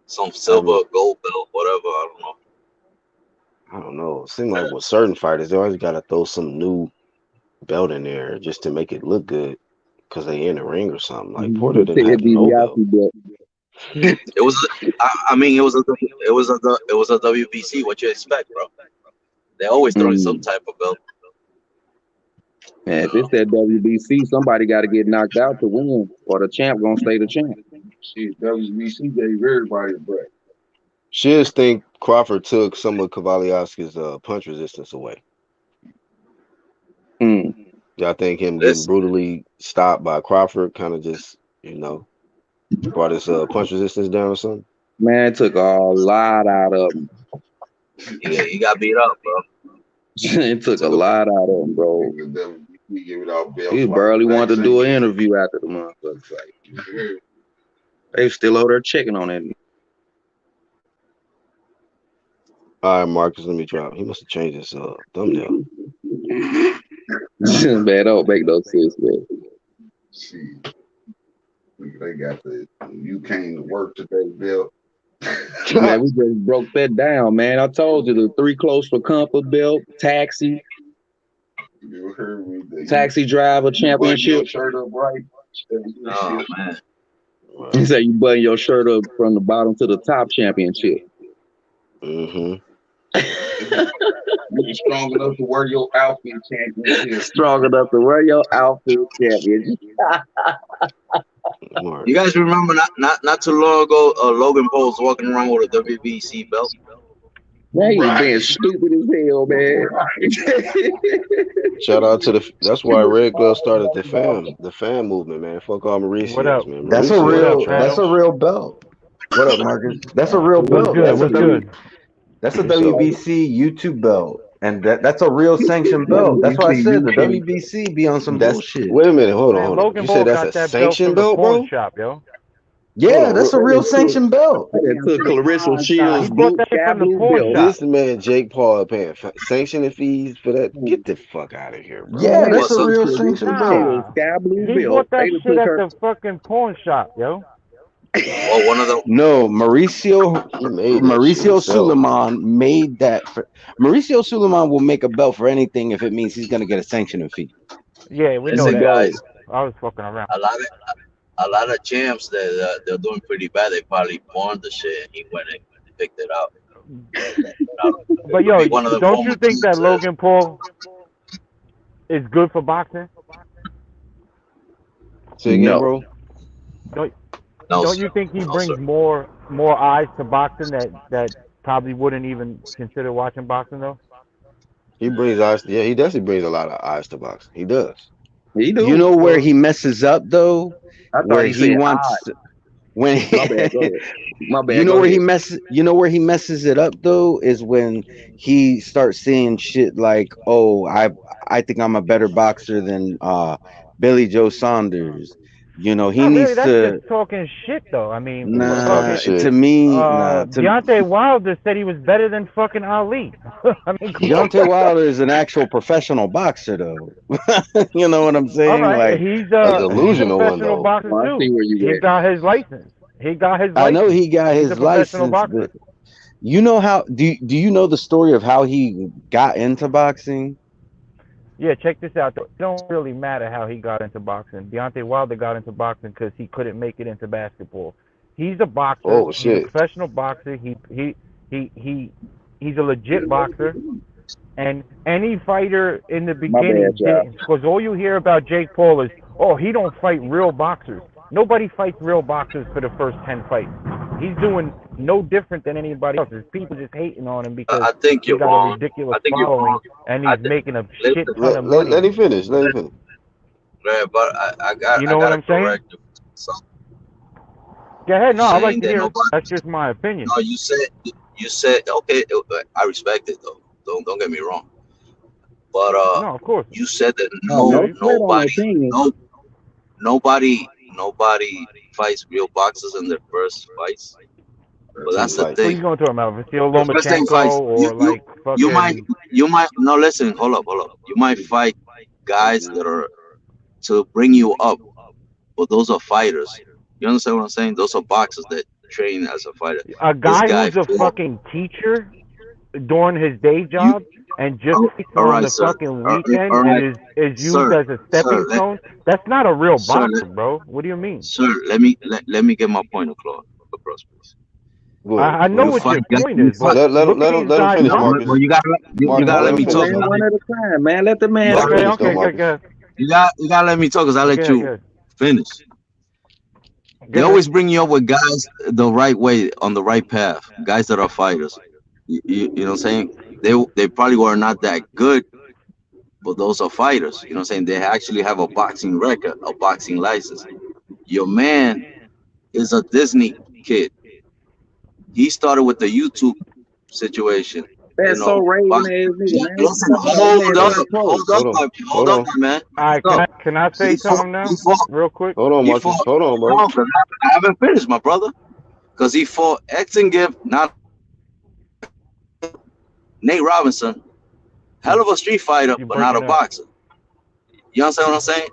some silver, gold belt, whatever. I don't know.
I don't know. It seems like with certain fighters, they always got to throw some new belt in there just to make it look good because they in the ring or something. Like Porter didn't have no belt.
It was, I mean, it was a WBC. What you expect, bro? They always throwing some type of belt.
Man, if it's that WBC, somebody got to get knocked out to win, or the champ gonna stay the champ.
Shit, WBC gave everybody a break.
She just think Crawford took some of Kavaliowski's punch resistance away. Yeah, I think him getting brutally stopped by Crawford kind of just, brought his punch resistance down or something.
Man, it took a lot out of him.
Yeah, he got beat up, bro.
It took a lot out of him, bro. He barely wanted to do an interview after the motherfucker fight. They still over there checking on it.
All right, Marcus, let me drop. He must have changed his thumbnail.
Man, don't make no sense, man.
See, they got the "you came to work today" belt.
Man, we just broke that down, man. I told you the 3 close for comfort belt, taxi.
You heard me.
Taxi driver championship.
Your shirt up right.
Oh man.
He said you button your shirt up from the bottom to the top championship.
You're strong enough to wear your outfit championship.
Strong enough to wear your outfit championship.
You guys remember not too long ago, Logan Paul was walking around with a WBC belt?
Man, he's being stupid as hell, man.
Shout out to that's why Red Glove started the fan movement, man. Fuck all Mauricio's, man.
That's a real belt. What up, Marcus? That's a real belt. That's a WBC YouTube belt. And that's a real sanctioned belt. That's why I said the WBC be on some bullshit.
Wait a minute, hold on. You said that's a sanctioned belt, bro?
Shop, yo.
Yeah, that's a real sanctioned belt.
It took Clarissa Shields' blue belt.
This man Jake Paul paying sanctioning fees for that. Get the fuck out of here, bro.
Yeah, that's a real sanctioned belt.
He bought that shit at the fucking pawn shop, yo.
Well, one of them.
No, Mauricio Suleiman made that. Mauricio Suleiman will make a belt for anything if it means he's gonna get a sanctioning fee.
Yeah, we know that.
Guys,
I was fucking around.
A lot of champs that they're doing pretty bad. They probably pawned the shit and he went and picked it up.
But yo, don't you think that Logan Paul is good for boxing?
Say again, bro.
Don't you think he brings more eyes to boxing that probably wouldn't even consider watching boxing though?
He brings eyes. Yeah, he definitely brings a lot of eyes to boxing. He does.
He do.
You know where he messes up though? Where he wants when
my bad.
You know where he messes it up though is when he starts saying shit like, "Oh, I think I'm a better boxer than Billy Joe Saunders." You know, he needs
that's
to
just talking shit though. I mean,
to me,
Deontay Wilder said he was better than fucking Ali. I mean,
Deontay Wilder is an actual professional boxer though. You know what I'm saying?
All right,
like
he's a
delusional
professional
one, though.
boxer too. He got his license.
I know he got his license, but you know how? Do you know the story of how he got into boxing?
Yeah, check this out. It don't really matter how he got into boxing. Deontay Wilder got into boxing because he couldn't make it into basketball. He's a boxer.
Oh
He's a
shit.
professional boxer. He he's a legit boxer. And any fighter in the
My bad,
beginning
y'all.
didn't, because all you hear about Jake Paul is, oh, he don't fight real boxers. Nobody fights real boxers for the first 10 fights. He's doing no different than anybody else. There's people just hating on him because
I think
he
you're
got a
wrong.
ridiculous
I think you're
following
wrong.
and
I
he's
think
making a shit
listen,
ton of
Let
money.
him finish. Let him finish.
right, but
You
I
know what
gotta
I'm saying?
correct you. So
Go ahead.
you
No, I'd like
saying
to
that
hear it.
nobody?
That's just my opinion.
No, you said okay. I respect it though. Don't get me wrong. But
No, of course.
you said that
No, no
You,
sweat on the
nobody
opinion.
no nobody fights real boxers in their first fights. But
Team
that's the
fight.
who you
thing.
going to talk about? Vasily
The first thing
Lomachenko
fights
or like fucking.
you might no listen. Hold up. You might fight guys that are to bring you up, but those are fighters. You understand what I'm saying? Those are boxers that train as a fighter.
A
This
guy
guy
who's a
fought
fucking teacher during his day
you.
job and just
Oh,
fights
all
on
right,
the
sir.
fucking
All
weekend and
right,
is used
sir.
as a stepping
Let,
stone. That's not a real
sir.
boxer, bro. What do you mean?
Sir, let me get my point across, please.
Go ahead.
I
Go
know
You
ahead.
what
fight,
your
guys.
point
You
is,
fight.
but look at these
Let him
guys
finish,
No,
Marcus.
boxing.
you
Marcus,
gotta
let
let
him
me
Hold on,
talk.
finish,
man.
man.
One at a time, man. Let the man
Let him
Okay,
finish.
finish though,
okay,
Man.
good,
Marcus.
good,
You gotta let me talk because I let
good,
you
good,
finish. They
good.
always bring you up with guys the right way on the right path. Guys that are fighters. You know what I'm saying? They probably were not that good, but those are fighters. You know what I'm saying? They actually have a boxing record, a boxing license. Your man is a Disney kid. He started with the YouTube situation. You
That's so
know,
raven
but
ass nigga, man. What you
listen,
talking about? That man turned pro.
Hold on.
hold
Hold
up,
on.
my man.
All right,
So
can I
he
say
fought,
something
he
now,
fought,
real quick?
Hold on,
he
Marcus.
fought.
Hold on, bro.
No, 'cause I haven't finished, my brother. Because he fought X and Gift, not Nate Robinson, hell
You
of a street fighter,
you
but not a
breaking up?
boxer. You understand what I'm saying?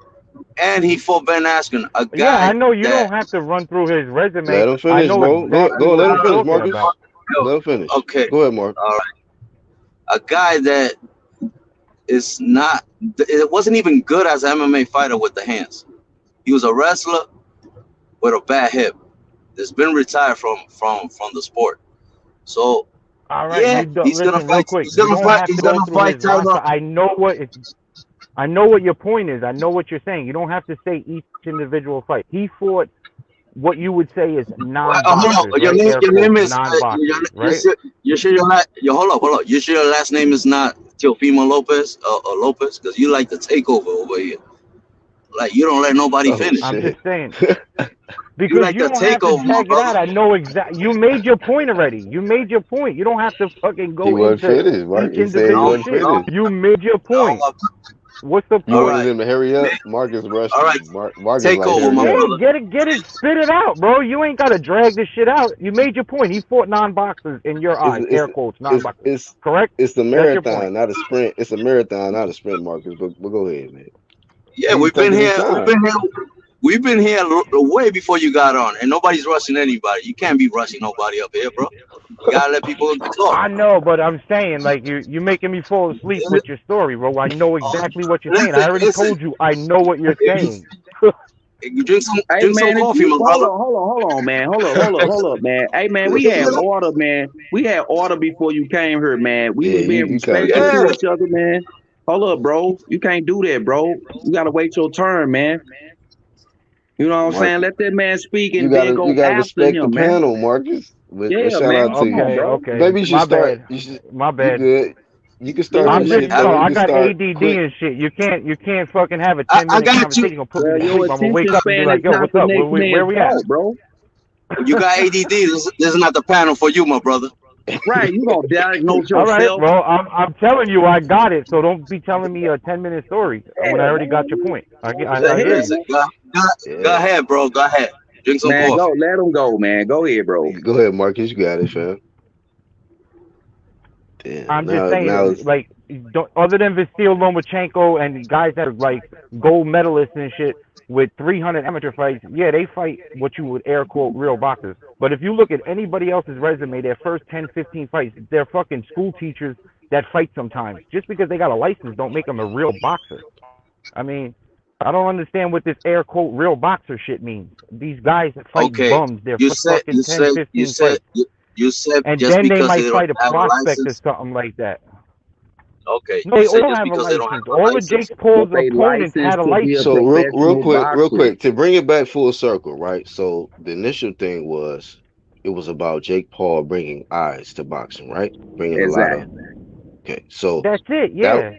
And he fought Ben Askren, a
Yeah, I
guy
know you
that
don't have to run through his resume.
Let him
I
finish,
know
bro.
exactly
Go.
what
Let him
you're
finish,
talking
Marcus.
about.
Let him finish.
okay,
Go ahead, Mark.
all right, a guy that is not. It wasn't even good as an MMA fighter with the hands. He was a wrestler with a bad hip. That's been retired from the sport. So
All right,
yeah,
you don't listen real quick.
He's
You
gonna
don't
fight.
have
He's
to go
gonna
through
fight
his
Tiger.
roster. I know what your point is. I know what you're saying. You don't have to say each individual fight. He fought what you would say is
Hold
non-boxers,
on.
right? Air
Your name
quotes,
is.
non-boxers, right?
You sure your last? Hold up. You sure your last name is not Teofimo Lopez or Lopez? Because you like to take over here. Like you don't let nobody
Oh
finish.
I'm just
shit.
saying
You
because
like
you
to
don't
take
have to
over, my
drag it
brother.
out. I know exactly. You made your point already. You made your point. You don't have to fucking
He
go
wasn't
into
finished, Mark.
each
He said he
No,
individual
wasn't
shit.
no,
finished.
You made your
no.
point. What's the
You
All
point?
wanted
right,
him to hurry up.
man.
Marcus rushed
All right,
him. Marcus
take
like
over, my
hurry
Yeah,
up.
brother.
get it, spit it out, bro. You ain't gotta drag this shit out. You made your point. He fought non-boxers in your
It's
eyes,
it's
air quotes,
it's
non-boxers.
it's
Correct?
it's a
That's your point.
marathon, not a sprint. It's a marathon, not a sprint, Marcus. But go ahead, man.
Yeah,
He's
we've been
taking his
here. We've
time.
been here. We've been here way before you got on, and nobody's rushing anybody. You can't be rushing nobody up here, bro. You gotta let people talk.
I know, but I'm saying like you making me fall asleep with your story, bro. I know exactly what you're saying. I already
Listen.
told you I know what you're
If you,
saying.
if you
Hey
drink some
man, if
coffee,
you
my
hold
brother.
on, hold on, man. Hold up, man. Hey man, we had order, man. We had order before you came here, man. We
Yeah,
was being
you kind of
respectful
Yeah,
to
tripping.
each other, man. Hold up, bro. You can't do that, bro. You gotta wait your turn, man. You know what I'm saying?
Marcus.
Let that man speak
You
and then
gotta you
go
gotta
after
respect the
him, man.
panel, Marcus. But
Yeah,
shout
man.
out to
Come
you.
on,
Okay,
bro.
okay.
Maybe you should
My
start.
bad.
You should.
My
You
bad.
good? You can start
Yeah,
I'm
this
just
shit
man.
though. You
I
can
got
start
ADD
quick.
and shit. You can't fucking have a
I
10-minute
got you.
conversation. Gonna put me
Well,
to
your
sleep. I'm gonna wake
attention
up and be
span is
like, yo,
not
what's
the
up?
next
Where
man's
we at?
fault, bro.
You got ADD. This is not the panel for you, my brother.
Right. You gonna diagnose
All right,
yourself.
well, I'm telling you, I got it. So don't be telling me a 10-minute story when I
Yeah,
already got your
man.
point.
What the
I hear
hell,
you.
Listen,
man?
go
Yeah.
ahead, bro. Go ahead. Drink some
Man, go.
coffee.
Let him go, man. Go ahead, bro.
Go ahead, Marcus. You got it, fam. Damn.
I'm just
Now
saying,
it's
like, other than Vasil Lomachenko and guys that are like gold medalists and shit with 300 amateur fights, yeah, they fight what you would air quote real boxers. But if you look at anybody else's resume, their first 10, 15 fights, they're fucking school teachers that fight sometimes. Just because they got a license don't make them a real boxer. I mean, I don't understand what this air quote real boxer shit means. These guys that fight
Okay,
bums, they're
you
for
said
fucking 10, 15 fights.
you said
And
just
then they
because they
might
don't
fight a
have a
prospect or
license.
something like that.
Okay,
No,
you
they
said
all
just
have a
because they don't
license.
have a
All of
license.
Jake Paul's
But they
opponents had
licensed
a
to be a
license.
So real
professional
quick, real
boxer.
quick, to bring it back full circle, right? So the initial thing was it was about Jake Paul bringing eyes to boxing, right? Bringing a lot of
Exactly.
okay. So
That's it,
that
yeah.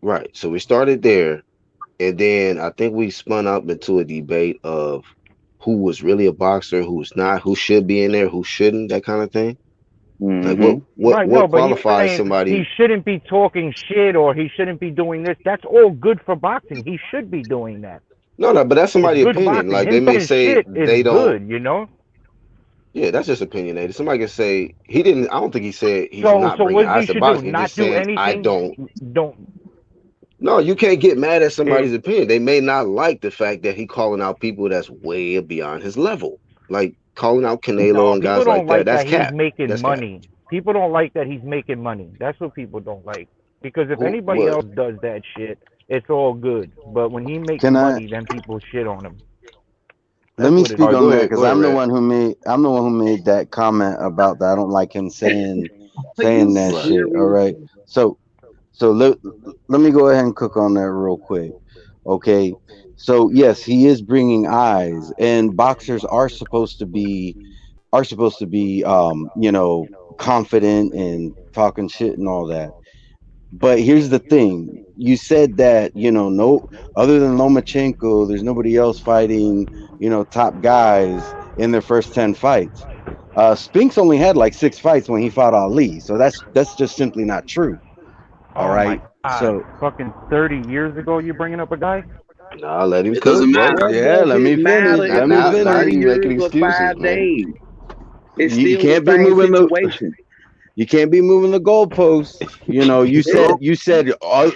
right. So we started there, and then I think we spun up into a debate of who was really a boxer, who's not, who should be in there, who shouldn't, that kind of thing. Like
Mm-hmm.
Right, no,
what
but he was
qualifies
saying he
somebody?
shouldn't be talking shit or he shouldn't be doing this. That's all good for boxing. He should be doing that.
No, no, but that's
It's
somebody's
good for
opinion.
boxing.
Like they
Him
may
talking
say
shit is
they don't.
good, you know?
Yeah, that's just opinionated. Somebody can say he didn't. I don't think he said he's not
So
bringing
what he
eyes to
should do?
boxing. He's just
Not do
saying I
anything?
don't.
Don't
No, you can't get mad at
it,
somebody's opinion. They may not like the fact that he calling out people that's way beyond his level, like calling out Canelo
no,
and
people
guys like
don't
that.
like
That's
that he's
cap.
making
That's cap.
money. People don't like that he's making money. That's what people don't like. Because if
Who?
anybody
What?
else does that shit, it's all good. But when he makes
Can I
money, then people shit on him.
let
That's
me
what it
All
speak
right,
is.
on
go
that?
ahead.
Because
Go ahead, Red.
I'm the one who made that comment about that. I don't like him
Are you
saying that
Right.
shit. All
serious?
right. So let me go ahead and cook on that real quick. Okay. So yes, he is bringing eyes, and boxers are supposed to be confident and talking shit and all that. But here's the thing: you said that no, other than Lomachenko, there's nobody else fighting top guys in their first 10 fights. Spinks only had like 6 fights when he fought Ali, so that's just simply not true. All
Oh my
right,
God.
so
Fucking 30 years ago, you bringing up a guy?
Nah, let him
It
cook,
doesn't
bro.
matter.
What
yeah,
does
let
it
me finish.
matter
Now,
if
Let me
it's
now, now
finish.
30
you making
years or
excuses, man.
5 days? It's
You
still the
can't be
same
moving the
situation.
you can't be moving the goalposts. You
It,
said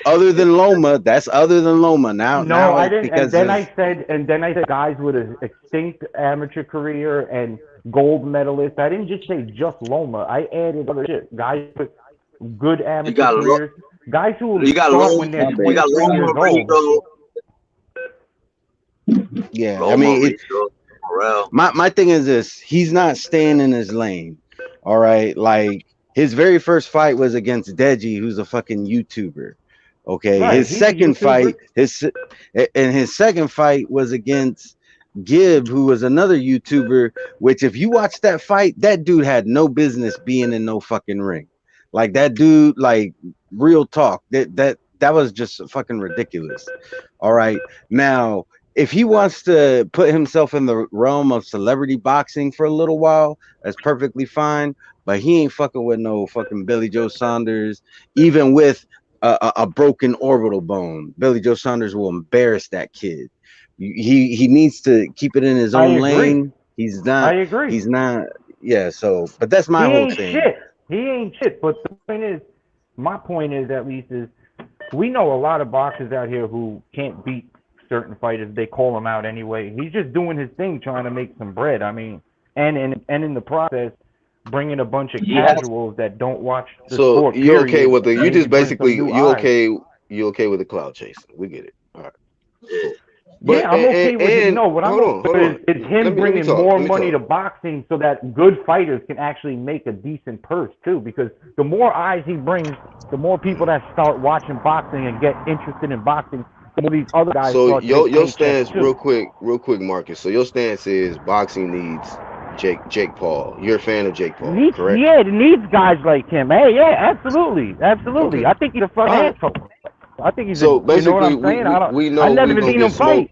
other than Loma. That's other than Loma. Now
No,
now
I
it's
didn't.
because there's
And then I said guys with an extinct amateur career and gold medalists. I didn't just say just Loma. I added other shit. Guys with good
You
amateur
got
careers. Guys who will
you got
start
Loma,
when they're
my
you
bad.
got
23
Loma
years old.
Rico,
yeah. I
Loma
mean,
Rico, Morel.
my thing is this: he's not staying in his lane. All right, like his very first fight was against Deji, who's a fucking YouTuber. Okay,
Right.
his
He's a
second
YouTuber.
fight, his second fight was against Gibb, who was another YouTuber. Which, if you watch that fight, that dude had no business being in no fucking ring. Like that dude, like real talk. That was just fucking ridiculous. All right, now if he wants to put himself in the realm of celebrity boxing for a little while, that's perfectly fine. But he ain't fucking with no fucking Billy Joe Saunders, even with a broken orbital bone. Billy Joe Saunders will embarrass that kid. He needs to keep it in his
I
own
agree.
lane. He's
I
not.
agree.
He's not. Yeah. So, but that's
He
my whole
ain't
thing.
shit. He ain't shit. But the point is, my point is at least is we know a lot of boxers out here who can't beat certain fighters. They call him out anyway. He's just doing his thing, trying to make some bread. I mean, and in the process, bringing a bunch of
He has
casuals that don't watch the
So
sport.
you okay
Period.
with the? You
Maybe
just
bring some
basically
new eyes.
you okay with the cloud chasing? We get it. All right,
yeah.
cool. But
Yeah, I'm okay with it. No, what I'm
hold
okay
on, hold
with
on.
is him
Let me
bringing
talk.
more
Let me
money
talk.
to boxing so that good fighters can actually make a decent purse too. Because the more eyes he brings, the more people that start watching boxing and get interested in boxing, the more these other guys
So
start to make
your
paychecks
stance,
too.
real quick, Marcus. So your stance is boxing needs Jake Paul. You're a fan of Jake Paul,
Needs,
correct?
yeah, it needs guys like him. Hey, yeah, absolutely, absolutely.
Okay.
I think he's a fucking
All right.
asshole. I think he's a,
So
you know what
basically,
I'm saying?
we
I
know
never
we
even
gonna
seen
get
him fight.
smoked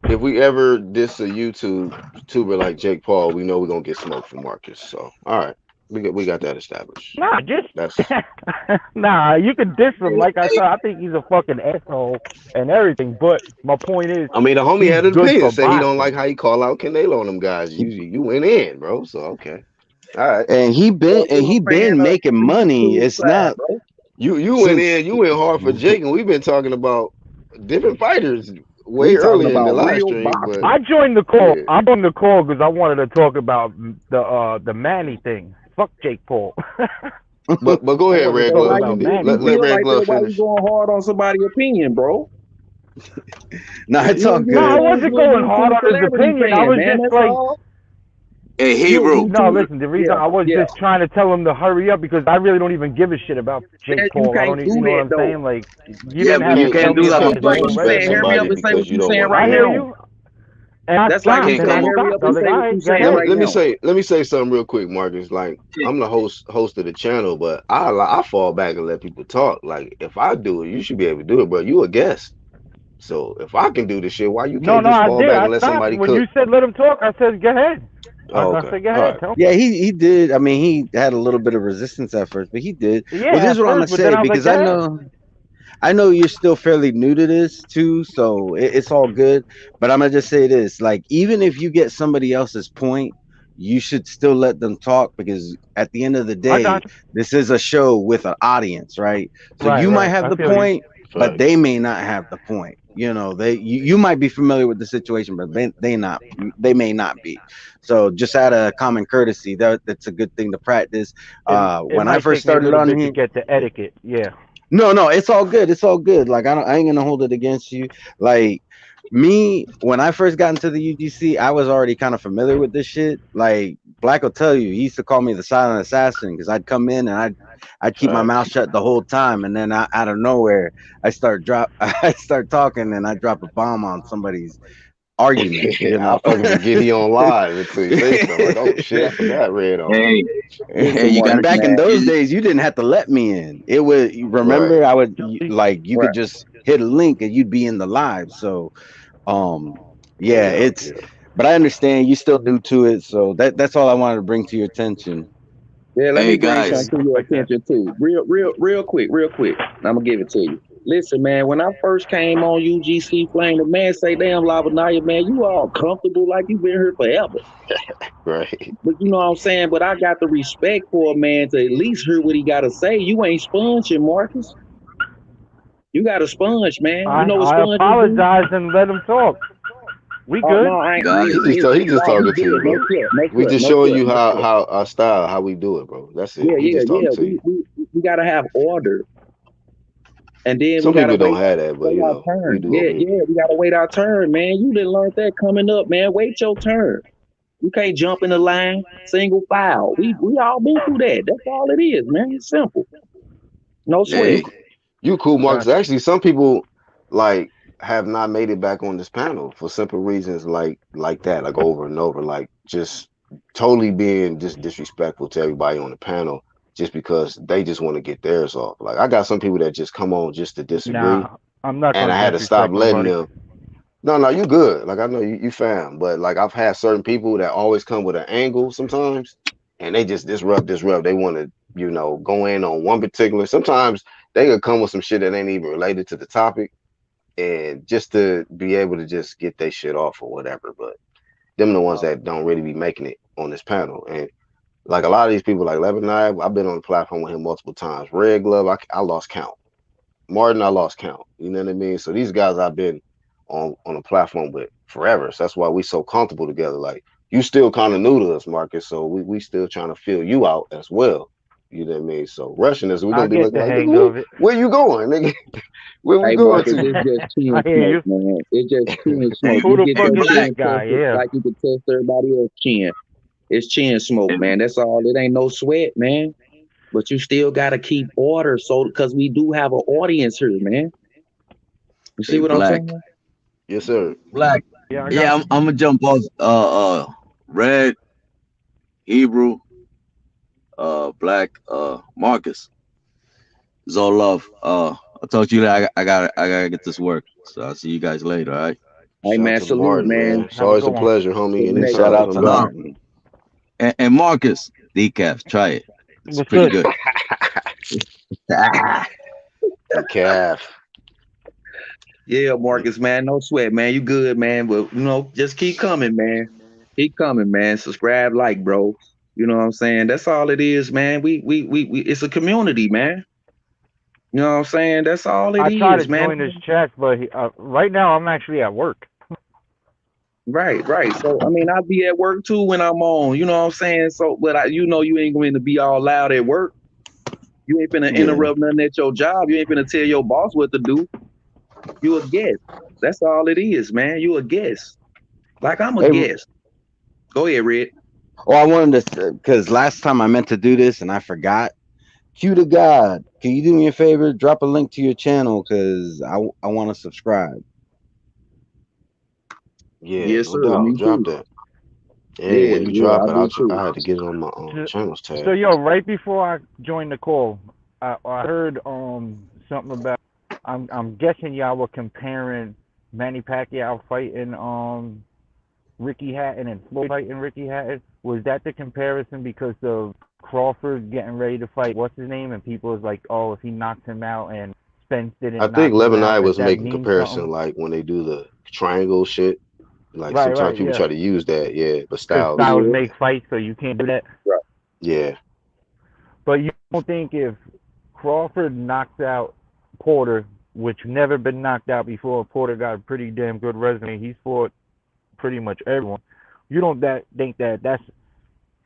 if we ever diss a YouTuber like Jake Paul. We know we're gonna get smoked from Marcus. So all right, we got that established.
Nah, just
That's
nah. You can diss him. Like I
Hey,
said, I think he's a fucking asshole and everything. But my point is,
I mean, the homie
he's
had an
good
opinion.
for
Say he don't like
boxing.
how he call out Canelo on them guys. You went in, bro. So okay, all right.
And he
so
been and
you
he
a fan
been
of
making
the
money.
YouTube
It's
side,
not
bro?
since
You went hard for Jake, and we've been talking about different fighters way
We talking
earlier in the
about
live
real
stream. But
boxing.
I joined the call.
yeah,
I'm on the call because I wanted to talk about the Manny thing. Fuck Jake Paul.
but go
I
ahead,
wanted to
Red
So
talk
why
Glove.
about
you
Manny,
Let
you
but
let
feel
Red
like that?
Glove
Why you
finish.
going hard on somebody's opinion, bro?
No, it's all
No, I
good.
wasn't going hard on his opinion. I was just like,
Hey, Hebrew.
no, listen. The reason I was just trying to tell him to hurry up because I really don't even give a shit about Jake Paul. I don't, you know what I'm saying? Like, you
Yeah,
didn't
but
have
you
to
can't
tell
do
me
that
about
on
his
like
own
you
disrespect
saying,
record.
hear me
somebody
up and say
because
what
you
you
don't
saying
want to
I
right
hear
hear
it.
now.
you, and I
That's
You
like you
stopped,
can't
and
saying,
I
come up.
hurry up
stopped. The
and
other
say what
guy,
you
go
saying
ahead.
right now.
Let me say something real quick, Marcus. Like I'm the host of the channel, but I fall back and let people talk. Like if I do it, you should be able to do it, bro. You a guest, so if I can do this shit, why you
No,
can't
no,
just
I
fall
did.
back
I
and let
stopped
somebody
when
cook?
you said let him talk. I said go ahead.
Oh,
I
okay,
said go
all
ahead.
right.
Tell
Yeah,
me.
he did. I mean, he had a little bit of resistance at first, but he did. Well,
Yeah,
this is
at
what I'm gonna
first, but then
say
I was like,
because
go ahead.
I know you're still fairly new to this too, so it's all good. But I'm gonna just say this: like, even if you get somebody else's point, you should still let them talk because at the end of the
I
day,
got you.
this is a show with an audience, right? So
Right,
you might
right.
have
I
the
feel you.
point, but
Facts.
they may not have the point. You know, you might be familiar with the situation, but they may not be. So just out of common courtesy, that's a good thing to practice.
It
When I
might
first
take me a
started
little
on
bit to
here.
get the etiquette. Yeah.
No, no, it's all good. It's all good. Like I ain't gonna hold it against you. Like me, when I first got into the UGC, I was already kind of familiar with this shit. Like Black will tell you, he used to call me the silent assassin because I'd come in and I'd keep my mouth
Facts.
shut the whole time, and then out of nowhere I start talking and I drop a bomb on somebody's argument. You
I
know.
fucking forget he on live until he say something like, "Oh shit, I forgot red on."
Hey, hey,
Listen,
you
And
gotta
Marcus,
keep.
back in
man.
those days, you didn't have to let me in. It was
Right.
remember like you
Right.
could just hit a link and you'd be in the live. So um yeah,
Yeah.
it's but I understand you still new to it. So that's all I wanted to bring to your attention.
Yeah, let me
Hey,
I
bring
feel
guys.
something
you.
to your
Like that.
attention too. Real quick. I'm gonna give it to you. Listen, man, when I first came on UGC Flame, the man say, damn Labanaya, man, you all comfortable like you been here forever.
Right.
But you know what I'm saying? But I got the respect for a man to at least hear what he gotta say. You ain't sponging, Marcus. You got a sponge, man. You know what
I
sponges do?
apologize and let him talk. We
Oh no,
good.
I ain't.
Guys.
He just
No, he
talking to you,
good. No
bro.
sweat, no
We
sweat,
just
no
showing
sweat,
you
no
how
sweat.
our style, how we do it, bro. That's it.
Yeah,
He just talking to you.
We gotta have order. And then we
Some
gotta
people
wait
don't have that, but
wait
you
our
know, we
turn.
do over
Yeah,
here.
yeah, we gotta wait our turn, man. You didn't learn that coming up, man. Wait your turn. You can't jump in the line, single file. We all been through that. That's all it is, man. It's simple. No
Yeah,
sweat.
Hey,
you cool,
I
Marcus.
got you.
Actually, some people like have not made it back on this panel for simple reasons like that, like over and over, like just totally being just disrespectful to everybody on the panel just because they just want to get theirs off. Like I got some people that just come on just to disagree,
Nah, I'm not
and
gonna
I had to stop
disrespect
letting
nobody.
them. No, no, you good. Like I know you fam, but like I've had certain people that always come with an angle sometimes, and they just disrupt. They want to, go in on one particular. Sometimes they could come with some shit that ain't even related to the topic, and just to be able to just get their shit off or whatever. But them the ones that don't really be making it on this panel, and like a lot of these people, like Lebanon, I've been on the platform with him multiple times. Red Glove, I lost count. Martin, I lost count. You know what I mean? So these guys I've been on a platform with forever. So that's why we so comfortable together. Like you still kind of new to us, Marcus. So we still trying to fill you out as well. You know what I mean? So rushing us, we're
I
gonna be
get
looking
the
like, nigga,
hang of it.
where you going, nigga? Where we
Hey
going
Marcus,
to?
it's just
I
chin
hear
smoke,
you.
man. It's just chin
hey,
smoke.
Who
You
the
get
hey,
fuck
your
is
Black.
chin
that guy?
tested
Yeah.
like you can test everybody else's chin. It's chin smoke,
Hey,
man. That's all. It ain't no sweat, man. But you still gotta keep order, so because we do have an audience here, man. You see
hey,
what I'm
Black.
saying?
Yes, sir.
Black.
Yeah, I
Yeah,
got
I'm gonna jump off. Red, Hebrew, Black, Marcus. It's all love. I told you that I gotta get this work. So I'll see you guys later. All right.
Hey
Shout out
man,
to the
salute,
Martin,
man.
man.
you.
It's
Have a
always
good
a
one.
pleasure,
To
homie.
the next
Shout
Anytime,
out
come
to
person.
back.
Martin.
And Marcus, decaf. Try it. It's
What's
pretty
good?
good.
The calf.
Yeah, Marcus, man. No sweat, man. You good, man. But just keep coming, man. Keep coming, man. Subscribe, like, bro. You know what I'm saying? That's all it is, man. We it's a community, man. You know what I'm saying? That's all it
I try to
is, man.
join his chat, but right now I'm actually at work.
Right, right. So I mean, I'll be at work too when I'm on. You know what I'm saying? So, but you ain't going to be all loud at work. You ain't finna
Yeah.
interrupt nothing at your job. You ain't finna tell your boss what to do. You a guest. That's all it is, man. You a guest. Like I'm a
Hey,
guest. Go ahead, Red.
oh, I wanted to because last time I meant to do this and I forgot. Q to God, can you do me a favor? Drop a link to your channel because I want to subscribe.
Yeah,
Yes,
no
sir.
doubt.
Me
Drop
too.
that. Yeah,
Yeah,
you
yeah,
drop
I
it.
do too.
I had to get it on my
So,
channels
so
tab.
yo, right before I joined the call, I heard something about. I'm guessing y'all were comparing Manny Pacquiao fighting Ricky Hatton and Floyd fighting Ricky Hatton. Was that the comparison because of Crawford getting ready to fight what's his name, and people was like, oh, if he knocks him out and Spence
I
didn't
think
knock him
Levin I
out, if
was
that
making
means
comparison
something?
like when they do the triangle shit. Like
Right,
sometimes
right,
people
yeah.
try to use that, yeah, but
Because
Styles,
styles
Yeah,
make fights, so you can't do that.
right.
yeah.
But you don't think if Crawford knocks out Porter, which never been knocked out before, Porter got a pretty damn good resume. He's fought pretty much everyone. You don't think that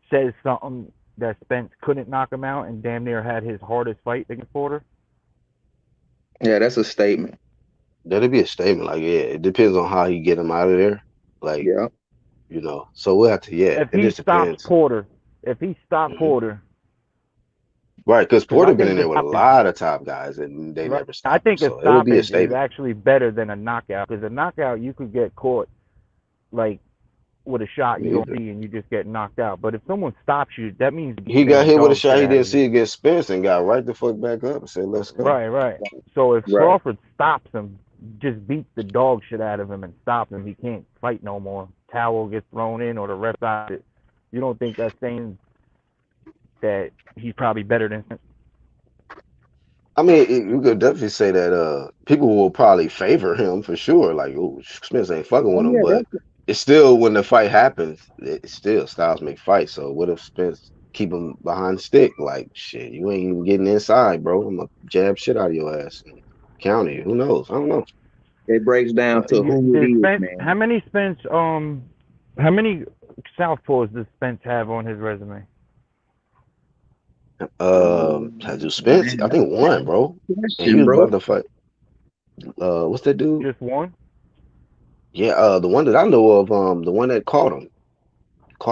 says something that Spence couldn't knock him out and damn near had his hardest fight against Porter?
Yeah, that's a statement.
That'd be a statement. Like, yeah, it depends on how he get him out of there. Like,
Yeah.
so we'll have to, yeah,
If
it
he
just
stops
depends.
Porter, if he stopped
Hmm.
Porter,
Right, because
because I
Porter been
think
in
the
there with a
stoppage,
lot of top guys and they
right?
never
I
stop him.
think a
So it would be a
stoppage is
statement.
actually better than a knockout because a knockout you could get caught like with a shot you
Me
don't
either.
see and you just get knocked out. But if someone stops you, that means you
He got
damn
hit with a
dog
shot
shit
he
out
didn't
of you.
see against Spence and got right the fuck back up and said, "Let's go."
Right, right. So if
Right.
Crawford stops him, just beats the dog shit out of him and stops him, he can't fight no more. Towel gets thrown in or the ref stops it. You don't think that's saying that he's probably better than him?
I mean, you could definitely say that people will probably favor him for sure. Like, oh, Spence ain't fucking
Oh
with him,
yeah,
but it's still when the fight happens, it's still Styles make fights. So what if Spence keep him behind the stick? Like, shit, you ain't even getting inside, bro. I'm gonna jab shit out of your ass and counter you. Who knows? I don't know.
it breaks down to who it
Does
is,
Spence?
man.
How many southpaws does Spence have on his resume?
Has you Spence? I
Man,
think
that's
one, bro.
a
And he
question,
was
bro.
about to fight. What's that dude?
Just one?
Yeah, the one that I know of, the one that caught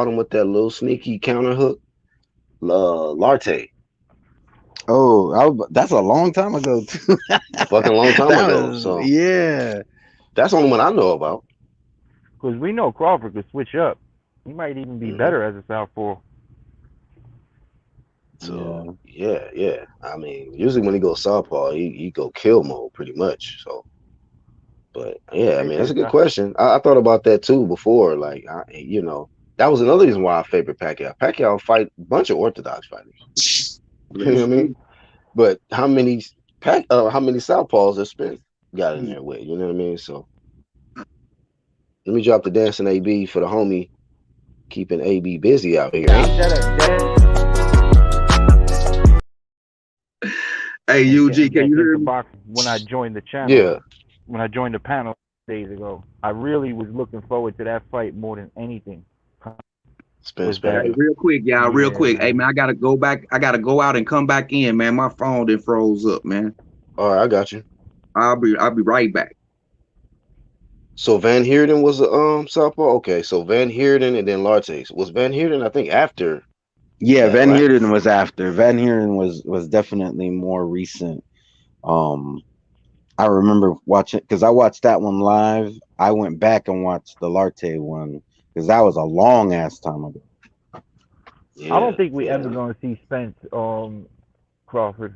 him with that little sneaky counter hook. Larte,
Oh, that's a long time ago too.
fucking long time
That
ago.
was
So
yeah.
that's the only one I know about.
Because we know Crawford could switch up. He might even be
Hmm.
better as a southpaw.
So
Yeah.
yeah. I mean, usually when he goes southpaw, he go kill mode pretty much. So, but yeah, I
Hey,
mean that's a
cause
good question. I thought about that too before. Like, that was another reason why I favorite Pacquiao. Pacquiao fight a bunch of orthodox fighters. You know what I mean? But how many southpaws has Spence got in there with? You know what I mean? So let me drop the dancing AB for the homie, keeping AB busy out here,
yeah, I'm
ain't?
Hey, UG, can
getting
you hear
into
me?
boxing when I joined the channel.
Yeah,
When I joined the panel days ago, I really was looking forward to that fight more than anything.
Spence
Was that?
Hey,
Pacquiao.
real quick, y'all, real
Yeah,
quick. Hey,
man.
man, I gotta go back. I gotta go out and come back in, man. My phone done froze up, man.
All right, I got you.
I'll be right back.
So Van Heerden was a southpaw. Okay, so Van Heerden and then Lartes. Was Van Heerden? I think after
Yeah,
that,
Van
right?
Heerden was after. Van Heerden was definitely more recent. Um, I remember watching because I watched that one live. I went back and watched the Larte one because that was a long ass time ago.
I don't
Yeah,
think we
yeah.
ever gonna see Spence Crawford,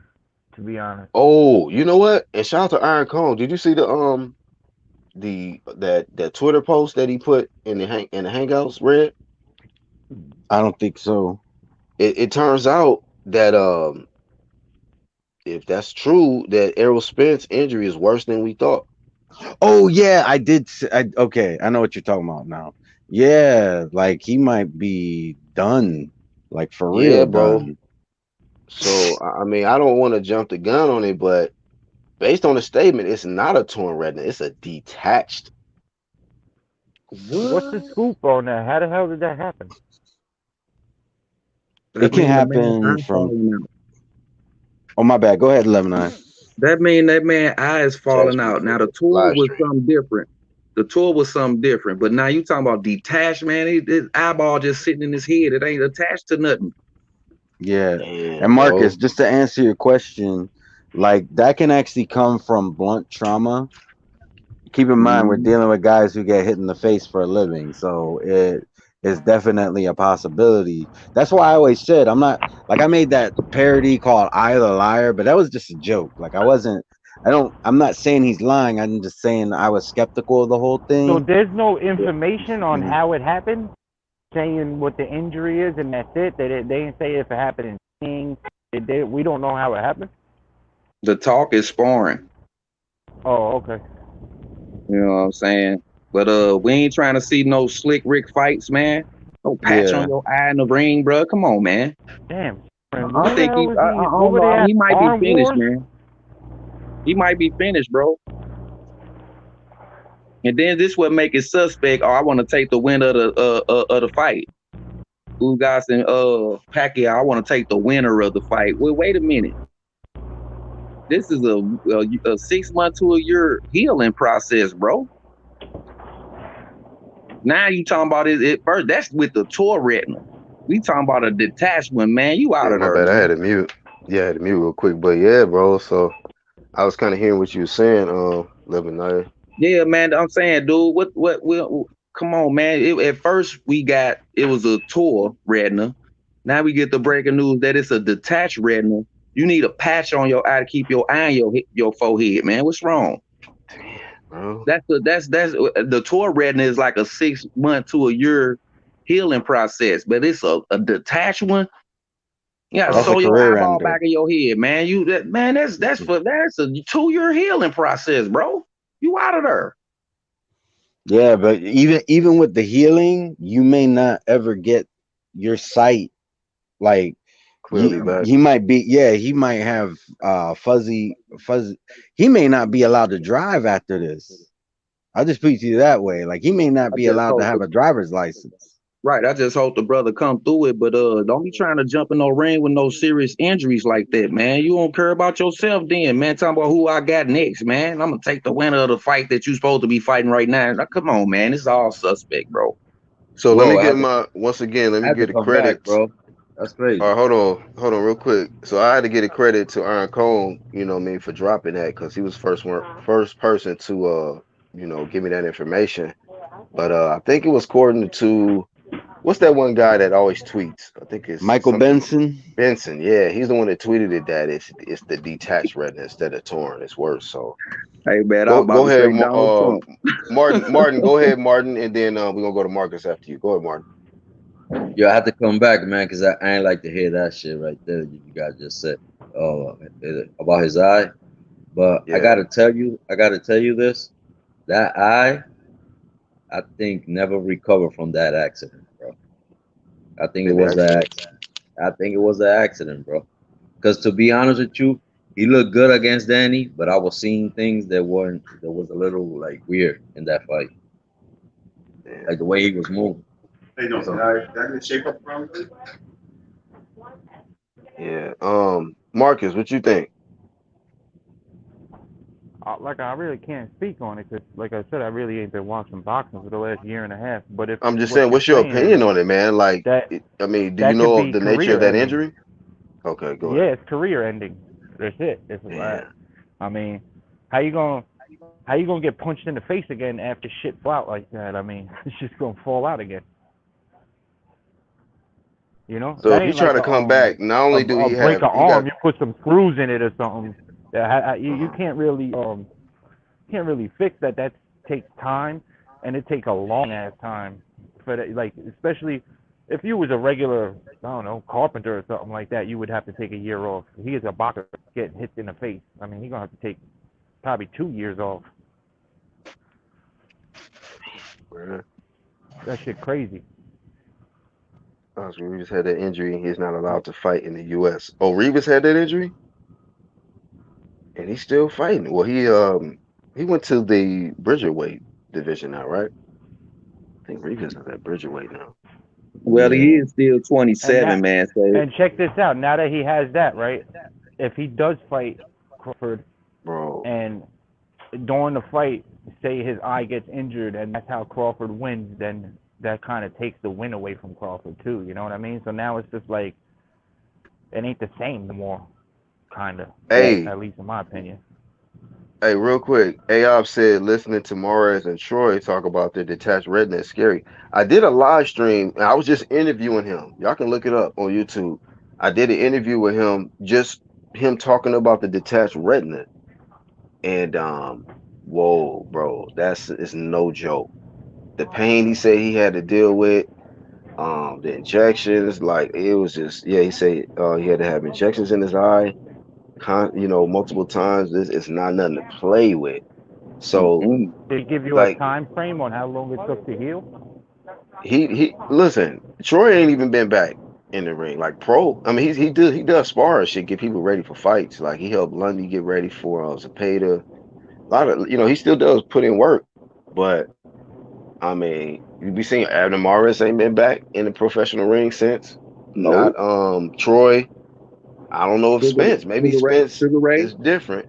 to be honest.
Oh, you know what? And shout out to Iron Cone. Did you see that Twitter post that he put in the Hangouts? Red.
I don't think so.
It turns out that if that's true, that Errol Spence injury is worse than we thought.
Oh yeah, I did. Okay, I know what you're talking about now. Yeah, like he might be done, like for
Yeah,
real
bro.
done.
So I mean, I don't want to jump the gun on it, but based on the statement, it's not a torn retina; it's a detached.
What's the
What?
scoop on that? How the hell did that happen?
It
That
can
mean the man
happen
eye
from.
falling out.
Oh my bad. Go ahead, 11-9.
That mean that man eyes falling
Attachment
out.
for
Now the
the
tour
live
was
stream.
something different. The tour was something different. But now you talking about detached, man. His eyeball just sitting in his head. It ain't attached to nothing.
Yeah. And
Damn,
Marcus,
bro.
just to answer your question, like that can actually come from blunt trauma. Keep in mind we're
Mhm.
dealing with guys who get hit in the face for a living, so it is definitely a possibility. That's why I always said I'm not like I made that parody called "I the Liar," but that was just a joke. Like I'm not saying he's lying. I'm just saying I was skeptical of the whole
So
thing.
there's no information on
Mhm.
how it happened, saying what the injury is, and that's it. They didn't say if it happened in King. We don't know how it happened.
The talk is sparring.
Oh, okay.
You know what I'm saying? But we ain't trying to see no slick Rick fights, man. No patch on
Yeah.
your eye in the ring, bro. Come on, man.
Damn.
I
Where the
think
hell
he.
was
I
he? What
don't
were
know.
they at?
He might be
Arm
finished,
Wars?
man. He might be finished, bro. And then this would make it suspect. Oh, I want to take the winner of the fight. Ugas and Pacquiao. I want to take the winner of the fight. Well, wait a minute. This is a 6 month to a year healing process, bro. Now you talking about it first. That's with the tour retina. We talking about a detachment, man. You out
Yeah,
of
my
there,
bad. I
man.
had to mute. Yeah, I had to mute real quick. But yeah, bro. So I was kind of hearing what you were saying, Lebanon.
Yeah, man. I'm saying, dude, come on, man. At first we got it was a tour retina. Now we get the breaking news that it's a detached retina. You need a patch on your eye to keep your eye on your forehead, man. What's wrong?
Damn, bro.
That's the tour retina is like a 6 month to a year healing process, but it's a detached one. You gotta
That's a
sew your
career
eyeball back
ender.
of your head, man. That's a 2 year healing process, bro. You out of there.
Yeah, but even with the healing, you may not ever get your sight. Like
Clearly back.
he might be, yeah, he might have fuzzy. He may not be allowed to drive after this. I'll just put it to you that way. Like he may not
I
be
just
allowed to
hope
have
the
a driver's license.
right. I just hope the brother come through it, but don't be trying to jump in no ring with no serious injuries like that, man. You don't care about yourself then, man. Talking about who I got next, man. I'm gonna take the winner of the fight that you supposed to be fighting right now. Now, come on, man. It's all suspect, bro.
So let me
Bro,
get my once again. Let
I
me
had to
get a
come back,
credit.
bro. That's crazy.
All right, hold on, real quick. So I had to get a credit to Iron Cone, you know, what I mean, for dropping that because he was first person to give me that information. But I think it was according to what's that one guy that always tweets? I think it's
Michael
something
Benson.
Benson. Yeah, he's the one that tweeted it that it's the detached retina instead of torn. It's worse. So
Hey, man, I'm about
go
to
ahead,
say Donald Trump.
Martin. Go ahead, Martin, and then we're gonna go to Marcus after you. Go ahead, Martin.
Yo, I had to come back, man, because I ain't like to hear that shit right there you guys just said. About his eye. But
Yeah,
I gotta tell you this. That eye, I think, never recovered from that accident, bro. I think it
in the
was that.
accident.
I think it was an accident, bro. Because to be honest with you, he looked good against Danny, but I was seeing things that was a little like weird in that fight,
Yeah.
like the way he was moving.
Hey, no,
So
did I get shape up from it?
Yeah. Marcus, what you think?
Like I really can't speak on it because, like I said, I really ain't been watching boxing for the last year and a half. But if
I'm just
what
saying,
you're
what's your
saying
opinion
is
on it, man? Like,
that
I mean, do you
that could
know
be
the nature of
career
that
ending.
injury? Okay, go
Yeah,
ahead.
it's career ending. That's it.
Yeah.
I mean, how you gonna get punched in the face again after shit fall out like that? I mean, it's just gonna fall out again. You know,
So
that
if he's
ain't
trying
like
to come back, not only do
a
he
break
have,
of
he got,
arm. You put some screws in it or something. You
uh
can't really fix that. That takes time, and it takes a long ass time for that. Like especially if you was a regular, I don't know, carpenter or something like that, you would have to take a year off. He is a boxer getting hit in the face. I mean, he's gonna have to take probably 2 years off. That shit crazy.
Rivas had that injury and he's not allowed to fight in the U.S. Oh, Rivas had that injury and he's still fighting. Well, he went to the Bridgerweight division now, right? I think Rivas is at Bridgerweight now.
Well, he
Yeah.
is still
And
27,
that
man. So
and check this out. Now that he has that right, if he does fight Crawford, and during the fight, say his eye gets injured and that's how Crawford wins, then that kind of takes the win away from Crawford too. You know what I mean? So now it's just like it ain't the same no more, kind of,
Hey,
at least in my opinion.
hey, real quick. Aob said listening to Morris and Troy talk about their detached retina is scary. I did a live stream and I was just interviewing him. Y'all can look it up on YouTube. I did an interview with him, just him talking about the detached retina. And whoa, bro, that's it's no joke. The pain he said he had to deal with, the injections, like it was just yeah, he said he had to have injections in his eye, multiple times. This it's not nothing to play with. So
Mm-mm.
Did he give you a
like
time frame on how long it took to heal?
he listen, Troy ain't even been back in the ring like pro. I mean he does spar and shit, get people ready for fights. Like he helped Lundy get ready for Zepeda. A lot of he still does put in work, but I mean you be seeing Abner Morris ain't been back in the professional ring since.
No.
Not Troy. I don't know if
Sugar,
Spence. Maybe
Sugar Ray,
Spence
Sugar Ray.
is different.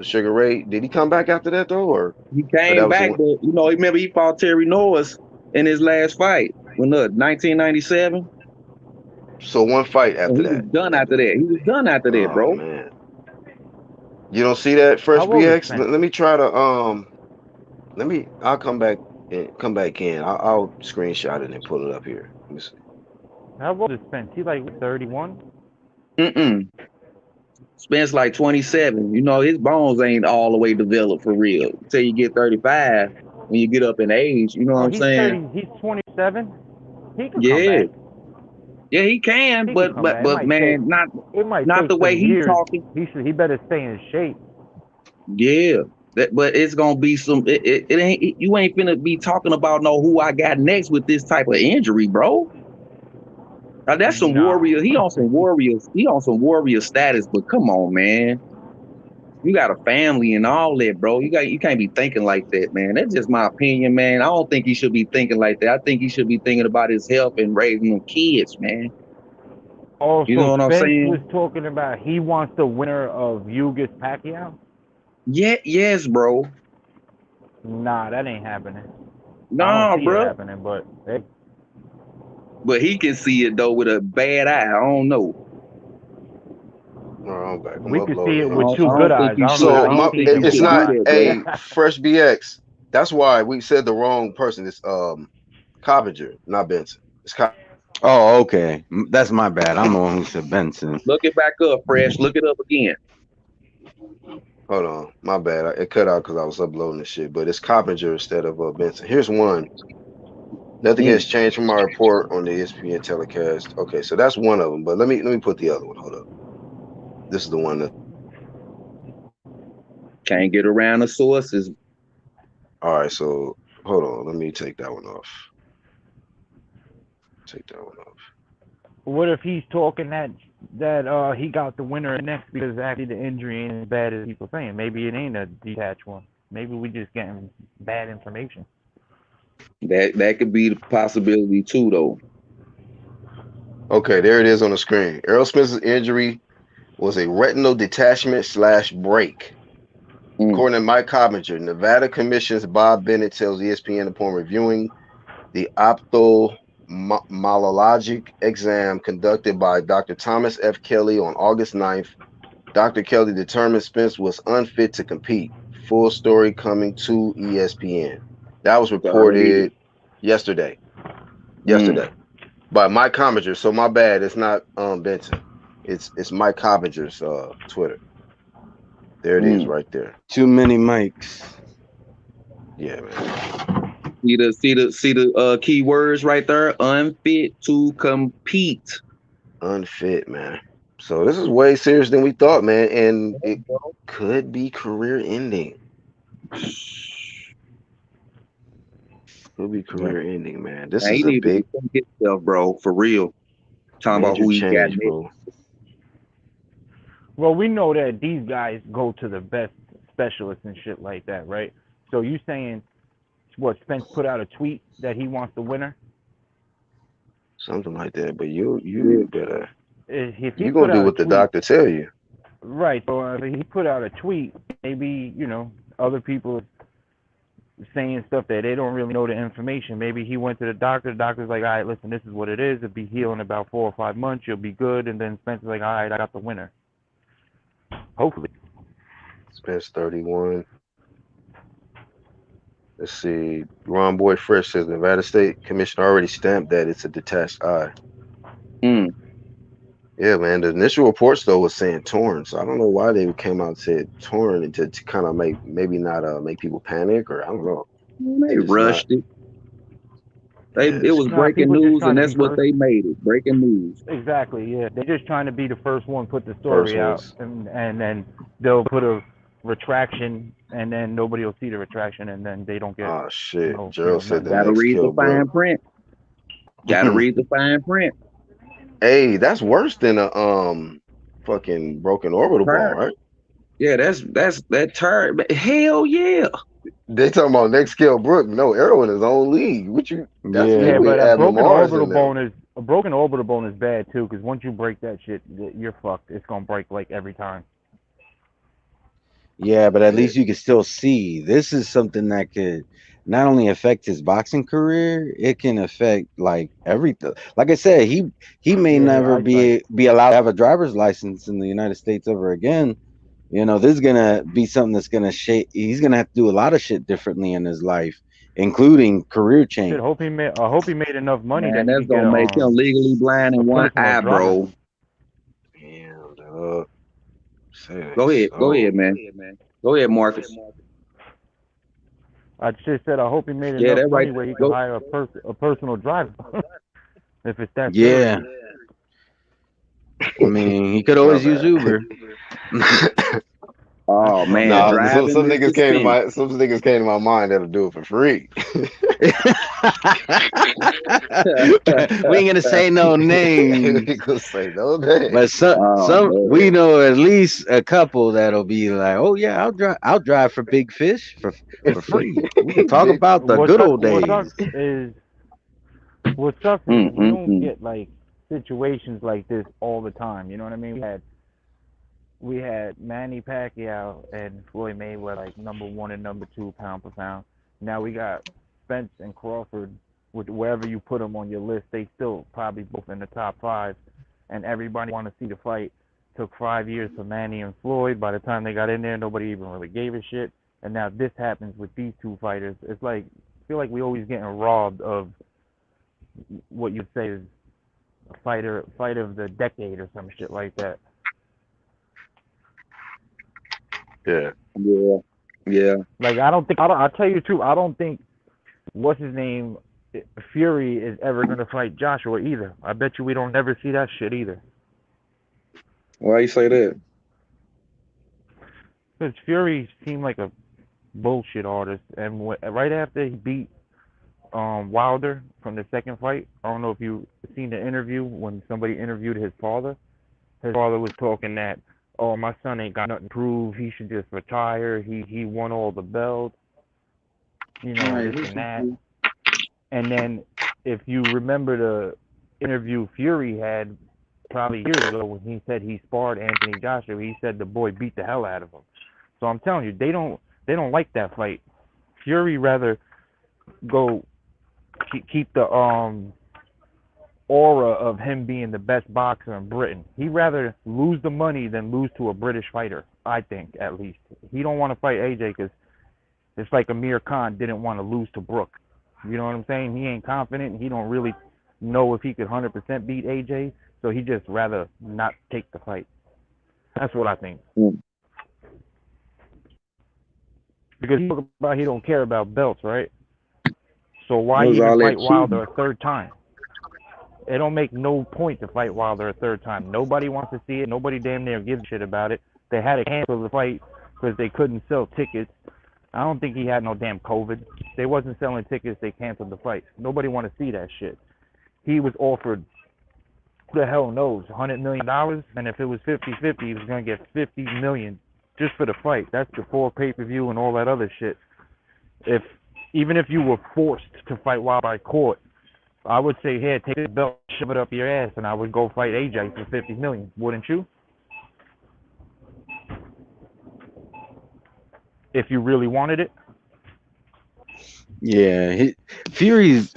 Sugar Ray, did he come back after that though,
He
or that
came
was the
back,
one?
but remember he fought Terry Norris in his last fight when 1997,
So one fight
and
after
he was
that.
done after that. He was done after that,
Oh
bro.
man, you don't see that Fresh
How old is
BX?
Spence?
Let me try to Let me. I'll come back and come back in. I'll screenshot it and pull it up here. Let me see.
How old is Spence? He like 31?
Mm-mm. Spence like 27. His bones ain't all the way developed for real. Until you get 35, when you get up in age, you know what
Oh,
I'm
he's
saying?
30. He's 27. He could come
Yeah.
back.
Yeah, he can,
He could
but
come
but
back. It
but
might take.
man, not
It might
not
take
the way
some
he
years.
talking.
He better stay in shape.
Yeah. But it's gonna be some it ain't you ain't finna be talking about no who I got next with this type of injury, bro. Now that's some
Nah.
warrior. He on some warrior status, but come on, man. You got a family and all that, bro. You can't be thinking like that, man. That's just my opinion, man. I don't think he should be thinking like that. I think he should be thinking about his health and raising them kids, man. You know
Also,
what I'm
Spence was
saying?
talking about he wants the winner of Yugas Pacquiao.
Yeah, yes, bro.
Nah, that ain't happening. I don't
Nah,
see it
bro.
happening, but hey,
But he can see it though with a bad eye. I don't know.
Oh, I'm back. I'm
we could see it
uploading
I
him.
with
don't,
two
I
good
don't think
eyes.
you
I don't know
should.
how
So
I
he
my
don't
sees
think
it
you
with
it's
should
the
do
not
eye.
that, bro.
a Fresh BX. That's why we said the wrong person. It's Coppinger, not Benson. It's
Oh, okay. That's my bad. I'm the one who said Benson.
Look it back up, Fresh. Look it up again.
Hold on, my bad. It cut out because I was uploading the shit. But it's Coppinger instead of Benson. Here's one. Nothing
Mm.
has changed from my report on the ESPN telecast. Okay, so that's one of them. But let me put the other one. Hold up. This is the one that.
Can't get around the sources.
All right, so hold on. Let me take that one off. Take that one off.
What if he's talking that he got the winner next because actually the injury ain't as bad as people saying? Maybe it ain't a detached one. Maybe we just getting bad information.
That could be the possibility too, though.
Okay, there it is on the screen. Errol Spence's injury was a retinal detachment slash break.
Mm.
According to Mike Coppinger, Nevada Commission's Bob Bennett tells ESPN upon reviewing the ophthalmologic exam conducted by Dr. Thomas F. Kelly on August 9th. Dr. Kelly determined Spence was unfit to compete. Full story coming to ESPN. That was
Sorry to hear.
reported yesterday.
Mm.
Yesterday. By Mike Coppinger. So my bad. It's not Benson. It's Mike Coppinger's Twitter. There it is
Mm.
right there.
Too many mics.
Yeah, man.
See the key words right there. Unfit to compete.
Unfit, man. So this is way serious than we thought, man. And it could be career ending. Could be
Yeah.
career ending, man. This
Man, he
is a
need to
big
rethink himself, bro. For real. Talking about
major
who he got
change,
next.
bro.
Well, we know that these guys go to the best specialists and shit like that, right? So you saying what? Spence put out a tweet that he wants the winner.
Something like that. But
Yeah.
you better
If he
you
put
gonna do
out a
what the
tweet,
doctor tell you.
Right. So he put out a tweet. Maybe other people saying stuff that they don't really know the information. Maybe he went to the doctor. The doctor's like, all right, listen, this is what it is. It'll be healed in about 4 or 5 months. You'll be good. And then Spencer's like, all right, I got the winner. Hopefully.
Spence 31. Let's see. Ron Boy Fresh says Nevada State Commission already stamped that it's a detached eye.
Mm.
Yeah, man. The initial reports though was saying torn, so I don't know why they came out and said torn and to kind of maybe not make people panic, or I don't know.
They
It's not.
rushed it. It was
Nah,
breaking
people just
news,
trying
and
to
that's
be
what
first.
they made it. Breaking news.
Exactly, yeah. They're just trying to be the first one, put the
First
story out,
ones.
and then they'll put a retraction, and then nobody will see the retraction, and then they don't get
Oh shit. Gerald said the
nothing.
Gotta
next
read the
kill Brooke.
fine print. Gotta read the fine print.
Hey, that's worse than a fucking broken orbital bone, right?
Yeah, that's that turd. Hell yeah.
They talking about next kill Brooke. No, Arrow in his own league. What you? That's
Yeah.
Yeah,
literally
but
adding Mars in them.
a broken orbital bone is bad too, because once you break that shit, you're fucked. It's gonna break like every time.
Yeah, but at
Yeah.
least you can still see. This is something that could not only affect his boxing career, it can affect like everything. Like I said, he may
Yeah, his
never
eyesight.
be allowed to have a driver's license in the United States ever again. This is gonna be something that's gonna shape. He's gonna have to do a lot of shit differently in his life, including career
Shit,
change.
I hope he made enough money
Man,
that he
that's
could get
gonna make him legally blind
a
in one
personal
eye,
driver.
bro.
Damn, dog. Say
Go ahead,
so.
man. Go ahead, Marcus.
I just said I hope he made
Yeah,
enough
that right.
money where he could
Go.
hire a personal driver. If it's that
Yeah,
serious.
I mean, he could
My
always use
bad.
Uber.
That's
Oh
fucked
man,
up.
Nah, some
driving
niggas came to
Mississippi.
my mind that'll do it for free.
We ain't gonna say no names,
We gonna say no name.
but
Oh
some we
man.
know at least a couple that'll be like, oh yeah, I'll drive for big fish for free. We can talk
Big
about the good old
What
days.
sucks is what sucks is
Mm,
we
mm,
don't
mm.
get like situations like this all the time. You know what I mean? We had Manny Pacquiao and Floyd Mayweather like number 1 and number 2 pound for pound. Now we got Spence and Crawford. Wherever you put them on your list, they still probably both in the top 5. And everybody want to see the fight. Took 5 years for Manny and Floyd. By the time they got in there, nobody even really gave a shit. And now this happens with these two fighters. It's like I feel like we always getting robbed of what you say is a fight of the decade or some shit like that.
Yeah.
Yeah, yeah.
Like I'll tell you the truth. I don't think what's his name Fury is ever gonna fight Joshua either. I bet you we don't never see that shit either.
Why you say that?
Because Fury seemed like a bullshit artist, and right after he beat Wilder from the second fight, I don't know if you seen the interview when somebody interviewed his father. His father was talking that, oh, my son ain't got nothing to prove. He should just retire. He won all the belts,
Right.
this and that. And then if you remember the interview Fury had probably years ago when he said he sparred Anthony Joshua, he said the boy beat the hell out of him. So I'm telling you, they don't like that fight. Fury rather go keep the aura of him being the best boxer in Britain. He'd rather lose the money than lose to a British fighter, I think, at least. He don't want to fight AJ because it's like Amir Khan didn't want to lose to Brook. You know what I'm saying? He ain't confident. He don't really know if he could 100% beat AJ, so he just rather not take the fight. That's what I think.
Mm.
Because he don't care about belts, right? So why
It was
even
all that
fight
cheating.
Wilder a third time? It don't make no point to fight Wilder a third time. Nobody wants to see it. Nobody damn near gives a shit about it. They had to cancel the fight because they couldn't sell tickets. I don't think he had no damn COVID. They wasn't selling tickets. They canceled the fight. Nobody want to see that shit. He was offered, who the hell knows, $100 million, and if it was 50-50, he was gonna get $50 million just for the fight. That's before pay-per-view and all that other shit. Even if you were forced to fight Wilder by court, I would say, here, take the belt, shove it up your ass, and I would go fight AJ for $50 million. Wouldn't you? if you really wanted it.
Yeah, Fury's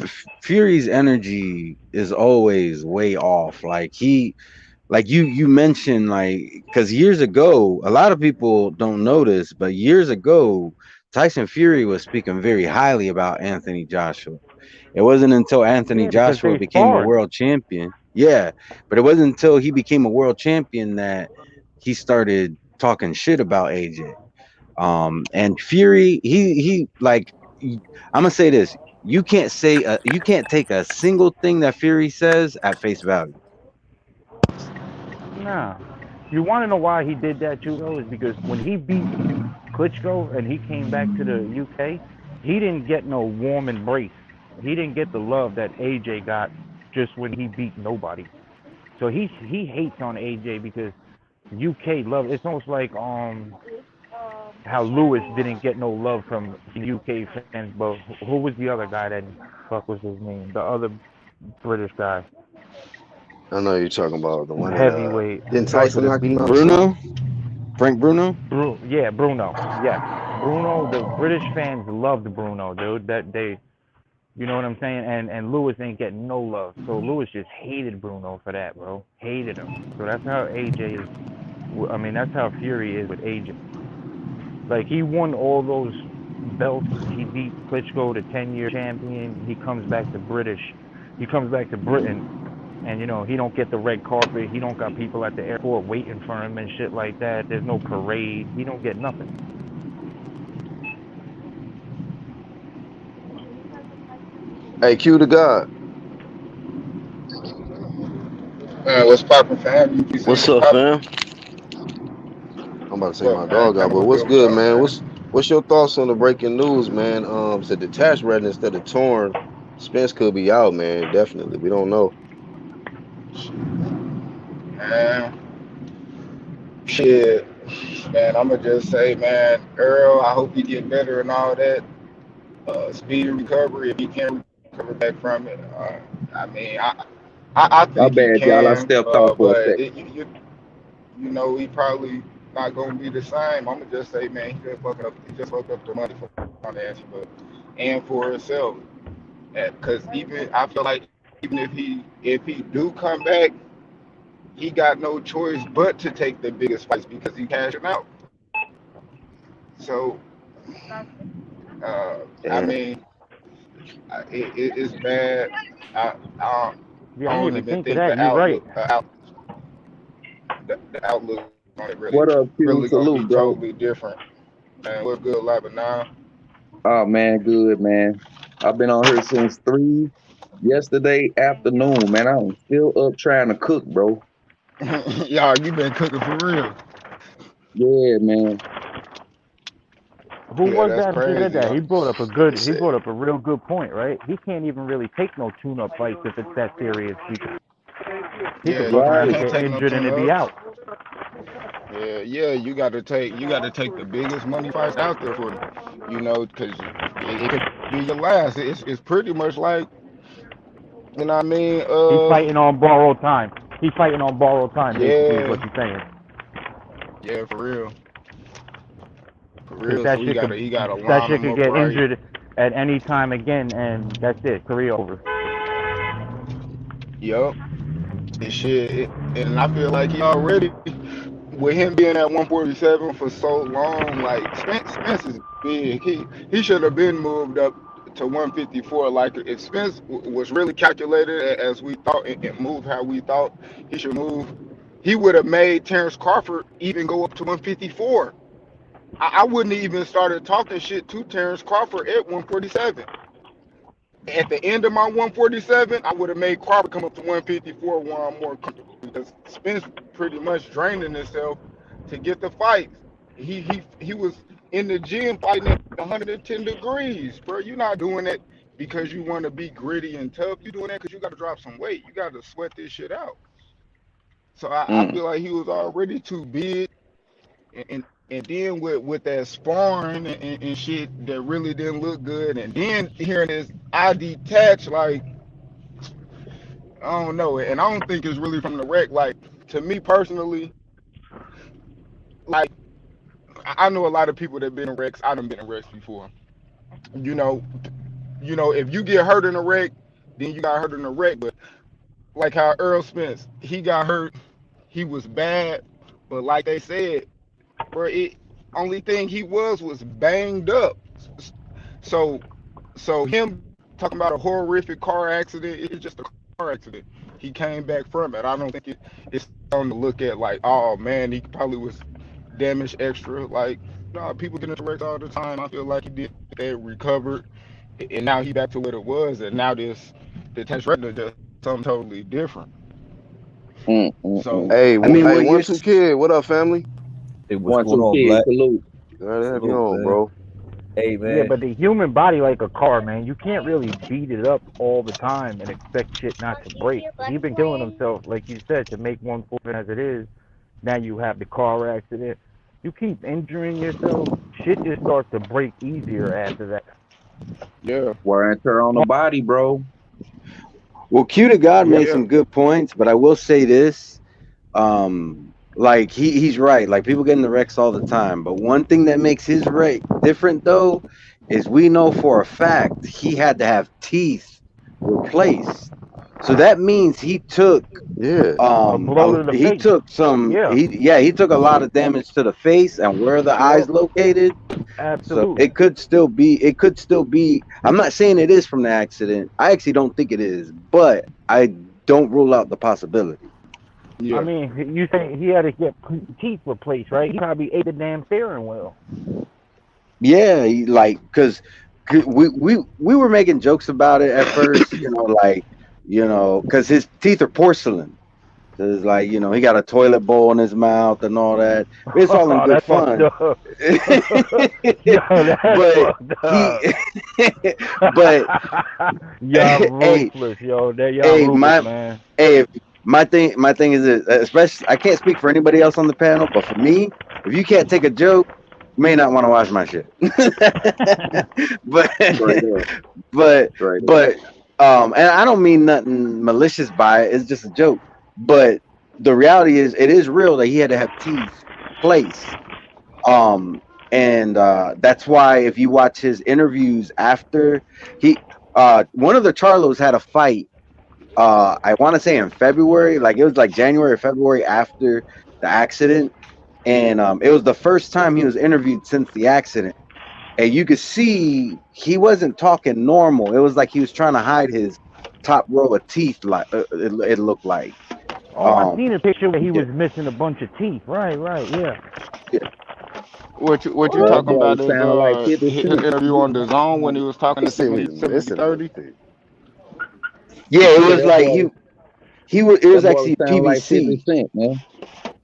energy is always way off. Like you mentioned, like, because years ago, a lot of people don't know this, but years ago, Tyson Fury was speaking very highly about Anthony Joshua. It wasn't until Anthony
Yeah, because
Joshua
they
became a
sparred.
world champion. Yeah, but it wasn't until he became a world champion that he started talking shit about AJ. And Fury, he like, I'm gonna say this: you can't take a single thing that Fury says at face value.
Nah. You want to know why he did that too, though? Is because when he beat Klitschko and he came back to the UK, he didn't get no warm embrace. He didn't get the love that AJ got just when he beat nobody. So he hates on AJ because UK love. It's almost like how Lewis didn't get no love from UK fans, but who was the other guy that fuck was his name? The other British guy,
I know you're talking about the one that
heavyweight.
didn't
He starts
Tyson
with a
knock him
B.
out or something?
Bruno, Frank Bruno.
Yeah, Bruno. Yes, Bruno. The British fans loved Bruno, dude. That they, you know what I'm saying? And Lewis ain't getting no love. So Lewis just hated Bruno for that, bro. Hated him. So that's how AJ is. I mean, that's how Fury is with AJ. Like he won all those belts. He beat Klitschko, the 10-year champion. He comes back to British. He comes back to Britain, and he don't get the red carpet. He don't got people at the airport waiting for him and shit like that. There's no parade. He don't get nothing.
Hey, Q to God.
What's poppin', fam? You say
What's
what's
up,
poppin'?
fam? I'm about to take my
What, man?
dog out,
Can't
but
be
what's
good with
good,
y'all,
man?
man.
What's your thoughts on the breaking news, man? Said detached retina instead of torn. Spence could be out, man. Definitely. We don't know.
Man, shit. Man, I'ma just say, man, Earl, I hope you get better and all that. Speedy recovery if he can recover back from it. I mean, I
My
think he
bad, y'all. I
can,
stepped off for a
but
second.
you know, he probably not gonna be the same. I'ma just say, man, he just fucked up. He just fucked up the money for finance, but and for himself. Because even I feel like even if he do come back, he got no choice but to take the biggest fights because he cashing out. So I
And
mean, it's bad. I, I
Yeah,
I
I didn't
don't
even
even
think of
think
that. You're right.
the outlook on it
What up, Q?
really gonna be
Salute, bro.
totally different. And what's good, Lava now?
Oh man, good man. I've been on here since 3 yesterday afternoon, man. I'm still up trying to cook, bro.
Y'all, you been cooking for real?
Yeah, man.
Who
Yeah,
was
that's
that who said
crazy.
that? He
said,
brought up a real good point, right? He can't even really take no tune-up fights if it's that serious because he could
Yeah,
fuck
you
around
Right.
and
can't
get
take no
injured and
tune
it be
ups.
out.
Yeah, you got to take the biggest money fights out there for them. You know, because it could be your last. It's pretty much like you know what I mean.
He's fighting on borrowed time. He's fighting on borrowed time, basically, is
Yeah,
what he's saying.
yeah, for
Because
real. So he gotta
that
line
shit
them
could
up
get
right.
injured at any time again, and that's it, career over.
Yup. And shit, and I feel like he already with him being at 147 for so long. Like Spence is big. He should have been moved up to 154. Like if Spence was really calculated as we thought and moved how we thought he should move, he would have made Terrence Crawford even go up to 154. I wouldn't even started talking shit to Terrence Crawford at 147. At the end of my 147, I would have made Crawford come up to 154 where I'm more comfortable because Spence pretty much draining himself to get the fights. He was in the gym fighting at 110 degrees, bro. You're not doing it because you want to be gritty and tough. You're doing that because you got to drop some weight. You got to sweat this shit out. So I
Mm.
feel like he was already too big, and then with that sparring and shit that really didn't look good, and then hearing this I detach like I don't know, and I don't think it's really from the wreck. Like to me personally, like I know a lot of people that been in wrecks. I done been in wrecks before. You know, if you get hurt in a wreck, then you got hurt in a wreck. But like how Earl Spence, he got hurt, he was bad, but like they said, bro, it only thing he was banged up. So him talking about a horrific car accident, it's just a car accident. He came back from it. I don't think it's something to look at like, oh man, he probably was damaged extra. Like, no, people get into wrecks all the time. I feel like he did that, recovered, and now he back to what it was, and now this the test retina just something totally different. So
Hey,
I mean,
hey,
what
one two kid, what up, family?
Hey, what's
One,
going
two
on,
kids,
Black?
salute.
Glad to have you
Salute,
on,
man.
bro.
Hey,
Yeah,
man.
but the human body, like a car, man, you can't really beat it up all the time and expect shit not to break. He's been killing himself, like you said, to make 140 as it is. Now you have the car accident. You keep injuring yourself, shit just starts to break easier after that.
yeah,
Wear and tear on the body, bro.
well, Q to God made
yeah,
some good points, but I will say this. Like he's right. Like people get in the wrecks all the time, but one thing that makes his wreck different though is we know for a fact he had to have teeth replaced. So that means he took
Yeah.
A blow to the
he
face.
took some
Yeah,
he took a lot of damage to the face and where the eyes
yep.
located. So
absolutely.
it could still be I'm not saying it is from the accident. I actually don't think it is, but I don't rule out the possibility.
I
Yeah,
mean, you say he had to get teeth replaced, right? He probably ate the damn steering wheel.
Yeah, like because we were making jokes about it at first, because his teeth are porcelain. So it's like, he got a toilet bowl in his mouth and all that. It's all in
Oh,
good
that's fucked
fun.
up. Yo, that's
But
fucked
he,
up.
but
Y'all
hey,
ruthless, yo. Y'all
hey,
ruthless, man.
hey, my thing is this, especially I can't speak for anybody else on the panel, but for me, if you can't take a joke, you may not want to watch my shit. but
Straight up,
but
straight up.
but and I don't mean nothing malicious by it. It's just a joke. But the reality is, it is real that he had to have teeth placed. And that's why if you watch his interviews after one of the Charlos had a fight. I want to say in February, like it was like January or February after the accident, and it was the first time he was interviewed since the accident. And you could see he wasn't talking normal. It was like he was trying to hide his top row of teeth. Like it looked like.
Oh, I
Um,
seen a picture where he
yeah,
was missing a bunch of teeth. Right, yeah.
yeah.
What you
That
talking
boy
about is
sound like 50
his
Cent.
interview on the Zone when he was talking
He
to
said
people.
he
He
was
said we be
missing a bunch
30.
of teeth.
Yeah, it
Yeah,
was like it
that
was
boy
actually
sound like 50
PVC.
Cent, man.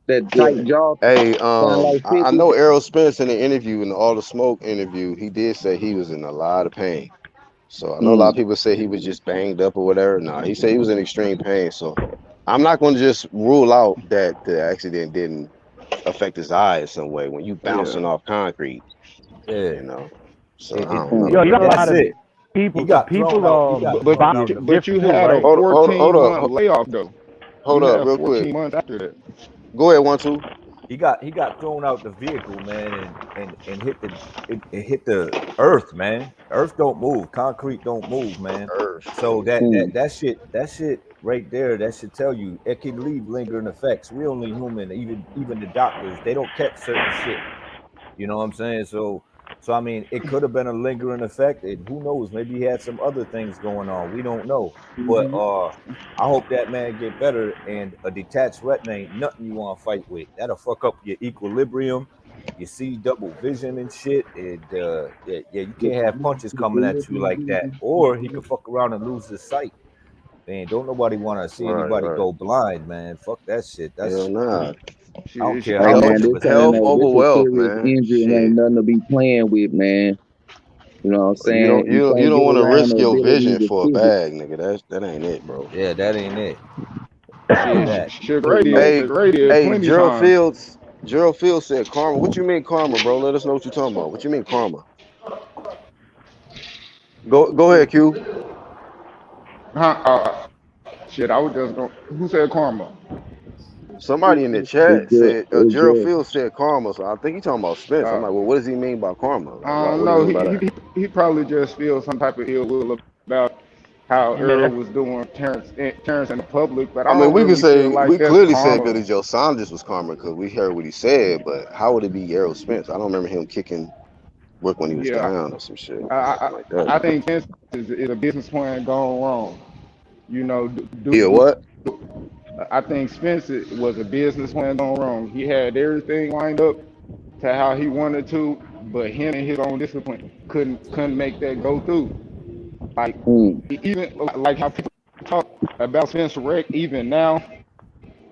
That
Yeah,
tight jaw
Hey,
sound like
I
50.
know Errol Spence in the interview, in the All the Smoke interview, he did say he was in a lot of pain. So I know a lot of
mm,
people say he was just banged up or whatever. No, he said he was in extreme pain. So I'm not going to just rule out that the accident didn't affect his eye in some way when you
Yeah,
bouncing off concrete,
Yeah.
you know. So
It,
I
it,
don't
Mm.
know,
Yo, you
it,
got
man.
a
that's
lot of
it. He
people.
got thrown
People
out. He got
but
thrown
you
out of the
but you
different too,
had a
right?
Hold
14 month
up,
layoff though.
hold
You
up,
had
real quick.
14 months after that.
Go ahead, 1 2.
he got thrown out the vehicle, man, and hit the earth, man. Earth don't move. Concrete don't move, man.
Earth,
So
nigga.
Mm.
that shit right there, that should tell you it can leave lingering effects. We only human, even the doctors, they don't catch certain shit. You know what I'm saying? So I mean, it could have been a lingering effect. And who knows? Maybe he had some other things going on. We don't know. But I hope that man get better. And a detached retina ain't nothing you want to fight with. That'll fuck up your equilibrium. You see double vision and shit. And yeah, you can't have punches coming at you like that. Or he could fuck around and lose his sight. Man, don't nobody want to see
Right,
anybody
right.
go blind, man. Fuck that shit.
Hell nah.
I don't care
Hey
how
Health,
much
man,
of a
health
this
over
a
wealth,
serious
man.
injury and ain't
Shit.
nothing to be playing with, man. You know what I'm
You
saying?
don't
You
you
can't
don't
get
want to
around
risk
the
your
ability
vision
to
for a
pivot.
bag, nigga. That ain't it, bro.
yeah, that ain't it. True
Shit,
that.
shit,
Pretty
Grady,
much.
Hey,
Grady did
hey,
plenty times.
Gerald Fields said karma. What you mean karma, bro? Let us know what you talking about. What you mean karma? Go ahead, Q.
Huh? Shit, I was just going. Who said karma?
Somebody in the
It's
chat
good.
said
It's
Gerald
good.
Fields said karma, so I think he's talking about Spence. I'm
Uh,
like, well, what does he mean by karma? Like,
I don't
what do you
know.
mean by that?
He probably just feels some type of ill will about how
Yeah,
Earl
that's
was doing Terrence in the public, but
I
I
mean,
don't
we could
really feel
say
like
we
that's
clearly said
karma.
Billy Joe Saunders was karma because we heard what he said, but how would it be Errol Spence? I don't remember him kicking Brook when he was
Yeah,
down or some shit,
I
nothing
I,
like that.
I think Spence is a business plan gone wrong. You know,
Yeah, what?
I think Spence was a business plan gone wrong. He had everything lined up to how he wanted to, but him and his own discipline couldn't make that go through. Like
Mm.
even like how people talk about Spencer Wreck, even now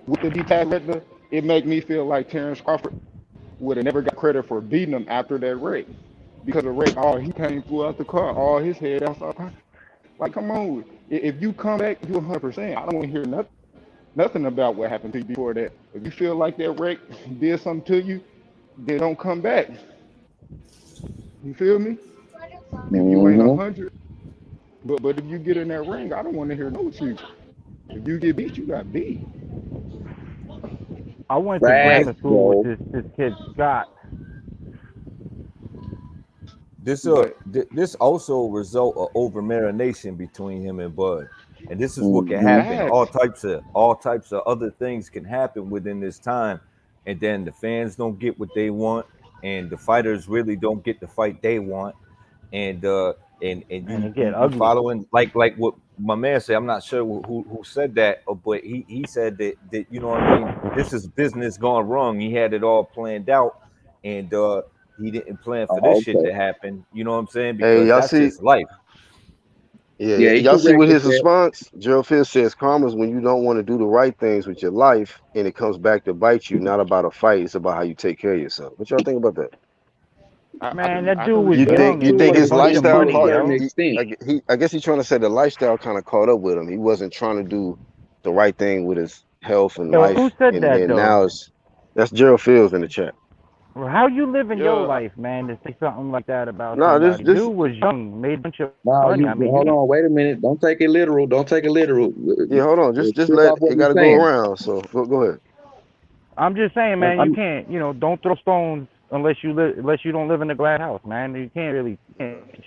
with the detached retina, it make me feel like Terrence Crawford would have never got credit for beating him after that wreck. Because of wreck, all he came flew out the car, all his head outside pocket. Like, come on, if you come back, you 100%. I don't want to hear nothing about what happened to you before that. If you feel like that wreck did something to you, then don't come back. You feel me? If you ain't
Mm-hmm.
100, but if you get in that ring, I don't want to hear no excuses. If you get beat, you got beat.
I went to
This
grammar
Facts,
school with
bro.
this kid Scott.
But
this also a result of over marination between him and Bud. And this is what can
Mm-hmm.
happen.
facts.
All types of other things can happen within this time. And then the fans don't get what they want, and the fighters really don't get the fight they want. And and
And
you
it get
you
ugly.
following like what my man said. I'm not sure who said that, but he said that you know what I mean. This is business gone wrong. He had it all planned out, and he didn't plan for this
Oh,
shit
okay.
to happen. You know what I'm saying?
Hey,
Because
y'all
that's
see?
just life.
Yeah,
Yeah, he
y'all see what
corrected
his
that.
response? Gerald Fields says karma is when you don't want to do the right things with your life, and it comes back to bite you. Not about a fight; it's about how you take care of yourself. What y'all think about that?
Man, that
I can
dude was
You
respect
think
young
you
and
think
with a
his
bunch of
To
lifestyle
a
money,
caught?
certain
yo.
extent.
I guess he's trying to say the lifestyle kind of caught up with him. He wasn't trying to do the right thing with his health and
Yo, who
life,
said
and
that
then
though?
now it's that's Gerald Fields in the chat.
Well, how you living your
yeah.
life, man, to say something like that about
No,
somebody?
this
Dude was young, made a bunch of
Now
money.
you
I mean, you
hold
can't.
on, wait a minute. Don't take it literal. Don't take it literal.
yeah. Hold on, just
Strip
let
off what
it
we're
got to go
saying.
around. So go ahead.
I'm just saying, man, you
I'm
can't. Don't throw stones unless you don't live in a glass house, man. You can't really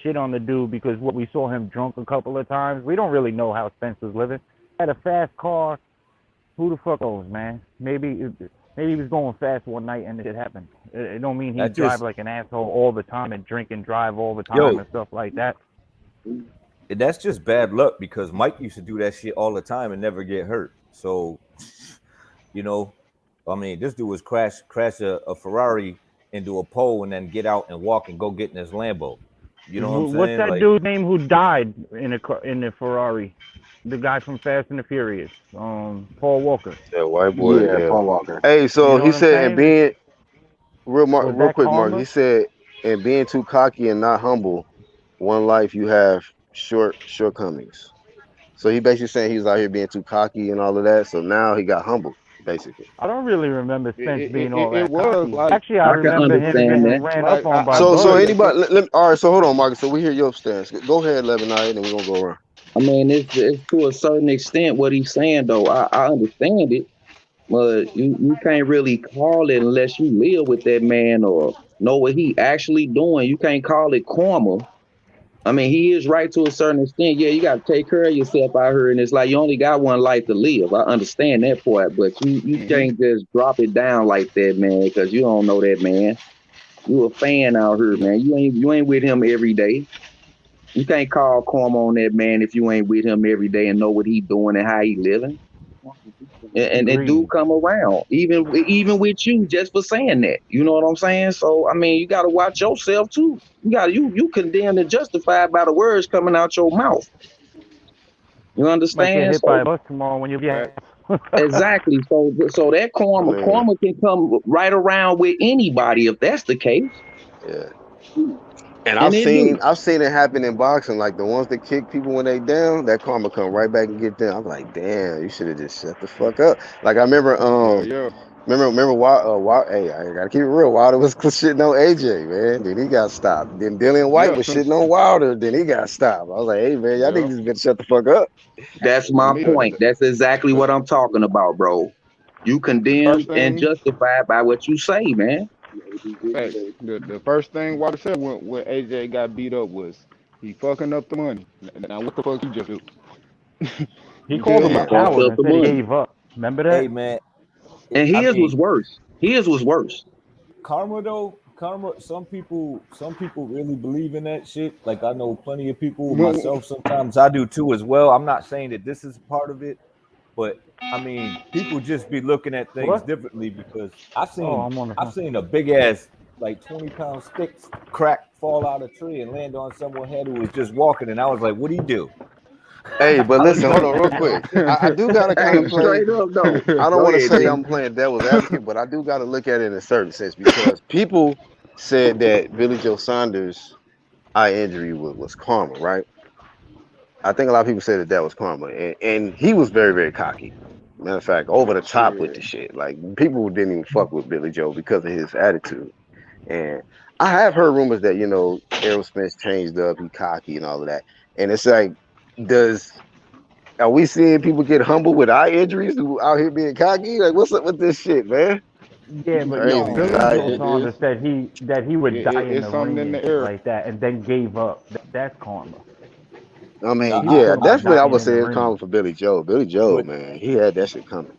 shit on the dude because what we saw him drunk a couple of times. We don't really know how Spence was living. He had a fast car. Who the fuck knows, man? Maybe he was going fast one night and it happened. It don't mean he
That
drive
just
like an asshole all the time and drink and drive all the time
yo,
and stuff like that.
that's just bad luck because Mike used to do that shit all the time and never get hurt. So you know, I mean, this dude was crash a Ferrari into a pole and then get out and walk and go get in his Lambo. You know what I'm
What's
saying?
that
Like
dude's name who died in the Ferrari? The guy from Fast and the Furious, Paul Walker.
That white boy,
yeah,
yeah.
Paul Walker.
Hey,
You
so
know
he
what I'm
said, and
saying?
being
Was
real
that
quick, Mark. He
karma?
said, and being too cocky and not humble, one life you have shortcomings. So he basically saying he was out here being too cocky and all of that. So now he got humbled, basically.
I don't really remember
It,
Spence
it,
being
it,
all
it
that
was
cocky.
like
Actually, I
I can
remember him
understand
getting
that.
ran
like
up on by
So
Bud.
anybody, all right. So hold on, Marcus. So we hear your stance. Go ahead, Lebanon, and we're gonna go around.
I mean, it's to a certain extent what he's saying though. I understand it, but you can't really call it unless you live with that man or know what he actually doing. You can't call it karma. I mean, he is right to a certain extent. Yeah, you got to take care of yourself out here, and it's like you only got one life to live. I understand that part, but you
hmm
can't just drop it down like that, man, because you don't know that man. You a fan out here,
no,
man. You ain't with him every day. You can't call karma on that man if you ain't with him every day and know what he doing and how he living. And do
Agreed.
come around, even with you, just for saying that. You know what I'm saying? So I mean, you got to watch yourself too. You condemned and justified by the words coming out your mouth. You
Might get
understand?
hit by
So
a bus tomorrow when you
fact.
get.
exactly. So that
I mean,
karma can come right around with anybody if that's the case,
yeah. And
and it do.
I've seen it happen in boxing. Like the ones that kick people when they down, that karma come right back and get them. I'm like, damn, you should have just shut the fuck up. Like I remember,
Yeah, yeah.
remember why? Hey, I gotta keep it real. Wilder was shitting on AJ, man. Then he got stopped. Then Dillian White
Yeah,
was shitting on Wilder. Then he got stopped. I was like, hey, man, y'all
yeah.
niggas better shut the fuck up.
That's
To
my
me,
point. That's exactly
the,
what I'm talking about, bro. You
The first
condemned and
thing,
justified by what you say, man.
facts. The first thing Walter said when AJ got beat up was he fucking up the money. Now what the fuck you just do?
He
You
called
feel
him a
me?
Damn.
Fucked
coward
up
and
the
said he
money.
gave up. Remember
Hey
that?
man,
And
I
his
mean,
was worse. His was worse.
karma though, karma. Some people really believe in that shit. Like I know plenty of people,
When,
myself. Sometimes I do too as well. I'm not saying that this is part of it, but I mean, people just be looking at things
What?
differently because
Oh, I'm on the
I've
phone.
seen a big ass like 20-pound stick crack fall out of a tree and land on someone's head who was just walking, and I was like, "What would he do?"
Hey, but
I was
listen, hold
like,
on real quick. I do gotta kind
Hey,
of play.
straight up though.
I don't
Go
want to
ahead,
say
D.
I'm playing devil's advocate, but I do got to look at it in a certain sense because people said that Billy Joe Saunders' eye injury was karma, right? I think a lot of people said that that was karma, and he was very, very cocky. Matter of fact, over the top with the shit. Like people didn't even fuck with Billy Joe because of his attitude. And I have heard rumors that Errol Spence changed up, he cocky and all of that. And it's like, does are we seeing people get humbled with eye injuries who out here being cocky? Like, what's up with this shit, man?
Yeah,
It's
but
crazy.
no,
no,
These
Billy
eye
Joe
it
injuries.
is.
Saunders said he would die in
It's
the
something
ring
in
and
the
shit
air.
like that, and then gave up. That's karma.
I
nah,
mean,
He was
yeah,
talking about
definitely I
dying
would
in the
say it's
ring.
common for Billy Joe. Billy Joe,
but
man, he had that shit coming.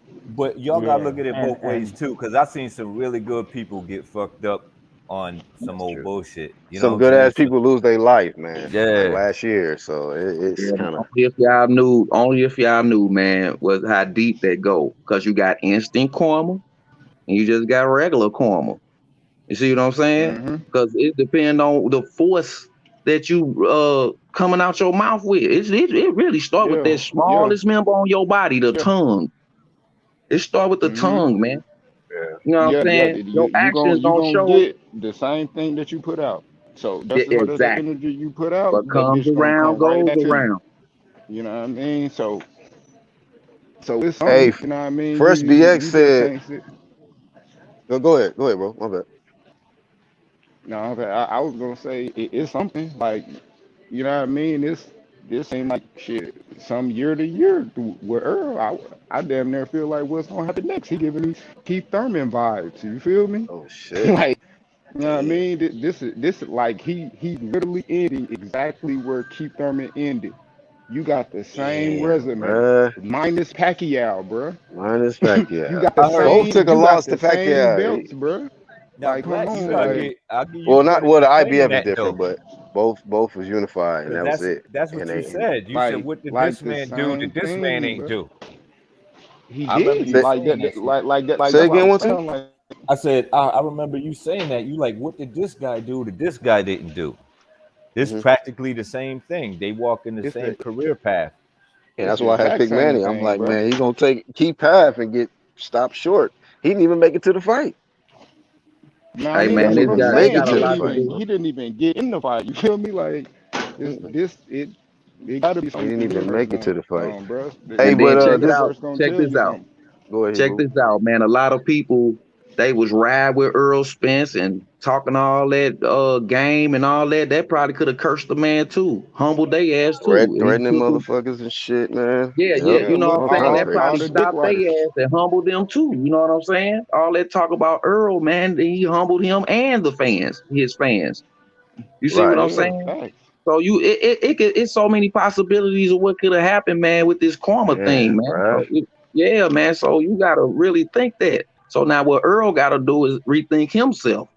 y'all gotta
Yeah,
look at it both ways
and
too, because I've seen some really good people get fucked up on some
That's
old
true.
bullshit. You know what
Some
I'm
good
saying?
ass
So,
people lose their life, man. Like
yeah,
last year, so it's
Yeah,
kind of
only if y'all knew, man, was how deep that go. Cause you got instant karma and you just got regular karma. You see what I'm saying?
Hmm.
Because it depends on the force that you coming out your mouth with. It really start with
Yeah,
that
yeah,
smallest member on your body, the
yeah.
tongue. It start with the
Hmm.
tongue, man.
yeah.
You know what
Yeah,
I'm
yeah.
saying? Your actions
You
don't
gonna
show
get the same thing that you put out. So just as much as the
exactly.
energy you put out,
What
that
comes
bitch gonna
around
come right
goes
back to you.
around.
You know what I mean? So it's
Hey,
something. You know what I mean?
Fresh BX
You just
said,
can't sit.
go ahead, bro. My bad.
No, okay, I was gonna say it's something like you know what I mean. This ain't like shit. Some year to year with Earl, I damn near feel like what's gonna happen next. He giving me Keith Thurman vibes. You feel me?
Oh shit,
Like you know what I
damn.
mean. This is like he literally ending exactly where Keith Thurman ended. You got the same
Damn,
resume,
bruh.
minus Pacquiao, bruh.
Minus
You
Pacquiao.
got the
I heard.
Both
same.
took a
You got
loss to
the same
Pacquiao.
belts, bruh.
Now,
Like, come
Black, you
on,
gotta
like
get. I'll give you
Well, not
credit
well.
for
The
saying
IBF is
that
different,
though,
but both was unified, and
because
that was it.
that's
And
what you
they and
said. You said,
like
"What did
like
this
the
man do
same
that this man
thing,
ain't
bro.
do?"
He
I remember
did
you
say,
like
saying that
that,
shit.
like
say
that's what
again
I'm
one time.
saying. Like
I said, I remember you saying that. You like, what did this guy do that this guy didn't do? This
Hmm.
practically the same thing. They walk in the
it's
same
the
career path.
And
it's
that's
the
why I had
exact
pick
same
Manny. I'm
thing,
like,
bro.
man, he gonna take keep path and get stopped short. He didn't even make it to the fight.
You know what I
Hey
He
mean?
didn't
That's
man,
what
it's
even
I'm
got it
make
saying.
it
got
He
a
to the
didn't
lot to
fight.
even
do.
he didn't even get in the fight. You feel me? Like
Mm-mm.
it got to be
He didn't
something the
even
universe
make it to
going
the fight.
on, bro.
Hey,
And
The
then
but
check it
this
out.
universe gonna
Check
tell
this
you
out.
something.
go ahead,
Check
Hebrew.
this out, man. A lot of people they was ride with Earl Spence and talking all that game and all that. That probably could have cursed the man too, humbled they ass too. And he
Threatening
took him.
motherfuckers and shit, man.
Yeah, yeah.
Yep,
You
Yeah,
know what
look,
I'm
all
saying?
kind of
That
crazy
all
probably
the
shit.
dick
stopped their
riders.
ass and humbled them too. You know what I'm saying? All that talk about Earl, man, he humbled him and the fans, his fans. You see what
Right.
I'm
Yeah,
saying?
facts.
So it's so many possibilities of what could have happened, man, with this karma thing,
Damn,
man. So
bruh.
yeah, man. So you gotta really think that. So now what Earl gotta do is rethink himself.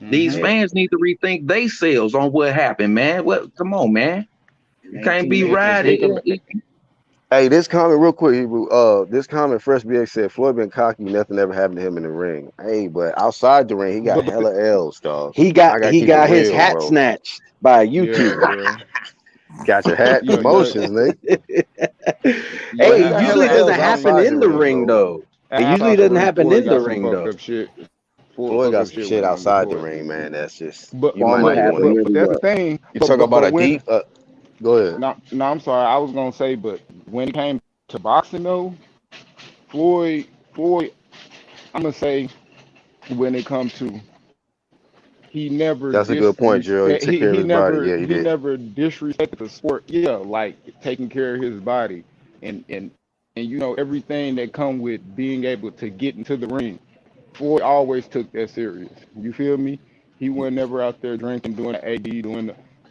These
Hmm.
fans need to rethink themselves on what happened, man. What? Come on, man. You can't be
And
right.
think of
Hey, this comment real quick, Hebrew. This comment, Fresh BX said Floyd been cocky, nothing ever happened to him in the ring. Hey, but outside the ring, he got
but
hella L's, dog.
He
I
got
gotta
he
keep it
got his
real,
hat
bro.
snatched by a
yeah,
YouTuber.
yeah,
Got your hat
yeah,
promotions, Nick.
yeah.
But
Hey,
he
He
got
got
hella
usually it
hella
L's
doesn't
L's. I
happen
mean,
outside the
in the
ring,
ring
bro.
though. It usually
outside the
doesn't
ring,
happen
Floyd
in the
got some
ring
fucked
though.
up shit.
Floyd
Fucked
got
up
some
shit
shit
went on with
outside the
Floyd.
ring, man. That's just
But
you might
karma
not even
happen
want to.
but that's the
everywhere.
thing.
You talk about
But
a
when
deep. Go ahead.
no, I'm sorry. I was gonna say, but when it came to boxing though, Floyd, I'm gonna say when it comes to he never
That's a good point, Gerald. He
disrespect
took care of his body. Yeah, he
he
did.
never disrespected the sport. Yeah, like taking care of his body and and everything that come with being able to get into the ring. Floyd always took that serious. You feel me? He wasn't never out there drinking, doing the AD,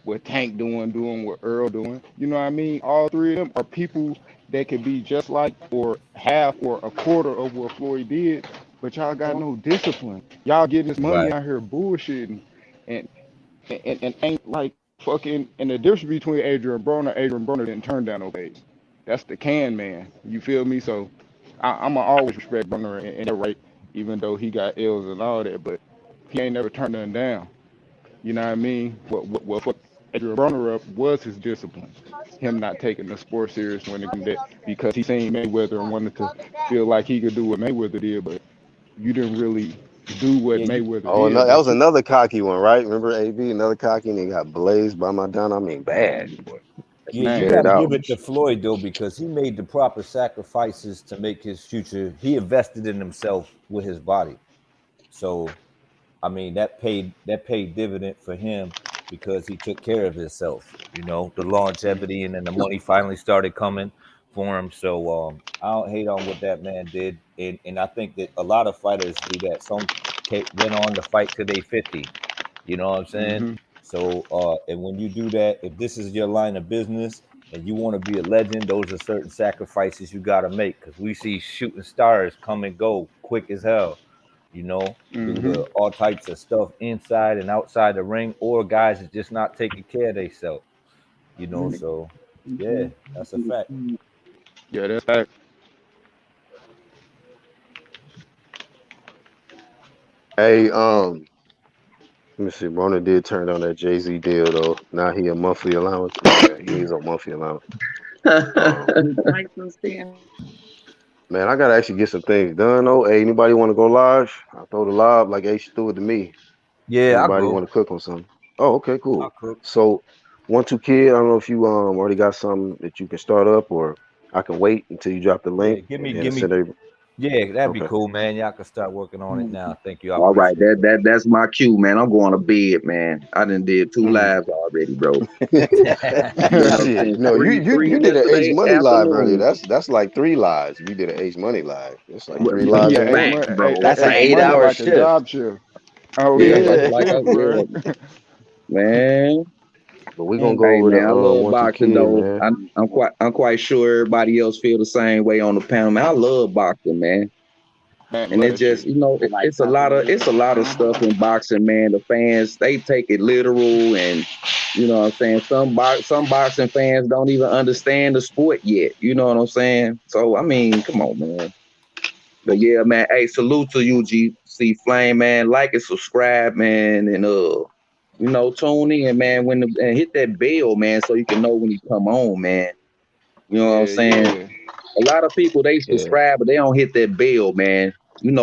what Tank doing what Earl doing. You know what I mean? All three of them are people that could be just like or half or a quarter of what Floyd did, but y'all got no discipline. Y'all getting this money
Right.
out here bullshitting and and ain't like fucking. And the difference between Adrian Broner didn't turn down no plays. That's the can man. You feel me? So I'ma always respect Broner and that right, even though he got L's and all that, but he ain't never turned nothing down. You know what I mean? What fucked Adrian Broner up was his discipline. Him not taking the sport serious when it came to that because he seen Mayweather and wanted to feel like he could do what Mayweather did, but you didn't really do what
Yeah,
Mayweather
Oh no,
did.
that
But
was another cocky one, right? Remember AB, another cocky, and he got blazed by Madonna. I mean, bad. Boy.
yeah,
He
you
man,
got
carried
to
out.
give it to Floyd though, because he made the proper sacrifices to make his future. He invested in himself with his body. So I mean, that paid dividend for him because he took care of himself. The longevity, and then the money finally started coming for him. So I don't hate on what that man did, and I think that a lot of fighters do that. Some went on to fight till they 50. You know what I'm saying?
hmm
So and when you do that, if this is your line of business and you want to be a legend, those are certain sacrifices you got to make, because we see shooting stars come and go quick as hell, due
hmm
to all types of stuff inside and outside the ring, or guys is just not taking care of themselves. So yeah, that's a fact.
yeah, that's fact.
Hey, let me see. Broner did turn down that Jay-Z deal though. Now he a monthly allowance. Yeah, he is on monthly allowance. Um, man, I gotta actually get some things done though. Hey, anybody want to go live? I throw the live like H threw it to me.
Yeah, I
Anybody
go.
want to cook on something? Oh, okay,
I
cool.
cook.
So, 1 2 Kid. I don't know if you already got something that you can start up, or I can wait until you drop the
Yeah,
link
give
and
me,
then I
give me.
send it.
Yeah, that'd be
Okay.
cool, man. Y'all can start working on it now. Thank you. I
All right,
appreciate
that's my cue, man. I'm going to bed, man. I done did 2 lives already, bro. You
that.
know,
Shit,
since
no, you
three
you
three
you did an Ace
yesterday
Money live earlier.
afternoon.
That's like 3 lives. If you did an Ace Money live, it's like
Well,
3 lives,
Yeah,
ain't
Ace
it?
facts,
Money,
bro.
That's an
Ace
Facts.
8
Money
hour
like a
shift.
job shift. Oh
Yeah,
yeah,
Yeah,
like a
like I,
shift,
yeah,
bro.
man.
But we're gonna go
Hey
over the
man, I love
one two
boxing
kid,
though.
man.
I'm quite sure everybody else feel the same way on the panel. Man, I love boxing, man.
Man,
And
love
it
that
just,
shit.
it's a lot of stuff in boxing, man. The fans, they take it literal, and you know what I'm saying. Some boxing fans don't even understand the sport yet. You know what I'm saying? So I mean, come on, man. But yeah, man. Hey, salute to UGC Flame, man. Like and subscribe, man, and tune in, man. And hit that bell, man, so you can know when you come on, man. You know what I'm
Yeah,
saying?
yeah.
A lot of people, they
Yeah,
subscribe, but they don't hit that bell, man.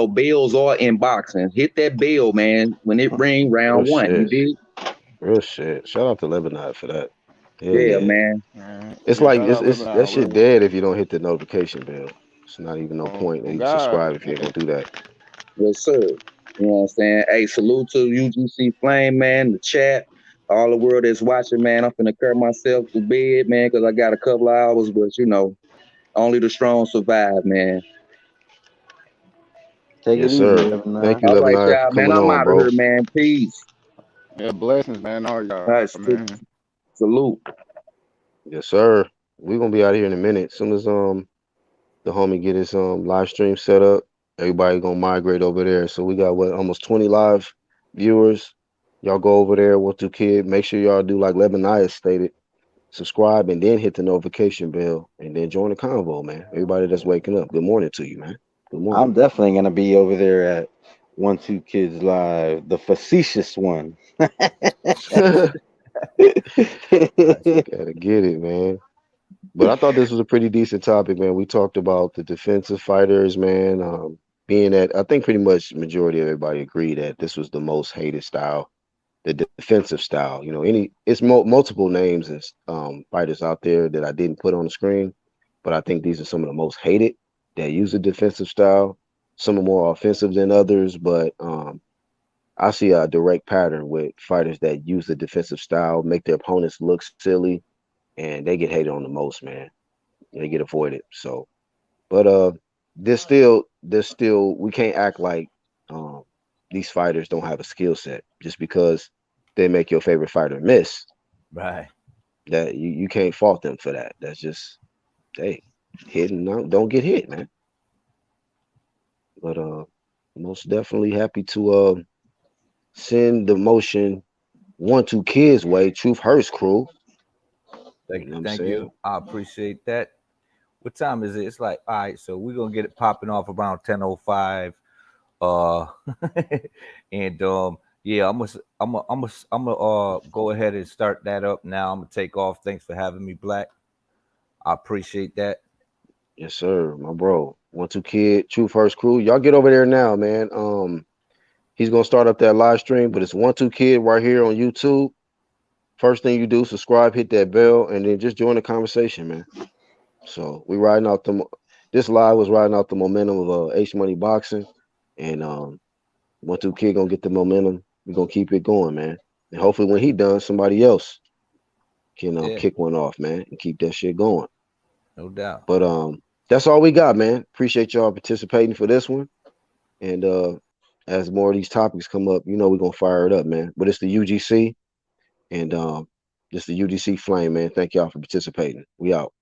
Bells are in boxing. Hit that bell, man. When it ring
real
round one, you
shit,
did?
real shit. Shout out to Lebanon for that. Hell
Yeah,
yeah.
man.
It's
Yeah,
like
shout
it's
out
it's that
Lebanon,
shit
bro.
dead if you don't hit the notification bell. It's not even no
Oh
point to even
God.
subscribe if you ain't gonna do that.
Yes, sir. You know what I'm saying? Hey, salute to UGC Flame, man. The chat, all the world that's watching, man. I'm finna curl myself to bed, man, because I got a couple of hours, but only the strong survive, man.
Take it
Yes,
easy,
sir. Thank
11-9.
you,
All right,
Lebanon, for
y'all, man.
coming
I'm
on,
out of
bro.
here, man. Peace.
Yeah, blessings, man. All
All
y'all,
right,
man.
salute.
Yes, sir. We're gonna be out of here in a minute. As soon as the homie get his live stream set up, everybody gonna migrate over there. So we got what, almost 20 live viewers. Y'all go over there, 1 2 Kid. Make sure y'all do like Lebanon stated. Subscribe and then hit the notification bell and then join the convo, man. Everybody that's waking up. Good morning to you, man. Good morning.
I'm definitely gonna be over there at 1 2 Kids Live, the facetious one.
Gotta get it, man. But I thought this was a pretty decent topic, man. We talked about the defensive fighters, man. Being that I think pretty much majority of everybody agreed that this was the most hated style, the defensive style. It's multiple names and fighters out there that I didn't put on the screen, but I think these are some of the most hated that use a defensive style. Some are more offensive than others, but I see a direct pattern with fighters that use the defensive style, make their opponents look silly, and they get hated on the most, man. They get avoided. So But there's still we can't act like um these fighters don't have a skill set just because they make your favorite fighter miss.
Right.
That you can't fault them for that. That's just hey, hit and don't get hit, man. But most definitely happy to send the motion 1-2 kids way, Truth Hurst crew. You know what I'm
Thank you.
saying?
I appreciate that. What time is it? It's like, all right, so we're gonna get it popping off around 10:05. Uh and yeah, I'm gonna go ahead and start that up now. I'm gonna take off. Thanks for having me, Black. I appreciate that.
Yes, sir, my bro. 1-2 kid, Truth Hurst crew. Y'all get over there now, man. He's gonna start up that live stream, but it's 1-2 kid right here on YouTube. First thing you do, subscribe, hit that bell, and then just join the conversation, man. So we riding out this live was riding out the momentum of H Money Boxing, and 1-2 kid gonna get the momentum. We're gonna keep it going, man. And hopefully when he done, somebody else can
Yeah,
kick one off, man, and keep that shit going.
no doubt.
But that's all we got, man. Appreciate y'all participating for this one. And as more of these topics come up, we're gonna fire it up, man. But it's the UGC and this the UGC Flame, man. Thank y'all for participating. We out.